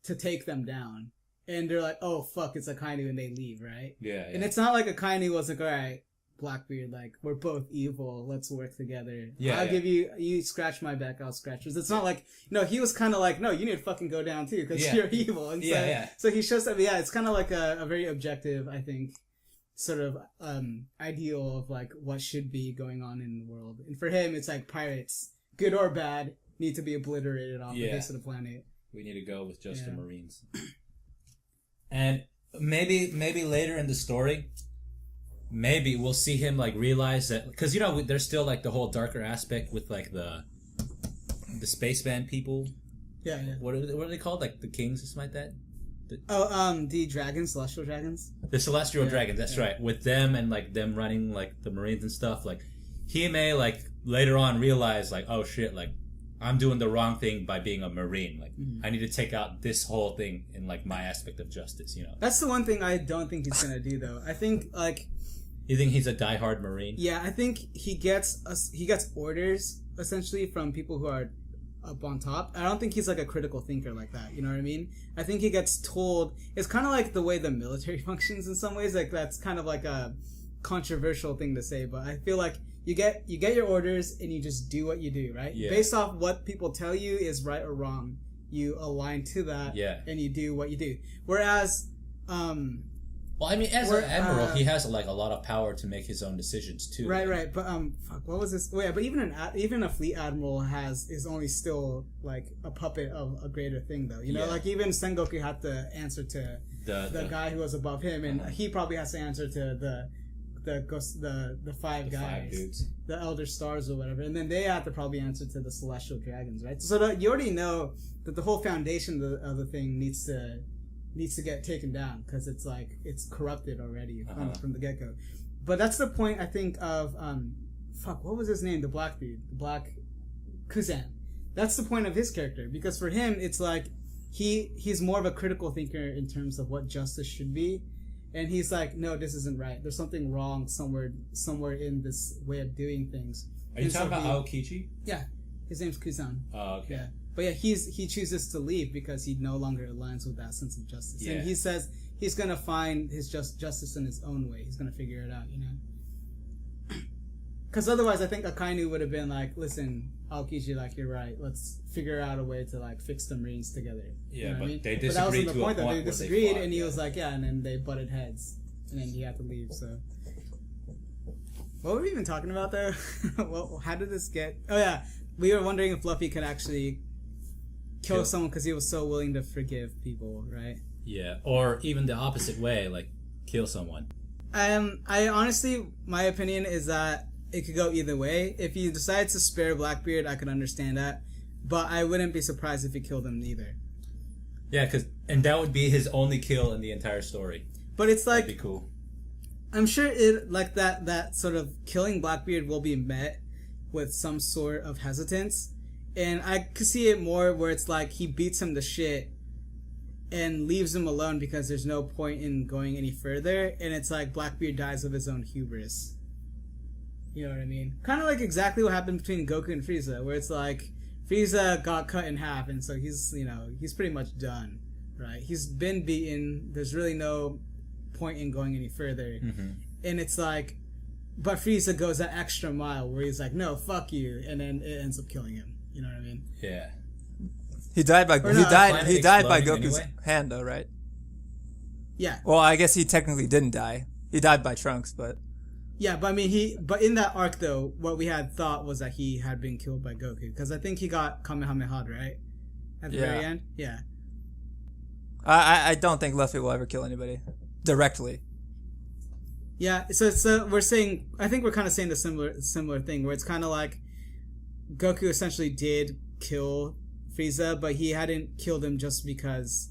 [SPEAKER 3] to take them down, and they're like, oh fuck, it's Akainu, and they leave, right?
[SPEAKER 1] Yeah.
[SPEAKER 3] And it's not like Akainu was like, all right, Blackbeard, like, we're both evil, let's work together.
[SPEAKER 1] Yeah,
[SPEAKER 3] I'll give you scratch my back, I'll scratch yours. It's not like, no, he was kind of like, no, you need to fucking go down too, because you're evil. And so he shows up, it's kind of like a very objective, I think, sort of ideal of like what should be going on in the world. And for him, it's like pirates, good or bad, need to be obliterated off the face of the planet.
[SPEAKER 1] We need to go with just the Marines. And maybe later in the story, maybe we'll see him like realize that, because there's still like the whole darker aspect with like the spaceman people.
[SPEAKER 3] Yeah.
[SPEAKER 1] What are they called? Like the kings or something like that.
[SPEAKER 3] The dragons, celestial dragons.
[SPEAKER 1] The celestial dragons. That's right. With them and like them running like the Marines and stuff. Like he may like later on realize like, oh shit, like I'm doing the wrong thing by being a Marine. Like I need to take out this whole thing in like my aspect of justice.
[SPEAKER 3] That's the one thing I don't think he's gonna do though. I think like.
[SPEAKER 1] You think he's a diehard Marine?
[SPEAKER 3] Yeah, I think he gets orders essentially from people who are up on top. I don't think he's like a critical thinker like that. You know what I mean? I think he gets told. It's kind of like the way the military functions in some ways. Like that's kind of like a controversial thing to say, but I feel like you get your orders and you just do what you do, right?
[SPEAKER 1] Yeah.
[SPEAKER 3] Based off what people tell you is right or wrong, you align to that.
[SPEAKER 1] Yeah.
[SPEAKER 3] And you do what you do. Whereas.
[SPEAKER 1] Well, I mean, as an admiral, he has like a lot of power to make his own decisions too.
[SPEAKER 3] Right. But fuck, what was this? Oh yeah, but even a fleet admiral is only still like a puppet of a greater thing, though. Like even Sengoku had to answer to the guy who was above him, and he probably has to answer to the five guys,
[SPEAKER 1] 5 dudes,
[SPEAKER 3] the Elder Stars or whatever, and then they have to probably answer to the Celestial Dragons, right? So you already know that the whole foundation of the thing needs to get taken down because it's corrupted already from the get-go. But that's the point, I think, of what was his name? The black dude, the black Kuzan. That's the point of his character, because for him it's like he's more of a critical thinker in terms of what justice should be, and he's like, no, this isn't right, there's something wrong somewhere in this way of doing things.
[SPEAKER 1] Are you talking about Aokichi?
[SPEAKER 3] Yeah, his name's Kuzan.
[SPEAKER 1] Oh, okay.
[SPEAKER 3] Yeah. But yeah, he chooses to leave because he no longer aligns with that sense of justice. Yeah. And he says he's gonna find his justice in his own way. He's gonna figure it out, Because otherwise, I think Akainu would have been like, "Listen, Aokichi, like you're right. Let's figure out a way to like fix the Marines together."
[SPEAKER 1] Yeah, but they disagreed.
[SPEAKER 3] But that wasn't the point.
[SPEAKER 1] That
[SPEAKER 3] they disagreed, and he was like, "Yeah," and then they butted heads, and then he had to leave. So, what were we even talking about there? Well, how did this get? Oh yeah, we were wondering if Luffy could actually kill someone because he was so willing to forgive people, right?
[SPEAKER 1] Yeah, or even the opposite way, like kill someone.
[SPEAKER 3] I honestly, my opinion is that it could go either way. If he decides to spare Blackbeard, I could understand that, but I wouldn't be surprised if he killed him either.
[SPEAKER 1] Yeah, and that would be his only kill in the entire story.
[SPEAKER 3] But it's like,
[SPEAKER 1] that'd be cool.
[SPEAKER 3] I'm sure it like that sort of killing Blackbeard will be met with some sort of hesitance. And I could see it more where it's like he beats him to shit and leaves him alone because there's no point in going any further. And it's like Blackbeard dies of his own hubris. You know what I mean? Kind of like exactly what happened between Goku and Frieza, where it's like Frieza got cut in half, and so he's pretty much done, right? He's been beaten. There's really no point in going any further. Mm-hmm. And it's like, but Frieza goes that extra mile where he's like, no, fuck you, and then it ends up killing him. You know what I mean?
[SPEAKER 1] Yeah.
[SPEAKER 2] He died by Goku's hand, though, right?
[SPEAKER 3] Yeah.
[SPEAKER 2] Well, I guess he technically didn't die. He died by Trunks, but
[SPEAKER 3] yeah, but I mean, but in that arc though, what we had thought was that he had been killed by Goku, because I think he got Kamehameha, right? At the very end, yeah.
[SPEAKER 2] I don't think Luffy will ever kill anybody directly.
[SPEAKER 3] Yeah, so we're saying, I think we're kind of saying the similar thing, where it's kind of like Goku essentially did kill Frieza, but he hadn't killed him just because,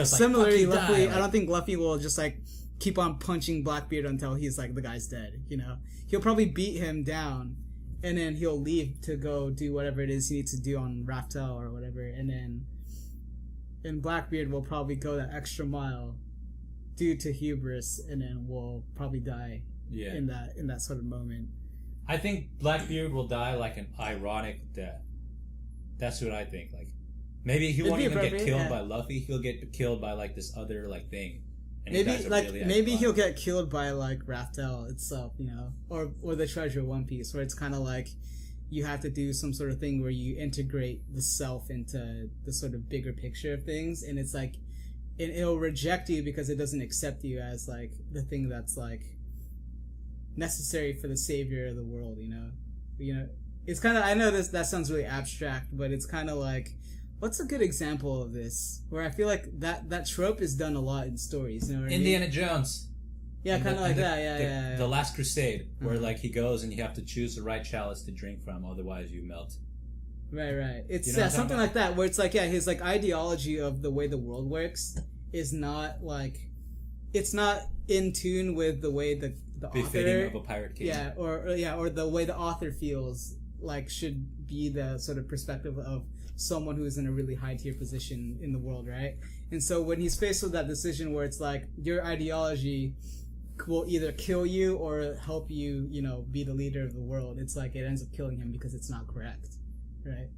[SPEAKER 3] similarly,
[SPEAKER 1] like,
[SPEAKER 3] Luffy, I don't think Luffy will just like keep on punching Blackbeard until he's like, the guy's dead, He'll probably beat him down, and then he'll leave to go do whatever it is he needs to do on Raftel or whatever, and then and Blackbeard will probably go that extra mile due to hubris, and then will probably die in that sort of moment.
[SPEAKER 1] I think Blackbeard will die like an ironic death. That's what I think. Like, maybe he won't even get killed by Luffy. He'll get killed by like this other like thing. And
[SPEAKER 3] maybe he'll get killed by like Raftel itself, you know, or the Treasure of One Piece, where it's kind of like you have to do some sort of thing where you integrate the self into the sort of bigger picture of things, and it's like, and it'll reject you because it doesn't accept you as like the thing that's like necessary for the savior of the world, you know. It's kind of, I know that sounds really abstract, but it's kind of like, what's a good example of this where I feel like that trope is done a lot in stories, you know what
[SPEAKER 1] Indiana
[SPEAKER 3] I mean?
[SPEAKER 1] Jones.
[SPEAKER 3] Yeah, kind of like that.
[SPEAKER 1] The Last Crusade, where like he goes and you have to choose the right chalice to drink from, otherwise you melt.
[SPEAKER 3] Right. It's
[SPEAKER 1] something
[SPEAKER 3] like that, where it's like, his like ideology of the way the world works is not like, it's not in tune with the way the
[SPEAKER 1] befitting
[SPEAKER 3] author
[SPEAKER 1] of a pirate king.
[SPEAKER 3] Or the way the author feels like should be the sort of perspective of someone who is in a really high tier position in the world, right? And so when he's faced with that decision where it's like your ideology will either kill you or help you, you know, be the leader of the world, it's like it ends up killing him because it's not correct, right?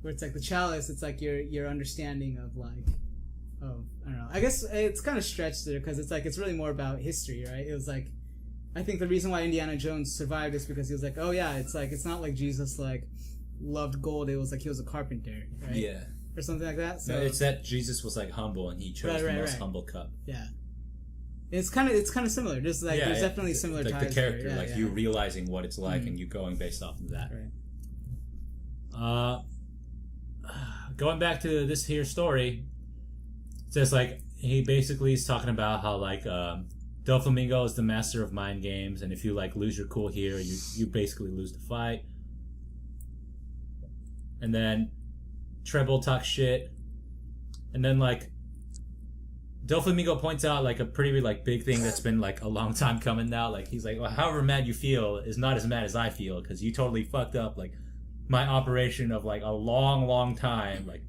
[SPEAKER 3] Where it's like the chalice, it's like your understanding of like, oh, I don't know. I guess it's kind of stretched there because it's like it's really more about history, right? It was like, I think the reason why Indiana Jones survived is because he was like, oh yeah, it's like, it's not like Jesus like loved gold, it was like he was a carpenter, right?
[SPEAKER 1] Yeah.
[SPEAKER 3] Or something like that. So
[SPEAKER 1] no, it's that Jesus was like humble and he chose the most humble cup.
[SPEAKER 3] Yeah. It's kind of similar. There's like there's definitely similar
[SPEAKER 1] like
[SPEAKER 3] ties.
[SPEAKER 1] The character, you realizing what it's like and you going based off of that.
[SPEAKER 3] Right.
[SPEAKER 1] Going back to this here story, it says like he basically is talking about how like Doflamingo is the master of mind games, and if you like lose your cool here, you basically lose the fight. And then Treble talks shit, and then like Doflamingo points out like a pretty like big thing that's been like a long time coming now. Like he's like, well, however mad you feel is not as mad as I feel because you totally fucked up like my operation of like a long time, like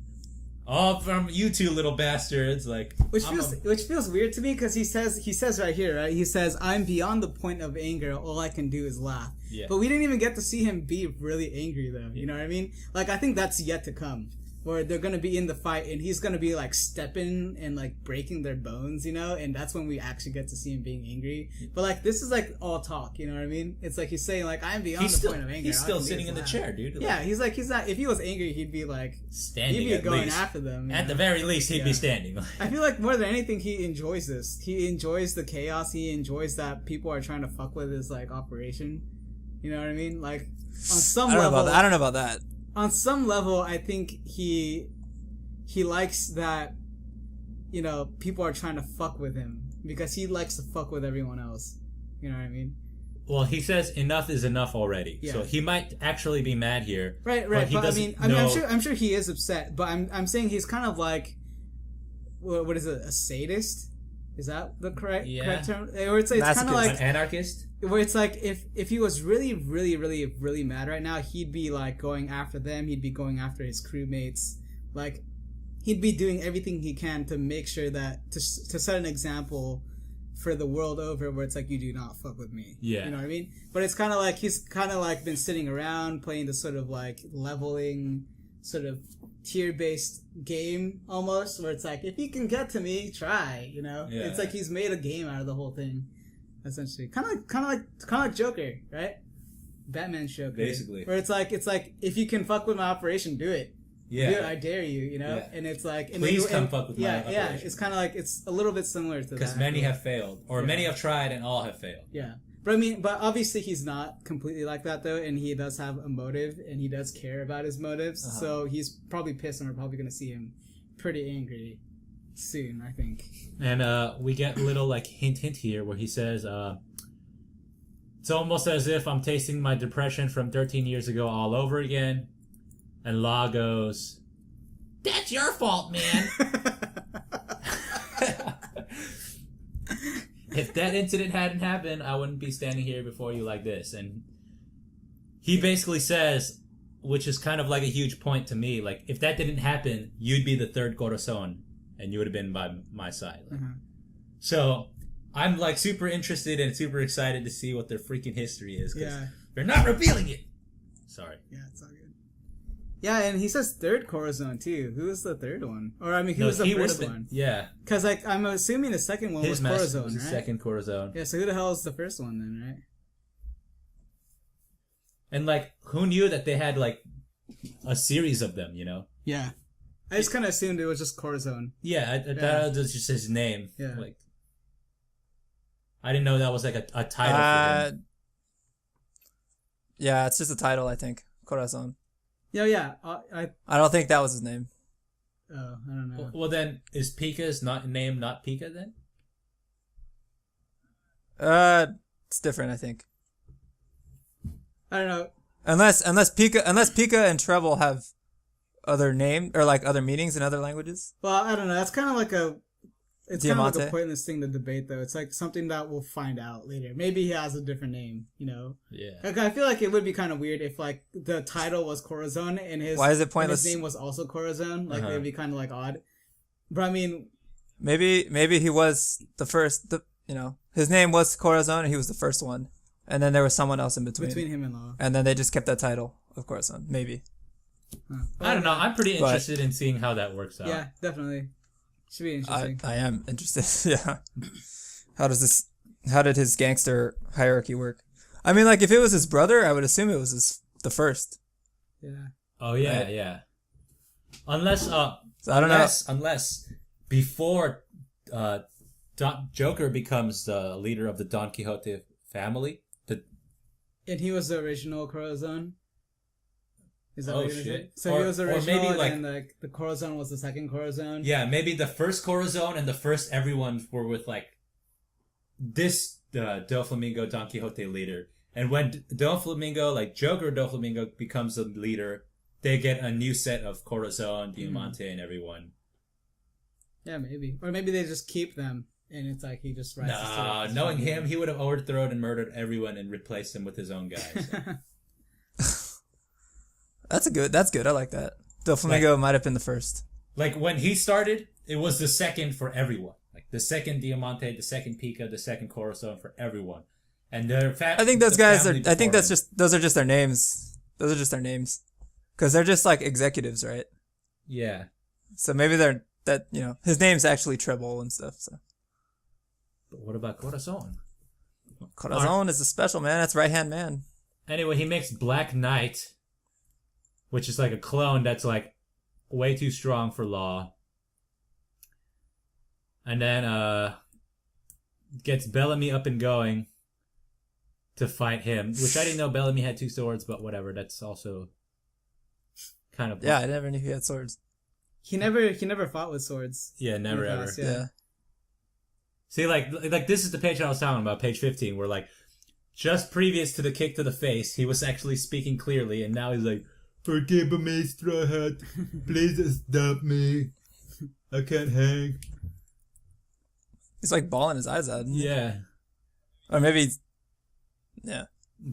[SPEAKER 1] all from you two little bastards. Like
[SPEAKER 3] which feels weird to me because he says right here, right? He says, I'm beyond the point of anger. All I can do is laugh.
[SPEAKER 1] Yeah.
[SPEAKER 3] But we didn't even get to see him be really angry though. You know what I mean? Like I think that's yet to come. Where they're gonna be in the fight and he's gonna be like stepping and like breaking their bones, you know, and that's when we actually get to see him being angry. But like this is like all talk, you know what I mean? It's like he's saying like I'm beyond the point of anger.
[SPEAKER 1] He's still sitting in the chair, dude.
[SPEAKER 3] Yeah, he's not. If he was angry, he'd be like
[SPEAKER 1] standing.
[SPEAKER 3] He'd be going after them.
[SPEAKER 1] At the very least, he'd be standing.
[SPEAKER 3] I feel like more than anything, he enjoys this. He enjoys the chaos. He enjoys that people are trying to fuck with his like operation. You know what I mean? Like on some level,
[SPEAKER 2] I don't know about that.
[SPEAKER 3] On some level, I think he likes that, you know, people are trying to fuck with him because he likes to fuck with everyone else. You know what I mean?
[SPEAKER 1] Well, he says enough is enough already. Yeah. So he might actually be mad here.
[SPEAKER 3] Right. But I mean, I'm sure he is upset. But I'm saying he's kind of like, what is it? A sadist? Is that the correct term? Or it's kind of like
[SPEAKER 1] an anarchist.
[SPEAKER 3] Where it's like if he was really mad right now, he'd be like going after them. He'd be going after his crewmates. Like he'd be doing everything he can to make sure that to set an example for the world over, where it's like, you do not fuck with me.
[SPEAKER 1] Yeah,
[SPEAKER 3] you know what I mean. But it's kind of like he's kind of like been sitting around playing this sort of like leveling, sort of tier-based game almost, where it's like, if you can get to me, try. You know, it's like he's made a game out of the whole thing. Essentially, kind of like Joker, right? Batman Joker,
[SPEAKER 1] basically.
[SPEAKER 3] Where it's like if you can fuck with my operation, do it.
[SPEAKER 1] Yeah,
[SPEAKER 3] do it, I dare you. You know, and it's like,
[SPEAKER 1] please come fuck with my operation.
[SPEAKER 3] Yeah, it's kind of like it's a little bit similar to that
[SPEAKER 1] because many have failed, or many have tried, and all have failed.
[SPEAKER 3] Yeah, but I mean, but obviously he's not completely like that though, and he does have a motive, and he does care about his motives. So he's probably pissed, and we're probably gonna see him pretty angry soon, I think.
[SPEAKER 1] And we get a little like hint here where he says it's almost as if I'm tasting my depression from 13 years ago all over again. And Law goes, that's your fault, man. If that incident hadn't happened, I wouldn't be standing here before you like this. And he basically says, which is kind of like a huge point to me. Like, if that didn't happen, you'd be the third Corazon, and you would have been by my side. Like, so, I'm like super interested and super excited to see what their freaking history is, because they're not revealing it. Sorry.
[SPEAKER 3] Yeah, it's all good. Yeah, and he says third Corazon too. Who was the third one? Or I mean, who was the first one?
[SPEAKER 1] Yeah,
[SPEAKER 3] because like I'm assuming the second one was Corazon,
[SPEAKER 1] was the
[SPEAKER 3] right?
[SPEAKER 1] second Corazon.
[SPEAKER 3] Yeah, so who the hell is the first one then, right?
[SPEAKER 1] And like, who knew that they had like a series of them? You know?
[SPEAKER 3] Yeah, I just kind of assumed it was just Corazon.
[SPEAKER 1] Yeah, I thought it was just his name.
[SPEAKER 3] Yeah,
[SPEAKER 1] like I didn't know that was like a title for him.
[SPEAKER 2] Yeah, it's just a title, I think. Corazon.
[SPEAKER 3] Yeah.
[SPEAKER 2] I don't think that was his name.
[SPEAKER 3] Oh, I don't know.
[SPEAKER 1] Well, then is Pika's name not Pika then?
[SPEAKER 2] It's different, I think.
[SPEAKER 3] I don't know.
[SPEAKER 2] Unless Pika and Treble have other name or like other meanings in other languages.
[SPEAKER 3] Well, I don't know. That's kind of like a
[SPEAKER 2] Diamante.
[SPEAKER 3] kind of like a pointless thing to debate, though. It's like something that we'll find out later. Maybe he has a different name, you know?
[SPEAKER 1] Yeah.
[SPEAKER 3] Like, I feel like it would be kind of weird if like the title was Corazon and his
[SPEAKER 2] Why is it pointless?
[SPEAKER 3] His name was also Corazon. Like it'd be kind of like odd. But I mean,
[SPEAKER 2] maybe he was the first. His name was Corazon and he was the first one, and then there was someone else in between
[SPEAKER 3] him and Law.
[SPEAKER 2] And then they just kept that title of Corazon. Maybe.
[SPEAKER 1] I don't know. I'm pretty interested in seeing how that works out.
[SPEAKER 3] Yeah, definitely. Should be interesting.
[SPEAKER 2] I am interested. Yeah. How did his gangster hierarchy work? I mean, like if it was his brother, I would assume it was the first.
[SPEAKER 3] Yeah.
[SPEAKER 1] Oh yeah,
[SPEAKER 2] right?
[SPEAKER 1] yeah. Unless
[SPEAKER 2] so I don't know.
[SPEAKER 1] Unless before Joker becomes the leader of the Don Quixote family,
[SPEAKER 3] and he was the original Corazon. Is that
[SPEAKER 1] oh
[SPEAKER 3] what you're
[SPEAKER 1] shit!
[SPEAKER 3] saying? So he was the original,
[SPEAKER 1] or maybe like
[SPEAKER 3] and the Corazon was the second Corazon.
[SPEAKER 1] Yeah, maybe the first Corazon and the first everyone were with like this Doflamingo Don Quixote leader, and when Doflamingo, like Joker Doflamingo, becomes the leader, they get a new set of Corazon, Diamante, and everyone.
[SPEAKER 3] Yeah, maybe, or maybe they just keep them, and it's like he just rises.
[SPEAKER 1] Nah, knowing him, he would have overthrown and murdered everyone and replaced them with his own guys.
[SPEAKER 2] That's good. I like that. Doflamingo might have been the first.
[SPEAKER 1] Like when he started, it was the second for everyone. Like the second Diamante, the second Pika, the second Corazon for everyone. And their
[SPEAKER 2] I think those guys are. I think those are just their names. Those are just their names, because they're just like executives, right?
[SPEAKER 1] Yeah.
[SPEAKER 2] So maybe they're that. His name's actually Treble and stuff. So.
[SPEAKER 1] But what about Corazon?
[SPEAKER 2] Corazon is a special man. That's right hand man.
[SPEAKER 1] Anyway, he makes Black Knight, which is like a clone that's like way too strong for Law. And then gets Bellamy up and going to fight him, which I didn't know Bellamy had two swords, but whatever. That's also kind of...
[SPEAKER 2] Yeah, I never knew he had swords.
[SPEAKER 3] He never fought with swords.
[SPEAKER 1] Yeah, never ever.
[SPEAKER 3] Past, yeah.
[SPEAKER 1] See, like this is the page I was talking about, page 15, where like just previous to the kick to the face, he was actually speaking clearly, and now he's like, "Forgive me, Straw Hat. Please stop me. I can't hang."
[SPEAKER 2] He's like bawling his eyes out.
[SPEAKER 1] Yeah.
[SPEAKER 2] Or maybe... Yeah.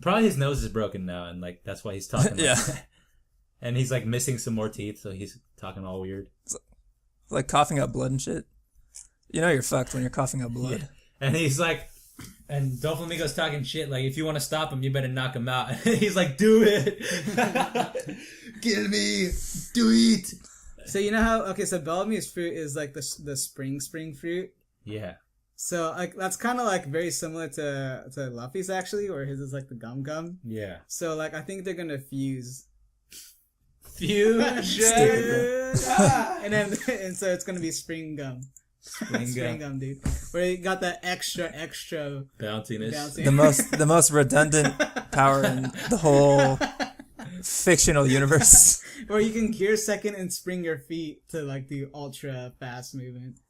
[SPEAKER 1] Probably his nose is broken now, and like that's why he's talking like
[SPEAKER 2] yeah.
[SPEAKER 1] that. And he's like missing some more teeth, so he's talking all weird.
[SPEAKER 2] It's like coughing up blood and shit. You know you're fucked when you're coughing up blood.
[SPEAKER 1] Yeah. And he's like... And Doflamingo's talking shit, like, if you want to stop him, you better knock him out. And he's like, do it! Kill me! Do it!
[SPEAKER 3] So you know how... Okay, so Bellamy's fruit is like the spring fruit.
[SPEAKER 1] Yeah.
[SPEAKER 3] So like that's kind of like very similar to Luffy's actually, where his is like the gum.
[SPEAKER 1] Yeah.
[SPEAKER 3] So like I think they're gonna fuse.
[SPEAKER 1] Fusion!
[SPEAKER 3] and so it's gonna be spring gum. Spring gum, dude. Where you got that extra
[SPEAKER 1] bounciness.
[SPEAKER 2] The most redundant power in the whole fictional universe.
[SPEAKER 3] Where you can gear second and spring your feet to like the ultra fast movement.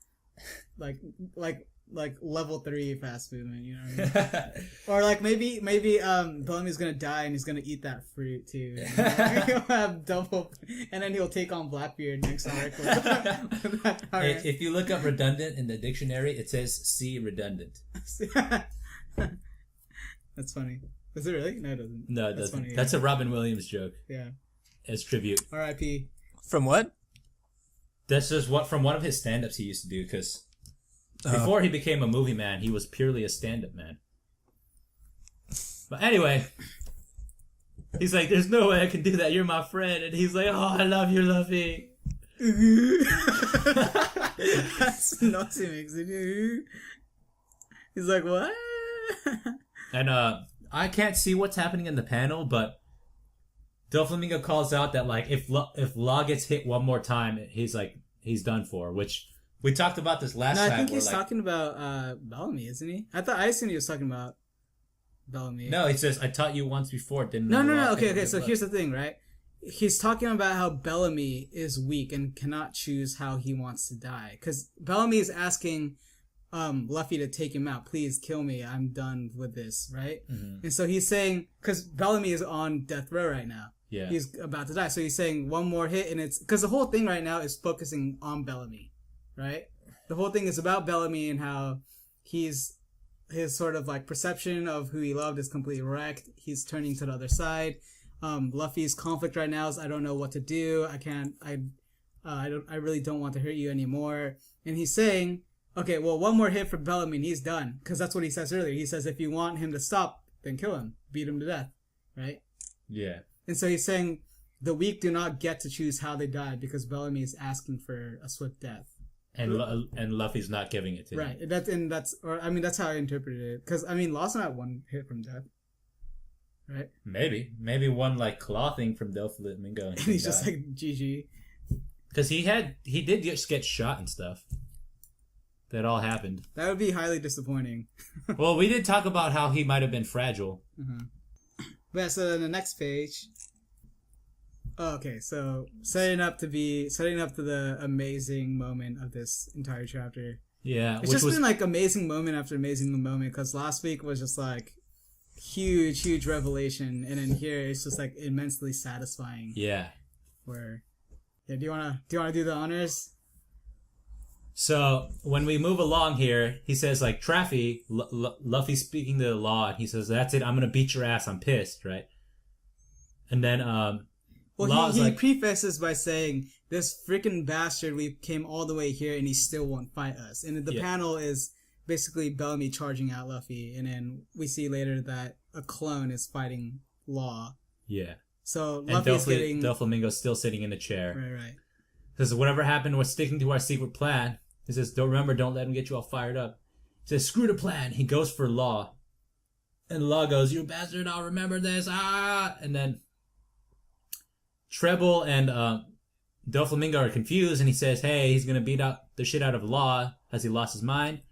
[SPEAKER 3] Like level 3 fast movement, you know what I mean? Or like maybe Bellamy's gonna die and he's gonna eat that fruit too. He'll have double, and then he'll take on Blackbeard next arc.
[SPEAKER 1] If you look up redundant in the dictionary, it says C redundant.
[SPEAKER 3] That's funny. Does it really? No, it doesn't.
[SPEAKER 1] No, it
[SPEAKER 3] That's
[SPEAKER 1] doesn't.
[SPEAKER 3] funny,
[SPEAKER 1] That's a Robin Williams joke.
[SPEAKER 3] Yeah.
[SPEAKER 1] as tribute.
[SPEAKER 3] R.I.P.
[SPEAKER 2] From what?
[SPEAKER 1] That's just what from one of his stand-ups he used to do, because before he became a movie man, he was purely a stand-up man. But anyway, he's like, there's no way I can do that. You're my friend. And he's like, oh, I love you, Luffy.
[SPEAKER 3] That's nuts. He makes it. He's like, what?
[SPEAKER 1] And I can't see what's happening in the panel, but Doflamingo calls out that like if Law gets hit one more time, he's done for. Which we talked about this last time.
[SPEAKER 3] I think he's talking about Bellamy, isn't he? I assumed he was talking about Bellamy.
[SPEAKER 1] No, he says, I taught you once before, didn't I?
[SPEAKER 3] No. Okay. So here's the thing, right? He's talking about how Bellamy is weak and cannot choose how he wants to die. Because Bellamy is asking Luffy to take him out. Please kill me. I'm done with this, right? Mm-hmm. And so he's saying, because Bellamy is on death row right now.
[SPEAKER 1] Yeah.
[SPEAKER 3] He's about to die. So he's saying one more hit, and it's because the whole thing right now is focusing on Bellamy, right? The whole thing is about Bellamy and how his sort of like perception of who he loved is completely wrecked. He's turning to the other side. Luffy's conflict right now is I don't know what to do. I really don't want to hurt you anymore. And he's saying, okay, well, one more hit for Bellamy and he's done. Because that's what he says earlier. He says if you want him to stop, then kill him. Beat him to death. Right?
[SPEAKER 1] Yeah.
[SPEAKER 3] And so he's saying the weak do not get to choose how they die because Bellamy is asking for a swift death.
[SPEAKER 1] And Luffy's not giving it to him.
[SPEAKER 3] Right. That's how I interpreted it. Because, Law's not one hit from death. Right?
[SPEAKER 1] Maybe one like claw thing from Doflamingo.
[SPEAKER 3] And he's just like, GG.
[SPEAKER 1] Because he did just get shot and stuff. That all happened.
[SPEAKER 3] That would be highly disappointing.
[SPEAKER 1] Well, we did talk about how he might have been fragile.
[SPEAKER 3] Mm-hmm. But yeah, so on the next page. Oh, okay, so setting up to the amazing moment of this entire chapter.
[SPEAKER 1] Yeah,
[SPEAKER 3] it's been like amazing moment after amazing moment because last week was just like huge revelation, and then here it's just like immensely satisfying.
[SPEAKER 1] Yeah.
[SPEAKER 3] Do you wanna do the honors?
[SPEAKER 1] So when we move along here, he says like Traffy, Luffy speaking to the Law, and he says, "That's it. I'm gonna beat your ass. I'm pissed, right?" And then
[SPEAKER 3] well, he prefaces by saying, "This freaking bastard, we came all the way here and he still won't fight us." And the panel is basically Bellamy charging out Luffy, and then we see later that a clone is fighting Law.
[SPEAKER 1] Yeah.
[SPEAKER 3] So Luffy's getting
[SPEAKER 1] Doflamingo's still sitting in a chair.
[SPEAKER 3] Right.
[SPEAKER 1] Says, "Whatever happened, we're sticking to our secret plan." He says, don't let him get you all fired up. He says, "Screw the plan." He goes for Law. And Law goes, "You bastard, I'll remember this. Ah!" And then Treble and Doflamingo are confused, and he says, hey, he's going to beat out the shit out of Law. Has he lost his mind?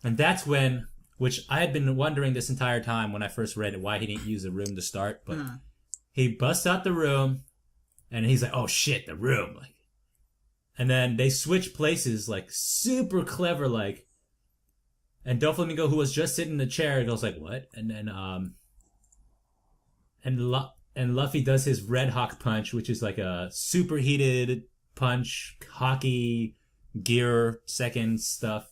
[SPEAKER 1] And that's when, which I had been wondering this entire time when I first read it, why he didn't use the room to start. But he busts out the room, and he's like, oh shit, the room. Like, and then they switch places, like, super clever, like. And Doflamingo, who was just sitting in the chair, goes like, what? And then, and Luffy does his Red Hawk punch, which is like a superheated punch, hockey, gear, second stuff,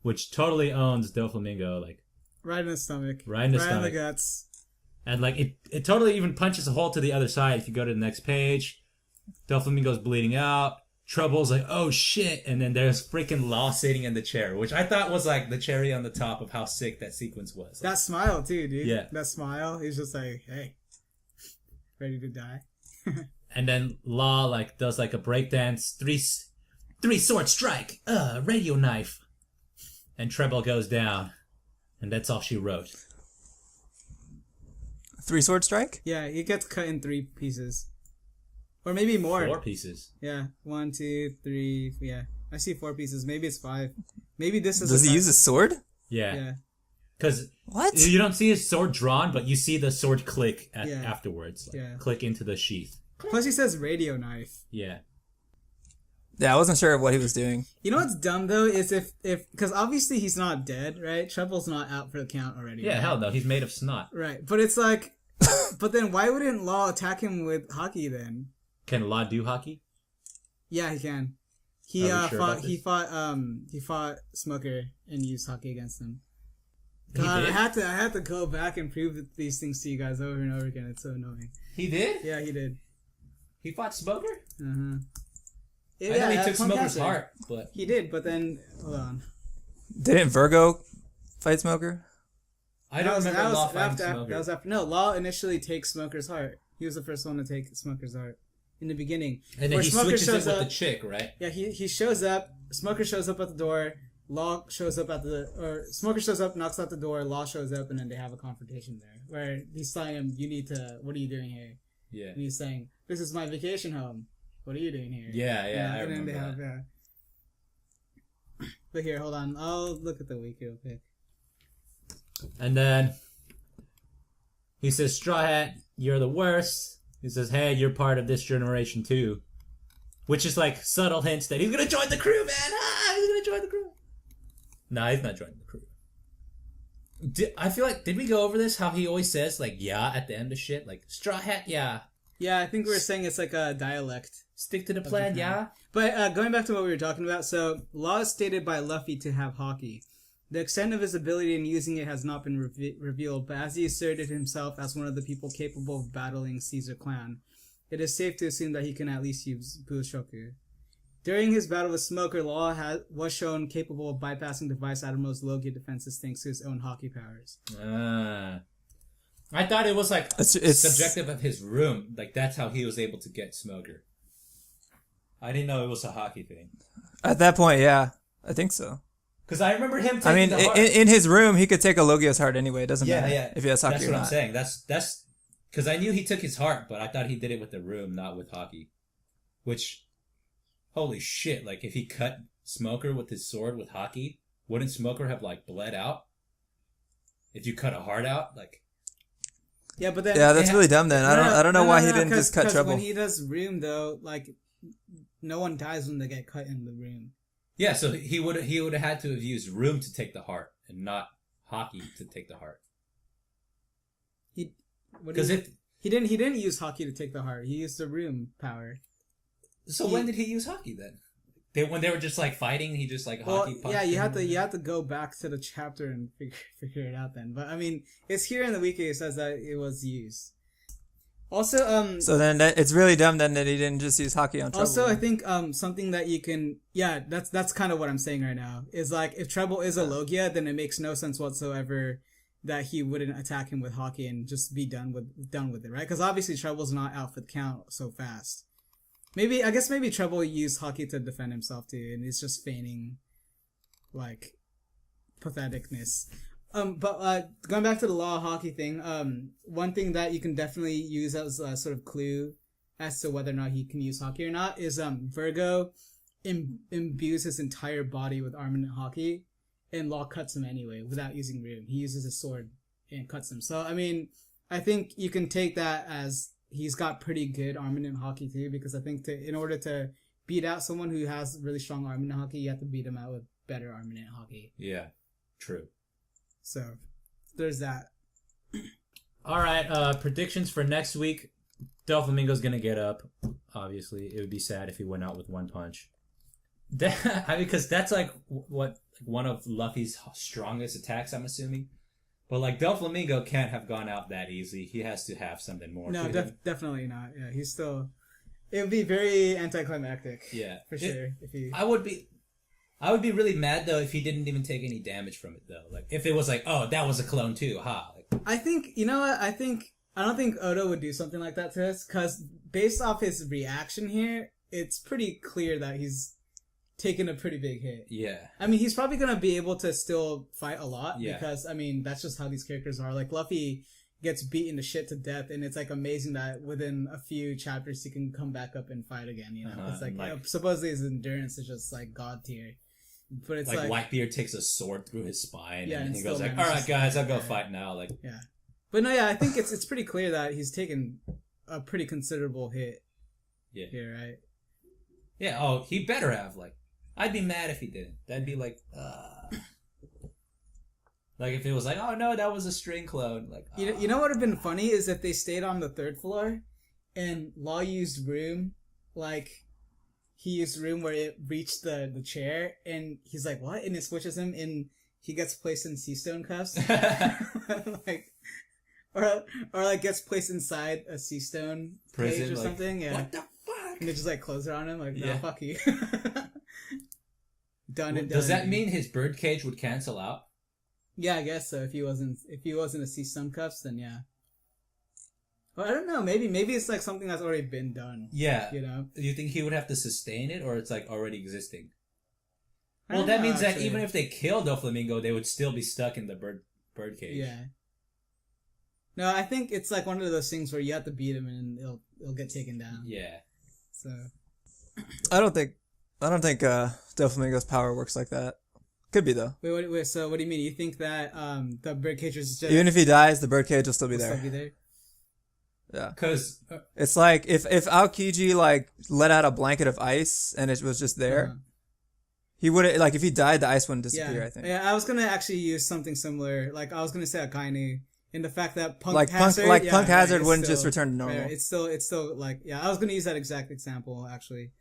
[SPEAKER 1] which totally owns Doflamingo, like.
[SPEAKER 3] Right in the stomach.
[SPEAKER 1] Right in the
[SPEAKER 3] guts. And,
[SPEAKER 1] like, it totally even punches a hole to the other side if you go to the next page. Doflamingo's bleeding out. Trouble's like, oh shit, and then there's freaking Law sitting in the chair, which I thought was like the cherry on the top of how sick that sequence was.
[SPEAKER 3] That smile too, dude.
[SPEAKER 1] Yeah.
[SPEAKER 3] That smile, he's just like, hey, ready to die.
[SPEAKER 1] And then Law like does like a breakdance, three sword strike, radio knife. And Treble goes down. And that's all she wrote.
[SPEAKER 2] 3 sword strike?
[SPEAKER 3] Yeah, he gets cut in 3 pieces. Or maybe more.
[SPEAKER 1] 4 pieces.
[SPEAKER 3] Yeah. 1, 2, 3. Yeah. I see 4 pieces. Maybe it's 5. Maybe this is.
[SPEAKER 2] Does he use a sword?
[SPEAKER 1] Yeah.
[SPEAKER 3] Yeah.
[SPEAKER 1] Because
[SPEAKER 2] what?
[SPEAKER 1] You don't see his sword drawn, but you see the sword click afterwards. Like,
[SPEAKER 3] yeah.
[SPEAKER 1] Click into the sheath.
[SPEAKER 3] Plus he says radio knife.
[SPEAKER 1] Yeah.
[SPEAKER 2] Yeah, I wasn't sure what he was doing.
[SPEAKER 3] You know what's dumb though is if because obviously he's not dead, right? Treble's not out for the count already.
[SPEAKER 1] Yeah,
[SPEAKER 3] right?
[SPEAKER 1] hell no, he's made of snot.
[SPEAKER 3] Right, but it's like, but then why wouldn't Law attack him with hockey then?
[SPEAKER 1] Can Law do hockey?
[SPEAKER 3] Yeah, he can. He fought Smoker and used hockey against him. God, I had to go back and prove these things to you guys over and over again. It's so annoying.
[SPEAKER 1] He did?
[SPEAKER 3] Yeah, he did.
[SPEAKER 1] He fought Smoker?
[SPEAKER 3] Mm-hmm.
[SPEAKER 1] I know he took Smoker's heart, but...
[SPEAKER 3] He did, but then... Hold on.
[SPEAKER 2] Didn't Virgo fight Smoker?
[SPEAKER 1] I don't remember Law fighting Smoker.
[SPEAKER 3] That was after... No, Law initially takes Smoker's heart. He was the first one to take Smoker's heart in the beginning.
[SPEAKER 1] And then he switches it with the chick, right?
[SPEAKER 3] Yeah, he shows up. Smoker shows up at the door. Law shows up Smoker shows up, knocks out the door. Law shows up, and then they have a confrontation there, where he's telling him, "You need to. What are you doing here?"
[SPEAKER 1] Yeah.
[SPEAKER 3] And he's saying, "This is my vacation home. What are you doing here?"
[SPEAKER 1] Yeah, I
[SPEAKER 3] and
[SPEAKER 1] remember
[SPEAKER 3] then they
[SPEAKER 1] that.
[SPEAKER 3] have, But here, hold on. I'll look at the wiki real quick.
[SPEAKER 1] And then he says, Straw Hat, you're the worst. He says, hey, you're part of this generation too. Which is like subtle hints that he's going to join the crew, man. He's going to join the crew. Nah, he's not joining the crew. I feel like, did we go over this? How he always says, like, yeah, at the end of shit? Like, Straw Hat, yeah.
[SPEAKER 3] Yeah, I think we were saying it's like a dialect.
[SPEAKER 1] Stick to the plan, yeah.
[SPEAKER 3] But going back to what we were talking about, so Law is stated by Luffy to have Haki. The extent of his ability in using it has not been revealed, but as he asserted himself as one of the people capable of battling Caesar Clan, it is safe to assume that he can at least use Bushoku. During his battle with Smoker, Law was shown capable of bypassing the Vice Admiral's Logia defenses thanks to his own Haki powers.
[SPEAKER 1] I thought it was like
[SPEAKER 2] it's
[SPEAKER 1] subjective of his room. Like that's how he was able to get Smoker. I didn't know it was a Haki thing.
[SPEAKER 2] At that point, yeah. I think so.
[SPEAKER 1] Because I remember him taking the heart.
[SPEAKER 2] in his room, he could take a Logia's heart anyway. It doesn't matter if he has Haki or not.
[SPEAKER 1] That's what I'm saying. That's because I knew he took his heart, but I thought he did it with the room, not with Haki. Which, holy shit, like if he cut Smoker with his sword with Haki, wouldn't Smoker have like bled out? If you cut a heart out, like...
[SPEAKER 3] Yeah, but then...
[SPEAKER 2] Yeah, that's really dumb then. I don't know why he didn't just cut Trouble.
[SPEAKER 3] When he does room, though, like, no one dies when they get cut in the room.
[SPEAKER 1] Yeah, so he would have had to have used room to take the heart and not Haki to take the heart. Because
[SPEAKER 3] he didn't use Haki to take the heart. He used the room power.
[SPEAKER 1] So when did he use Haki then? When they were just like fighting, he just like Haki punched.
[SPEAKER 3] Yeah, you have to go back to the chapter and figure it out then. But I mean, it's here in the wiki. It says that it was used. Also,
[SPEAKER 2] so then it's really dumb then that he didn't just use Haki on Trouble.
[SPEAKER 3] Also, I think something that you can, that's kind of what I'm saying right now. Is like if Trouble is a Logia, then it makes no sense whatsoever that he wouldn't attack him with Haki and just be done with it, right? Because obviously Trouble's not out for the count so fast. I guess maybe Trouble used Haki to defend himself too, and it's just feigning, like, patheticness. But going back to the Law Haki thing, one thing that you can definitely use as a sort of clue as to whether or not he can use Haki or not is Virgo imbues his entire body with armament Haki, and Law cuts him anyway without using room. He uses his sword and cuts him. So I mean, I think you can take that as he's got pretty good armament Haki too, because I think in order to beat out someone who has really strong armament Haki, you have to beat him out with better armament Haki.
[SPEAKER 1] Yeah, true.
[SPEAKER 3] So, there's that.
[SPEAKER 1] All right, predictions for next week. Doflamingo's gonna get up. Obviously, it would be sad if he went out with one punch. Because that's like one of Luffy's strongest attacks, I'm assuming. But like Doflamingo can't have gone out that easy. He has to have something more.
[SPEAKER 3] No, definitely not. Yeah, he's still. It would be very anticlimactic.
[SPEAKER 1] Yeah,
[SPEAKER 3] for sure.
[SPEAKER 1] I would be really mad though if he didn't even take any damage from it though. Like if it was like, oh, that was a clone too, ha. Like,
[SPEAKER 3] I think you know what? I don't think Oda would do something like that to us, because based off his reaction here, it's pretty clear that he's taken a pretty big hit.
[SPEAKER 1] Yeah.
[SPEAKER 3] I mean, he's probably gonna be able to still fight a lot,
[SPEAKER 1] yeah,
[SPEAKER 3] because I mean that's just how these characters are. Like Luffy gets beaten to shit to death, and it's like amazing that within a few chapters he can come back up and fight again. You know, it's like supposedly his endurance is just like god tier. But it's like
[SPEAKER 1] Whitebeard takes a sword through his spine,
[SPEAKER 3] yeah,
[SPEAKER 1] and he goes like, "All right, guys, I'll go fight now." Like,
[SPEAKER 3] yeah, but no, yeah, I think it's pretty clear that he's taken a pretty considerable hit.
[SPEAKER 1] Yeah.
[SPEAKER 3] Here, right?
[SPEAKER 1] Yeah. Oh, he better have. Like, I'd be mad if he didn't. That'd be like, like if it was like, oh no, that was a string clone. Like,
[SPEAKER 3] you know what would have been funny is if they stayed on the 3rd floor, and Law used room, like. He used room where it reached the chair, and he's like, what? And it switches him, and he gets placed in sea stone cuffs. or like gets placed inside a sea stone
[SPEAKER 1] prison
[SPEAKER 3] cage or
[SPEAKER 1] like,
[SPEAKER 3] something. Yeah.
[SPEAKER 1] What the
[SPEAKER 3] And they just like close it on him, like, no,
[SPEAKER 1] Yeah.
[SPEAKER 3] fuck you. Done and done.
[SPEAKER 1] Does that mean his birdcage would cancel out?
[SPEAKER 3] Yeah, I guess so. If he wasn't to see some cuffs, then yeah. Well, I don't know. Maybe it's like something that's already been done.
[SPEAKER 1] Yeah.
[SPEAKER 3] You know.
[SPEAKER 1] Do you think he would have to sustain it, or it's like already existing?
[SPEAKER 3] I
[SPEAKER 1] Well,
[SPEAKER 3] don't
[SPEAKER 1] that
[SPEAKER 3] know,
[SPEAKER 1] means that
[SPEAKER 3] actually.
[SPEAKER 1] even if they killed Doflamingo, they would still be stuck in the birdcage.
[SPEAKER 3] Yeah. No, I think it's like one of those things where you have to beat him and it'll get taken down.
[SPEAKER 1] Yeah.
[SPEAKER 3] So.
[SPEAKER 2] I don't think Doflamingo's power works like that. Could be though.
[SPEAKER 3] Wait. So what do you mean? You think that the birdcage is just
[SPEAKER 2] Even if he dies, the birdcage will still be
[SPEAKER 3] will
[SPEAKER 2] there.
[SPEAKER 3] still be there?
[SPEAKER 2] Yeah.
[SPEAKER 1] Because
[SPEAKER 2] It's like if Aokiji like let out a blanket of ice and it was just there,
[SPEAKER 3] Uh-huh.
[SPEAKER 2] he wouldn't like if he died, the ice wouldn't disappear.
[SPEAKER 3] Yeah.
[SPEAKER 2] I think.
[SPEAKER 3] Yeah, I was gonna actually use something similar. Like I was gonna say Akainu in the fact that Punk
[SPEAKER 2] Like
[SPEAKER 3] Hazard,
[SPEAKER 2] Punk Hazard
[SPEAKER 3] it's
[SPEAKER 2] wouldn't
[SPEAKER 3] still-
[SPEAKER 2] just return to normal.
[SPEAKER 3] Right, it's still like I was gonna use that exact example actually.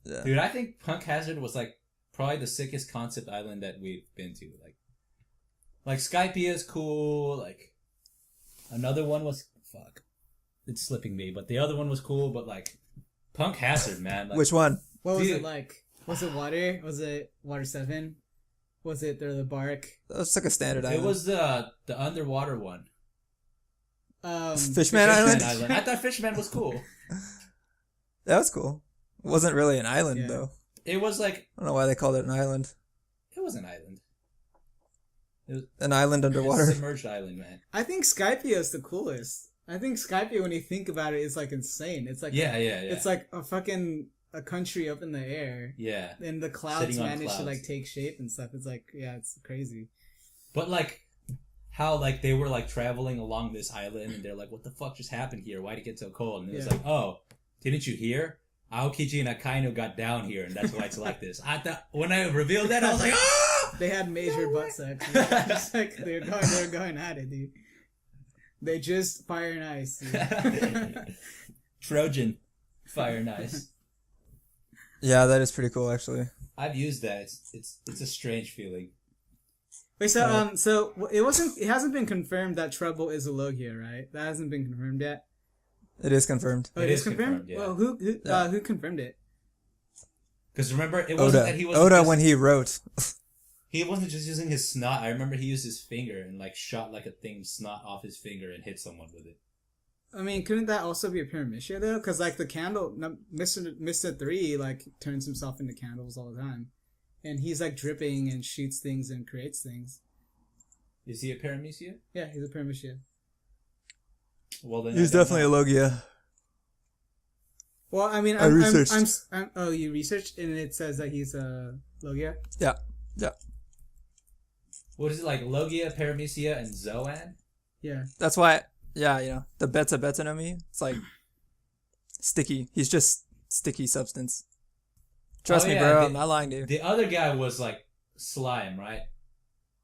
[SPEAKER 2] Yeah.
[SPEAKER 1] dude, I think Punk Hazard was like probably the sickest concept island that we've been to. Like Skypea is cool. Like another one was it's slipping me, but the other one was cool. But like Punk Hazard, man. Like,
[SPEAKER 2] Which one?
[SPEAKER 3] What was
[SPEAKER 1] Dude.
[SPEAKER 3] it like? Was it water? Was it Water 7? Was it the bark?
[SPEAKER 2] That's like a standard
[SPEAKER 1] it
[SPEAKER 2] island.
[SPEAKER 1] was the underwater one.
[SPEAKER 2] Fishman Island?
[SPEAKER 1] I thought Fishman was cool.
[SPEAKER 2] That was cool. Wasn't really an island
[SPEAKER 3] Yeah.
[SPEAKER 2] though.
[SPEAKER 1] It was like
[SPEAKER 2] I don't know why they called it an island.
[SPEAKER 1] it was an island. It was
[SPEAKER 2] An island
[SPEAKER 1] a
[SPEAKER 2] underwater.
[SPEAKER 1] submerged island, man.
[SPEAKER 3] I think Skypea is the coolest. I think Skypea, when you think about it, is like insane. It's like
[SPEAKER 1] Yeah.
[SPEAKER 3] It's like a country up in the air,
[SPEAKER 1] Yeah.
[SPEAKER 3] and the clouds
[SPEAKER 1] Sitting on
[SPEAKER 3] manage to
[SPEAKER 1] clouds.
[SPEAKER 3] like take shape and stuff. It's like it's crazy.
[SPEAKER 1] But like how like they were like traveling along this island and they're like, what the fuck just happened here? Why'd it get so cold? And it was
[SPEAKER 3] Yeah.
[SPEAKER 1] like, oh, didn't you hear? Aokiji and Akainu got down here and that's why it's like this. I thought when I revealed that I was like, ah!
[SPEAKER 3] They had major
[SPEAKER 1] No way.
[SPEAKER 3] butt sex. Dude. Just like they were going at it, dude. They just fire and ice. Dude.
[SPEAKER 1] Trojan. Fire and ice.
[SPEAKER 2] Yeah, that is pretty cool actually.
[SPEAKER 1] I've used that. It's a strange feeling.
[SPEAKER 3] Wait, so it hasn't been confirmed that Trouble is a Logia, right? That hasn't been confirmed yet.
[SPEAKER 2] It is confirmed.
[SPEAKER 3] Oh,
[SPEAKER 1] It
[SPEAKER 3] it is
[SPEAKER 1] is
[SPEAKER 3] confirmed.
[SPEAKER 1] confirmed, yeah.
[SPEAKER 3] Well, who confirmed it?
[SPEAKER 1] Because remember, it wasn't that he wasn't
[SPEAKER 2] Oda
[SPEAKER 1] just,
[SPEAKER 2] when he wrote.
[SPEAKER 1] he wasn't just using his snot. I remember he used his finger and like shot like a thing snot off his finger and hit someone with it.
[SPEAKER 3] I mean, couldn't that also be a Paramecia though? Because like the candle, Mr. 3 like turns himself into candles all the time, and he's like dripping and shoots things and creates things.
[SPEAKER 1] Is he a Paramecia?
[SPEAKER 3] Yeah, he's a Paramecia.
[SPEAKER 1] Well, then
[SPEAKER 2] He's
[SPEAKER 1] I don't
[SPEAKER 2] definitely
[SPEAKER 1] know.
[SPEAKER 2] a Logia.
[SPEAKER 3] Well, I mean,
[SPEAKER 2] I researched.
[SPEAKER 3] oh, you researched, and it says that he's a Logia.
[SPEAKER 2] Yeah. Yeah.
[SPEAKER 1] What is it like? Logia, Paramecia, and Zoan?
[SPEAKER 3] Yeah.
[SPEAKER 2] That's why the Beta no Mi, it's like sticky. He's just sticky substance. Trust
[SPEAKER 1] Oh,
[SPEAKER 2] me,
[SPEAKER 1] yeah,
[SPEAKER 2] bro. I'm not lying to you.
[SPEAKER 1] The other guy was like slime, right?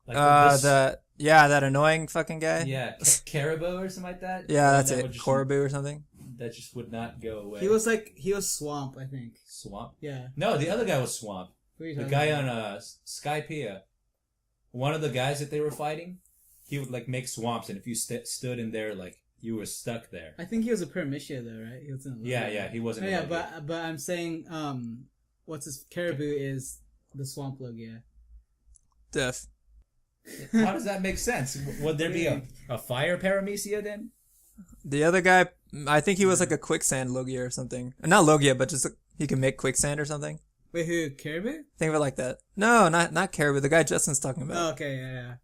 [SPEAKER 1] Like
[SPEAKER 2] that annoying fucking guy.
[SPEAKER 1] yeah, Caribou or something like that.
[SPEAKER 2] Yeah, that's
[SPEAKER 1] That
[SPEAKER 2] it.
[SPEAKER 1] would just-
[SPEAKER 2] Korobu or something.
[SPEAKER 1] That just would not go away.
[SPEAKER 3] He was Swamp, I think.
[SPEAKER 1] Swamp.
[SPEAKER 3] Yeah.
[SPEAKER 1] No, the other guy was Swamp.
[SPEAKER 3] Who are you
[SPEAKER 1] The
[SPEAKER 3] talking
[SPEAKER 1] guy
[SPEAKER 3] about?
[SPEAKER 1] on Skypea. One of the guys that they were fighting, he would like make swamps, and if you stood in there, like you were stuck there.
[SPEAKER 3] I think he was a Paramecia though, right? He wasn't. A Logia.
[SPEAKER 1] Yeah, he wasn't.
[SPEAKER 3] Oh,
[SPEAKER 1] a
[SPEAKER 3] yeah,
[SPEAKER 1] Logia.
[SPEAKER 3] but I'm saying, what's his Caribou is the Swamp Logia.
[SPEAKER 2] Def.
[SPEAKER 1] How does that make sense? Would there be a fire Paramecia then?
[SPEAKER 2] The other guy, I think he was like a quicksand Logia or something. Not Logia, but just he can make quicksand or something.
[SPEAKER 3] Wait, who? Caribou?
[SPEAKER 2] Think of it like that. No, not Caribou. The guy Justin's talking about.
[SPEAKER 3] Oh, okay, yeah.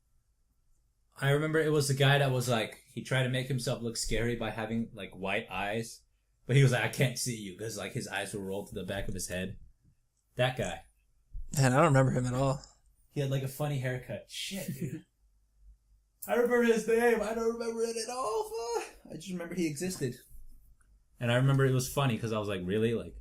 [SPEAKER 1] I remember it was the guy that was like, he tried to make himself look scary by having like white eyes, but he was like, I can't see you because like his eyes were rolled to the back of his head. That guy.
[SPEAKER 2] Man, I don't remember him at all.
[SPEAKER 1] He had like a funny haircut. Shit, dude. I remember his name. I don't remember it at all. I just remember he existed. And I remember it was funny because I was like, really? Like,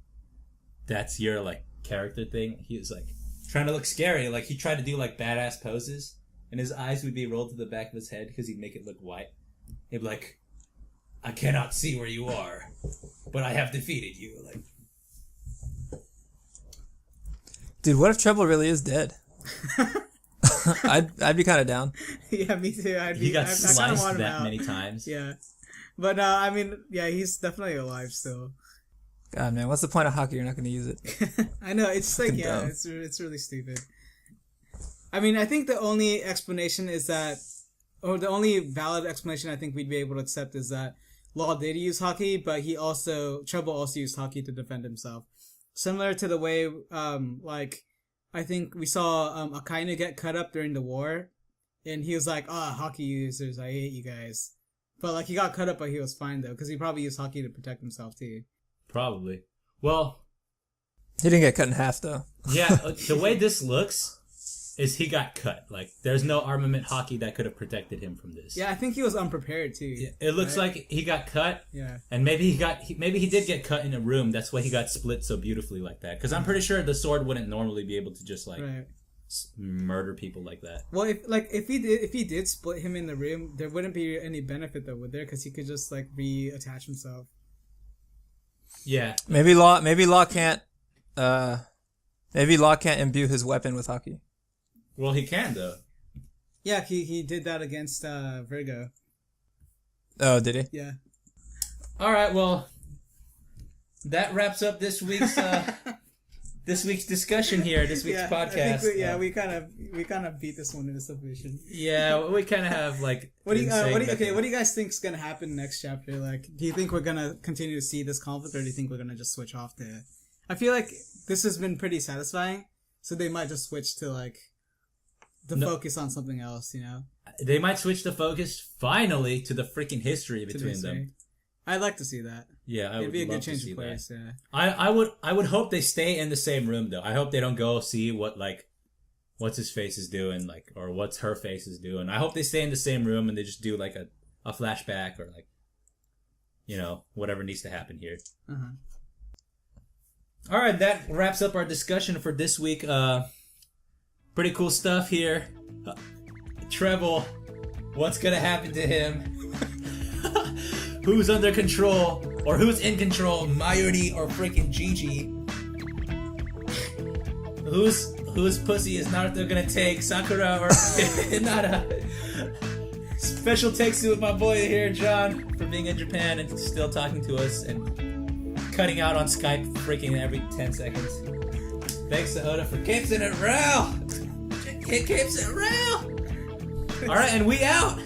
[SPEAKER 1] that's your like character thing? He was like trying to look scary. Like he tried to do like badass poses and his eyes would be rolled to the back of his head because he'd make it look white. He'd be like, I cannot see where you are, but I have defeated you. Like,
[SPEAKER 2] Dude, what if Treble really is dead? I'd be kind of down.
[SPEAKER 3] Yeah, me too.
[SPEAKER 1] he got
[SPEAKER 3] I kinda
[SPEAKER 1] sliced
[SPEAKER 3] want him
[SPEAKER 1] that
[SPEAKER 3] out.
[SPEAKER 1] many times.
[SPEAKER 3] Yeah. But, I mean, yeah, he's definitely alive still.
[SPEAKER 2] God, man, what's the point of hockey? You're not going to use it.
[SPEAKER 3] I know, it's like,
[SPEAKER 2] Fucking
[SPEAKER 3] yeah,
[SPEAKER 2] dumb.
[SPEAKER 3] it's really stupid. I mean, I think the only explanation is that, or the only valid explanation I think we'd be able to accept is that Law did use hockey, but Trouble also used hockey to defend himself. Similar to the way, like, I think we saw Akainu get cut up during the war, and he was like, hockey users, I hate you guys. But, like, he got cut up, but he was fine, though, because he probably used hockey to protect himself, too.
[SPEAKER 1] Probably. Well,
[SPEAKER 2] He didn't get cut in half, though.
[SPEAKER 1] yeah, the way this looks is he got cut. Like, there's no armament hockey that could have protected him from this.
[SPEAKER 3] Yeah, I think he was unprepared, too.
[SPEAKER 1] Yeah, it looks like he got cut.
[SPEAKER 3] Yeah.
[SPEAKER 1] And maybe he did get cut in a room. That's why he got split so beautifully like that. Because I'm pretty sure the sword wouldn't normally be able to just, like,
[SPEAKER 3] Right.
[SPEAKER 1] murder people like that.
[SPEAKER 3] Well, if he did split him in the room, there wouldn't be any benefit though, would there? Because he could just like reattach himself.
[SPEAKER 1] Yeah.
[SPEAKER 2] Maybe Law can't imbue his weapon with hockey.
[SPEAKER 1] Well, he can, though.
[SPEAKER 3] Yeah, he did that against Virgo.
[SPEAKER 2] Oh, did he?
[SPEAKER 3] Yeah.
[SPEAKER 1] All right, well, that wraps up this week's discussion here, this week's podcast.
[SPEAKER 3] I think we kind of beat this one into submission.
[SPEAKER 1] Yeah, we kind of have like.
[SPEAKER 3] What do you guys think is gonna happen next chapter? Like, do you think we're gonna continue to see this conflict, or do you think we're gonna just switch off to? I feel like this has been pretty satisfying, so they might just switch to like the focus on something else. You know,
[SPEAKER 1] they might switch the focus finally to the freaking history between them.
[SPEAKER 3] I'd like to see that.
[SPEAKER 1] Yeah,
[SPEAKER 3] it'd be a good change of place. Yeah,
[SPEAKER 1] I would hope they stay in the same room though. I hope they don't go see what's his face is doing, like, or what's her face is doing. I hope they stay in the same room and they just do like a flashback or like, you know, whatever needs to happen here.
[SPEAKER 3] Uh-huh.
[SPEAKER 1] All right, that wraps up our discussion for this week. Pretty cool stuff here. Treble, what's gonna happen to him? Who's under control, or who's in control, Mayuri or freaking Gigi? Whose pussy is Naruto gonna take, Sakura or Hinata? Special takes to my boy here, John, for being in Japan and still talking to us and cutting out on Skype freaking every 10 seconds. Thanks to Oda for keeps it real. It keeps it real. All right, and we out.